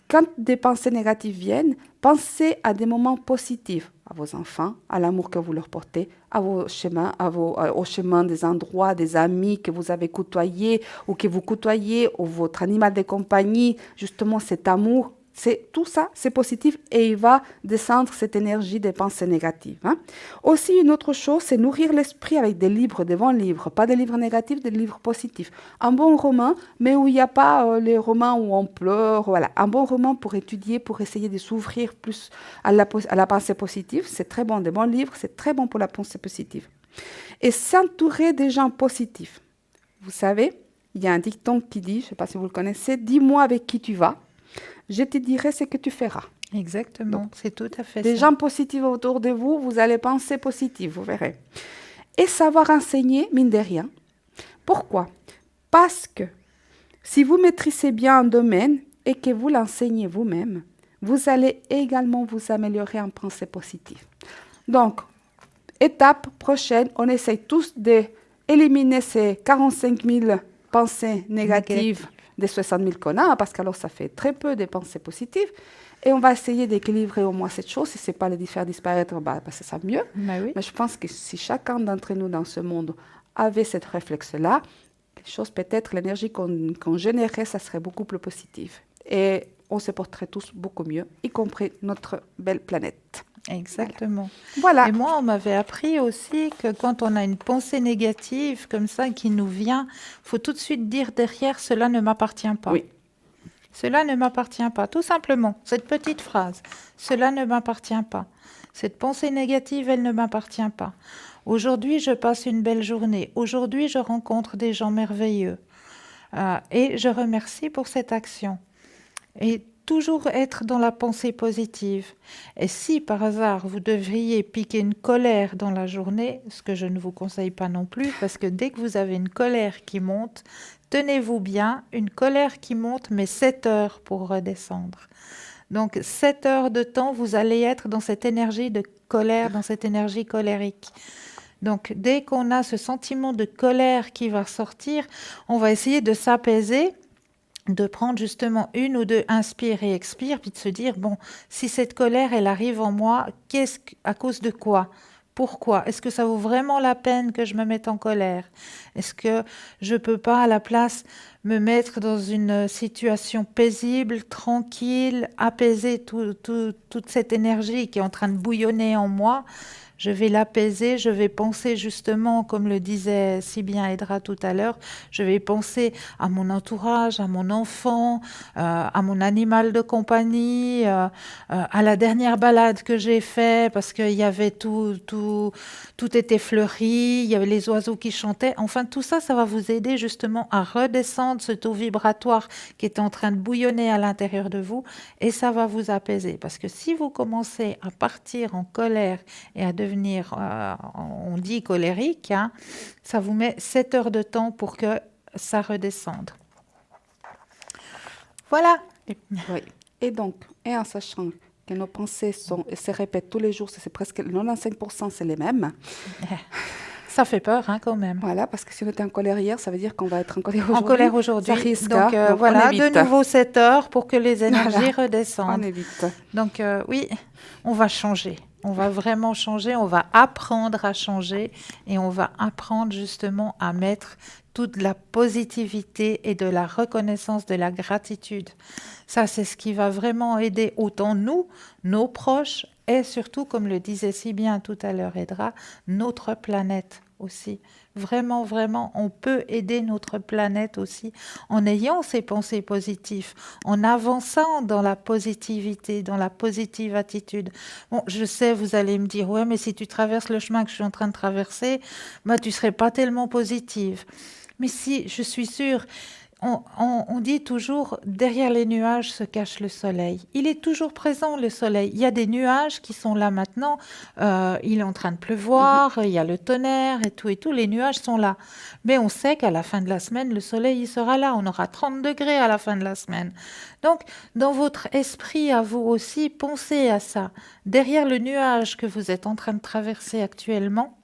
Quand des pensées négatives viennent, pensez à des moments positifs, à vos enfants, à l'amour que vous leur portez, à vos chemins, au chemin des endroits, des amis que vous avez côtoyés ou que vous côtoyez, ou votre animal de compagnie, justement cet amour. Tout ça, c'est positif et il va descendre cette énergie des pensées négatives. Hein. Aussi, une autre chose, c'est nourrir l'esprit avec des livres, des bons livres, pas des livres négatifs, des livres positifs. Un bon roman, mais où il n'y a pas les romans où on pleure. Voilà. Un bon roman pour étudier, pour essayer de s'ouvrir plus à la pensée positive. C'est très bon. Des bons livres, c'est très bon pour la pensée positive. Et s'entourer des gens positifs. Vous savez, il y a un dicton qui dit, je ne sais pas si vous le connaissez, dis-moi avec qui tu vas. Je te dirai ce que tu feras. Exactement, donc, c'est tout à fait des ça. gens positifs autour de vous, vous allez penser positif, vous verrez. Et savoir enseigner, mine de rien. Pourquoi? Parce que si vous maîtrisez bien un domaine et que vous l'enseignez vous-même, vous allez également vous améliorer en pensée positive. Donc, étape prochaine, on essaye tous d'éliminer ces 45 000 pensées négatives des 60 000 qu'on a, parce qu'alors ça fait très peu de pensées positives. Et on va essayer d'équilibrer au moins cette chose. Si ce n'est pas les faire disparaître, c'est ça mieux. Oui. Mais je pense que si chacun d'entre nous dans ce monde avait cette réflexe-là, les choses, peut-être, l'énergie qu'on générait, ça serait beaucoup plus positive. Et on se porterait tous beaucoup mieux, y compris notre belle planète. Exactement. Voilà. Et moi, on m'avait appris aussi que quand on a une pensée négative comme ça qui nous vient, il faut tout de suite dire derrière « cela ne m'appartient pas ». Oui. Cela ne m'appartient pas, tout simplement. Cette petite phrase, cela ne m'appartient pas. Cette pensée négative, elle ne m'appartient pas. Aujourd'hui, je passe une belle journée. Aujourd'hui, je rencontre des gens merveilleux. Et je remercie pour cette action. Et toujours être dans la pensée positive. Et si par hasard vous devriez piquer une colère dans la journée, ce que je ne vous conseille pas non plus, parce que dès que vous avez une colère qui monte, tenez-vous bien, une colère qui monte, mais 7 heures pour redescendre. Donc 7 heures de temps, vous allez être dans cette énergie de colère, dans cette énergie colérique. Donc dès qu'on a ce sentiment de colère qui va sortir, on va essayer de s'apaiser, de prendre justement une ou deux inspire et expire, puis de se dire, bon, si cette colère, elle arrive en moi, à cause de quoi? Pourquoi? Est-ce que ça vaut vraiment la peine que je me mette en colère? Est-ce que je peux pas, à la place, me mettre dans une situation paisible, tranquille, apaiser toute cette énergie qui est en train de bouillonner en moi? Je vais l'apaiser, je vais penser justement, comme le disait si bien Edra tout à l'heure, je vais penser à mon entourage, à mon enfant, à mon animal de compagnie, à la dernière balade que j'ai faite parce qu'il y avait tout était fleuri, il y avait les oiseaux qui chantaient. Enfin, tout ça, ça va vous aider justement à redescendre ce taux vibratoire qui est en train de bouillonner à l'intérieur de vous et ça va vous apaiser. Parce que si vous commencez à partir en colère et à devenir, on dit colérique, hein, ça vous met 7 heures de temps pour que ça redescende. Voilà. Oui. Et donc, et en sachant que nos pensées se répètent tous les jours, c'est presque 95%, c'est les mêmes. Ça fait peur hein, quand même. Voilà, parce que si on était en colère hier, ça veut dire qu'on va être en colère aujourd'hui. En colère aujourd'hui. Ça risque. Donc voilà, de nouveau 7 heures pour que les énergies redescendent. On évite. Donc oui, on va changer. On va vraiment changer, on va apprendre à changer et on va apprendre justement à mettre toute la positivité et de la reconnaissance, de la gratitude. Ça, c'est ce qui va vraiment aider autant nous, nos proches et surtout, comme le disait si bien tout à l'heure Edra, notre planète aussi. Vraiment, vraiment, on peut aider notre planète aussi en ayant ces pensées positives, en avançant dans la positivité, dans la positive attitude. Bon, je sais, vous allez me dire, ouais, mais si tu traverses le chemin que je suis en train de traverser, bah, tu serais pas tellement positive. Mais si, je suis sûre, on dit toujours, derrière les nuages se cache le soleil. Il est toujours présent, le soleil. Il y a des nuages qui sont là maintenant. Il est en train de pleuvoir, il y a le tonnerre et tout. Les nuages sont là. Mais on sait qu'à la fin de la semaine, le soleil il sera là. On aura 30 degrés à la fin de la semaine. Donc, dans votre esprit, à vous aussi, pensez à ça. Derrière le nuage que vous êtes en train de traverser actuellement,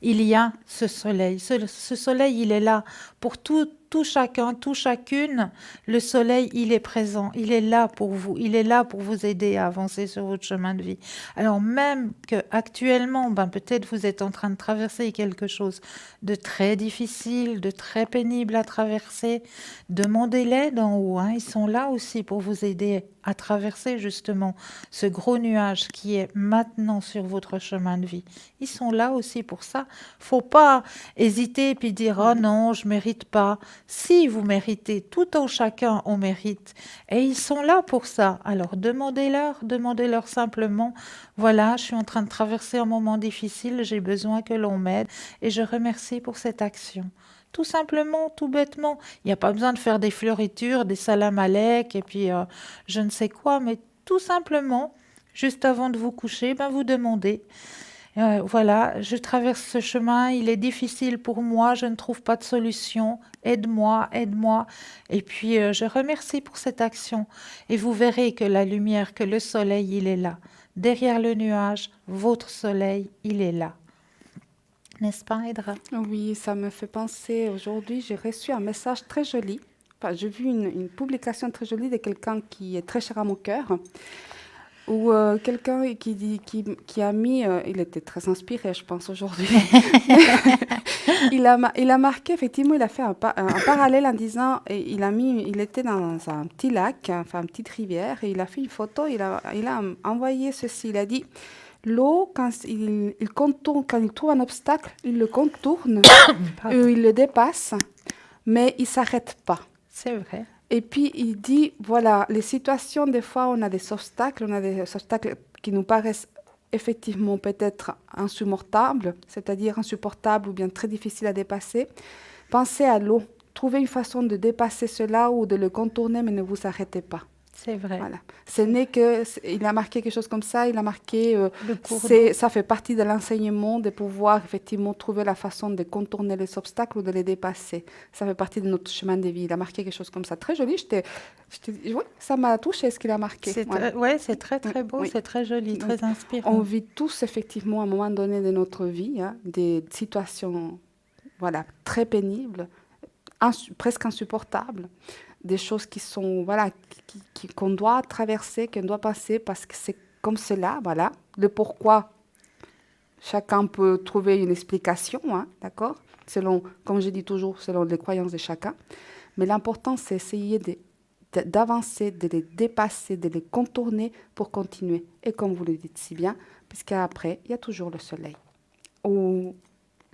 il y a ce soleil. Ce soleil, il est là pour tout chacun, tout chacune. Le soleil, il est présent. Il est là pour vous. Il est là pour vous aider à avancer sur votre chemin de vie. Alors même qu'actuellement, peut-être vous êtes en train de traverser quelque chose de très difficile, de très pénible à traverser, demandez-les d'en haut. Ils sont là aussi pour vous aider à traverser justement ce gros nuage qui est maintenant sur votre chemin de vie. Ils sont là aussi pour ça. Faut pas hésiter puis dire « Oh non, je mérite pas ». Si vous méritez, tout en chacun on mérite. Et ils sont là pour ça. Alors demandez-leur simplement « Voilà, je suis en train de traverser un moment difficile, j'ai besoin que l'on m'aide et je remercie pour cette action ». Tout simplement, tout bêtement. Il n'y a pas besoin de faire des fleuritures, des salam alek et puis je ne sais quoi, mais tout simplement, juste avant de vous coucher, vous demandez. Voilà, je traverse ce chemin, il est difficile pour moi, je ne trouve pas de solution, aide-moi. Et puis je remercie pour cette action. Et vous verrez que la lumière, que le soleil, il est là. Derrière le nuage, votre soleil, il est là. N'est-ce pas, Edra? Oui, ça me fait penser, aujourd'hui, j'ai reçu un message très joli. Enfin, j'ai vu une publication très jolie de quelqu'un qui est très cher à mon cœur, où quelqu'un qui a mis, il était très inspiré, je pense, aujourd'hui. il a marqué, effectivement, il a fait un parallèle en disant, il était dans un petit lac, enfin une petite rivière, et il a fait une photo, il a envoyé ceci, il a dit... L'eau, quand il trouve un obstacle, il le contourne, il le dépasse, mais il ne s'arrête pas. C'est vrai. Et puis, il dit, voilà, les situations, des fois, on a des obstacles qui nous paraissent effectivement peut-être insupportable, c'est-à-dire insupportable ou bien très difficile à dépasser, pensez à l'eau. Trouvez une façon de dépasser cela ou de le contourner, mais ne vous arrêtez pas. C'est vrai. Voilà. Ce n'est que, il a marqué quelque chose comme ça, il a marqué, Le cours d'eau. ça fait partie de l'enseignement de pouvoir effectivement trouver la façon de contourner les obstacles ou de les dépasser. Ça fait partie de notre chemin de vie. Il a marqué quelque chose comme ça. Très joli. Oui, ça m'a touché ce qu'il a marqué. C'est Voilà. ouais, c'est très très beau, Oui. c'est très joli, très On inspirant. vit tous effectivement à un moment donné de notre vie des situations voilà, très pénibles, presque insupportables, des choses qui sont, voilà, qu'on doit traverser, qu'on doit passer parce que c'est comme cela, voilà. Le pourquoi, chacun peut trouver une explication, d'accord? Selon, comme je dis toujours, selon les croyances de chacun. Mais l'important, c'est essayer d'avancer, de les dépasser, de les contourner pour continuer. Et comme vous le dites si bien, puisqu'après, il y a toujours le soleil ou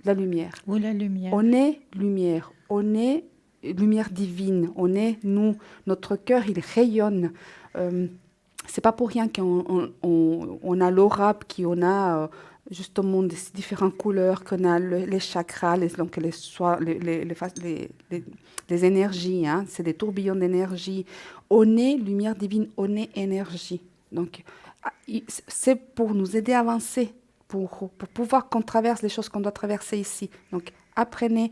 la lumière. Ou la lumière. On est lumière, on est lumière divine, on est nous, notre cœur il rayonne. C'est pas pour rien qu'on a l'aura, qu'on a justement des différentes couleurs, qu'on a les chakras, donc les énergies, c'est des tourbillons d'énergie. On est lumière divine, on est énergie. Donc c'est pour nous aider à avancer, pour pouvoir qu'on traverse les choses qu'on doit traverser ici. Donc apprenez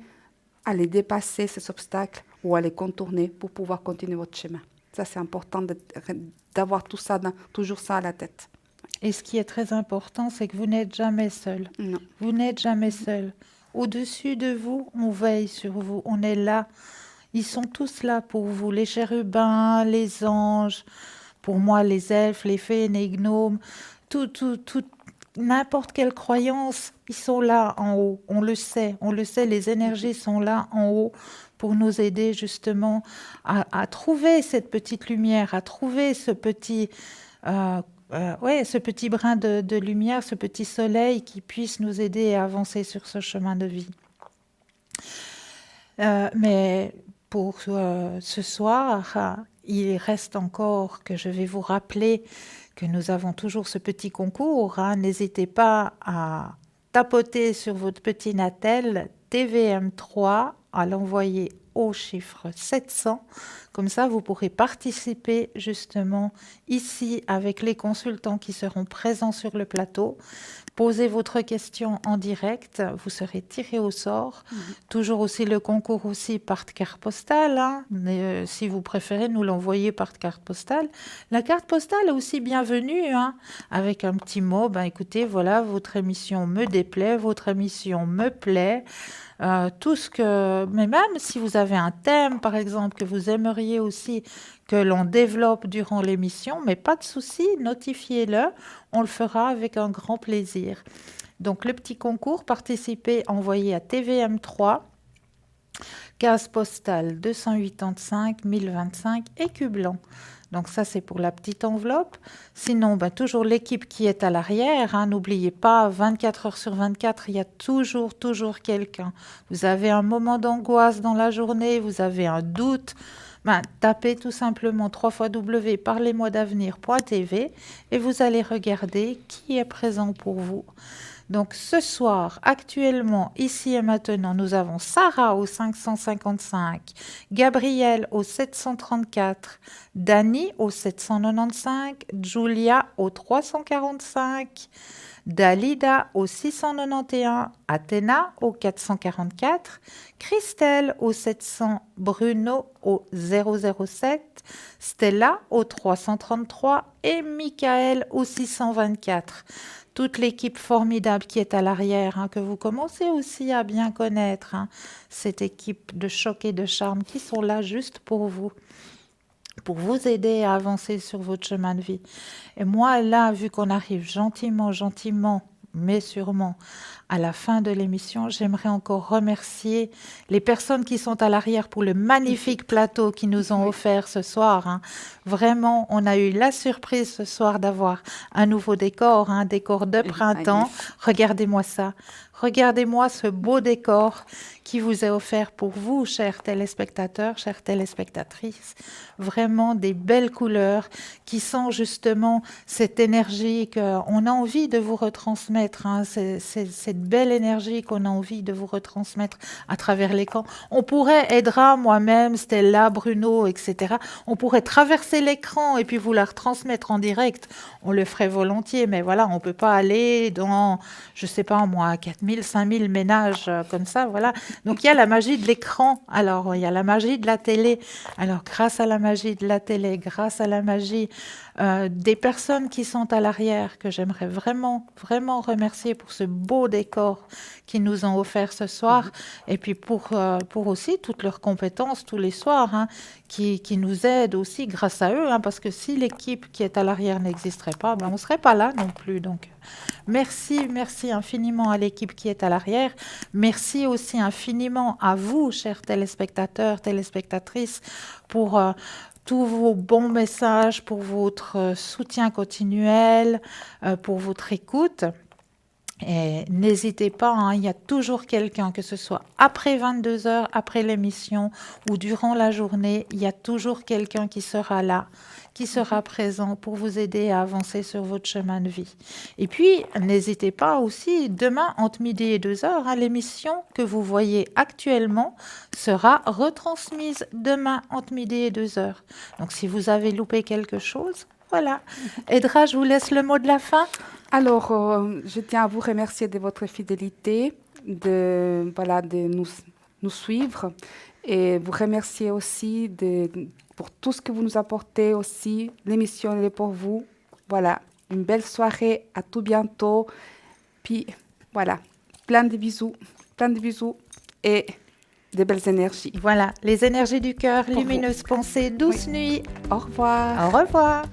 à les dépasser, ces obstacles, ou à les contourner pour pouvoir continuer votre chemin. Ça, c'est important d'avoir tout ça, toujours ça à la tête. Et ce qui est très important, c'est que vous n'êtes jamais seul. Non. Vous n'êtes jamais seul. Au-dessus de vous, on veille sur vous, on est là. Ils sont tous là pour vous, les chérubins, les anges, pour moi, les elfes, les fées, les gnomes, n'importe quelle croyance, ils sont là en haut. On le sait, les énergies sont là en haut pour nous aider justement à trouver cette petite lumière, à trouver ce petit, ce petit brin de lumière, ce petit soleil qui puisse nous aider à avancer sur ce chemin de vie. Mais pour ce soir, il reste encore que je vais vous rappeler que nous avons toujours ce petit concours. N'hésitez pas à tapoter sur votre petit Natel TVM3, à l'envoyer au chiffre 700. Comme ça, vous pourrez participer justement ici avec les consultants qui seront présents sur le plateau. Posez votre question en direct, vous serez tiré au sort. Toujours aussi le concours aussi par carte postale. Si vous préférez nous l'envoyer par carte postale. La carte postale est aussi bienvenue, avec un petit mot. Écoutez, voilà, votre émission me déplaît, votre émission me plaît. Mais même si vous avez un thème, par exemple, que vous aimeriez aussi que l'on développe durant l'émission, mais pas de souci, notifiez-le, on le fera avec un grand plaisir. Donc le petit concours, participez, envoyez à TVM3, case postale 285 1025 Écublanc. Donc ça, c'est pour la petite enveloppe. Sinon, toujours l'équipe qui est à l'arrière. N'oubliez pas, 24 heures sur 24, il y a toujours quelqu'un. Vous avez un moment d'angoisse dans la journée, vous avez un doute. Tapez tout simplement www.parlez-moi-d'avenir.tv et vous allez regarder qui est présent pour vous. Donc ce soir, actuellement, ici et maintenant, nous avons Sarah au 555, Gabriel au 734, Dani au 795, Julia au 345, Dalida au 691, Athéna au 444, Christelle au 700, Bruno au 007, Stella au 333 et Michael au 624. Toute l'équipe formidable qui est à l'arrière, que vous commencez aussi à bien connaître, cette équipe de choc et de charme qui sont là juste pour vous aider à avancer sur votre chemin de vie. Et moi, là, vu qu'on arrive gentiment, mais sûrement, à la fin de l'émission, j'aimerais encore remercier les personnes qui sont à l'arrière pour le magnifique plateau qu'ils nous ont offert ce soir, hein. Vraiment, on a eu la surprise ce soir d'avoir un nouveau décor, un décor de printemps. Regardez-moi ça. Regardez-moi ce beau décor qui vous est offert pour vous, chers téléspectateurs, chères téléspectatrices. Vraiment des belles couleurs qui sont justement cette énergie qu'on a envie de vous retransmettre, hein. C'est cette belle énergie qu'on a envie de vous retransmettre à travers l'écran. On pourrait, Edra, moi-même, Stella, Bruno, etc., on pourrait traverser l'écran et puis vous la retransmettre en direct. On le ferait volontiers, mais voilà, on ne peut pas aller dans, je ne sais pas moi, 4000, 5000 ménages comme ça, voilà. Donc, il y a la magie de l'écran, alors il y a la magie de la télé. Alors, grâce à la magie de la télé, grâce à la magie des personnes qui sont à l'arrière, que j'aimerais vraiment, vraiment remercier pour ce beau décor qu'ils nous ont offert ce soir, et puis pour aussi toutes leurs compétences tous les soirs, hein, qui nous aident aussi grâce à eux, hein, parce que si l'équipe qui est à l'arrière n'existerait pas, ben, on ne serait pas là non plus. Donc, merci infiniment à l'équipe qui est à l'arrière. Merci aussi infiniment à vous, chers téléspectateurs, téléspectatrices, pour tous vos bons messages, pour votre soutien continuel, pour votre écoute. Et n'hésitez pas, hein, il y a toujours quelqu'un, que ce soit après 22 heures, après l'émission ou durant la journée, il y a toujours quelqu'un qui sera là, qui sera présent pour vous aider à avancer sur votre chemin de vie. Et puis, n'hésitez pas aussi, demain, entre midi et 2 heures, hein, l'émission que vous voyez actuellement sera retransmise demain entre midi et 2 heures. Donc, si vous avez loupé quelque chose, voilà. Edra, je vous laisse le mot de la fin. Alors, je tiens à vous remercier de votre fidélité, de nous suivre, et vous remercier aussi pour tout ce que vous nous apportez aussi. L'émission, elle est pour vous. Voilà, une belle soirée, à tout bientôt. Puis, voilà, plein de bisous et de belles énergies. Voilà, les énergies du cœur, lumineuses pensées, douce nuit. Au revoir. Au revoir.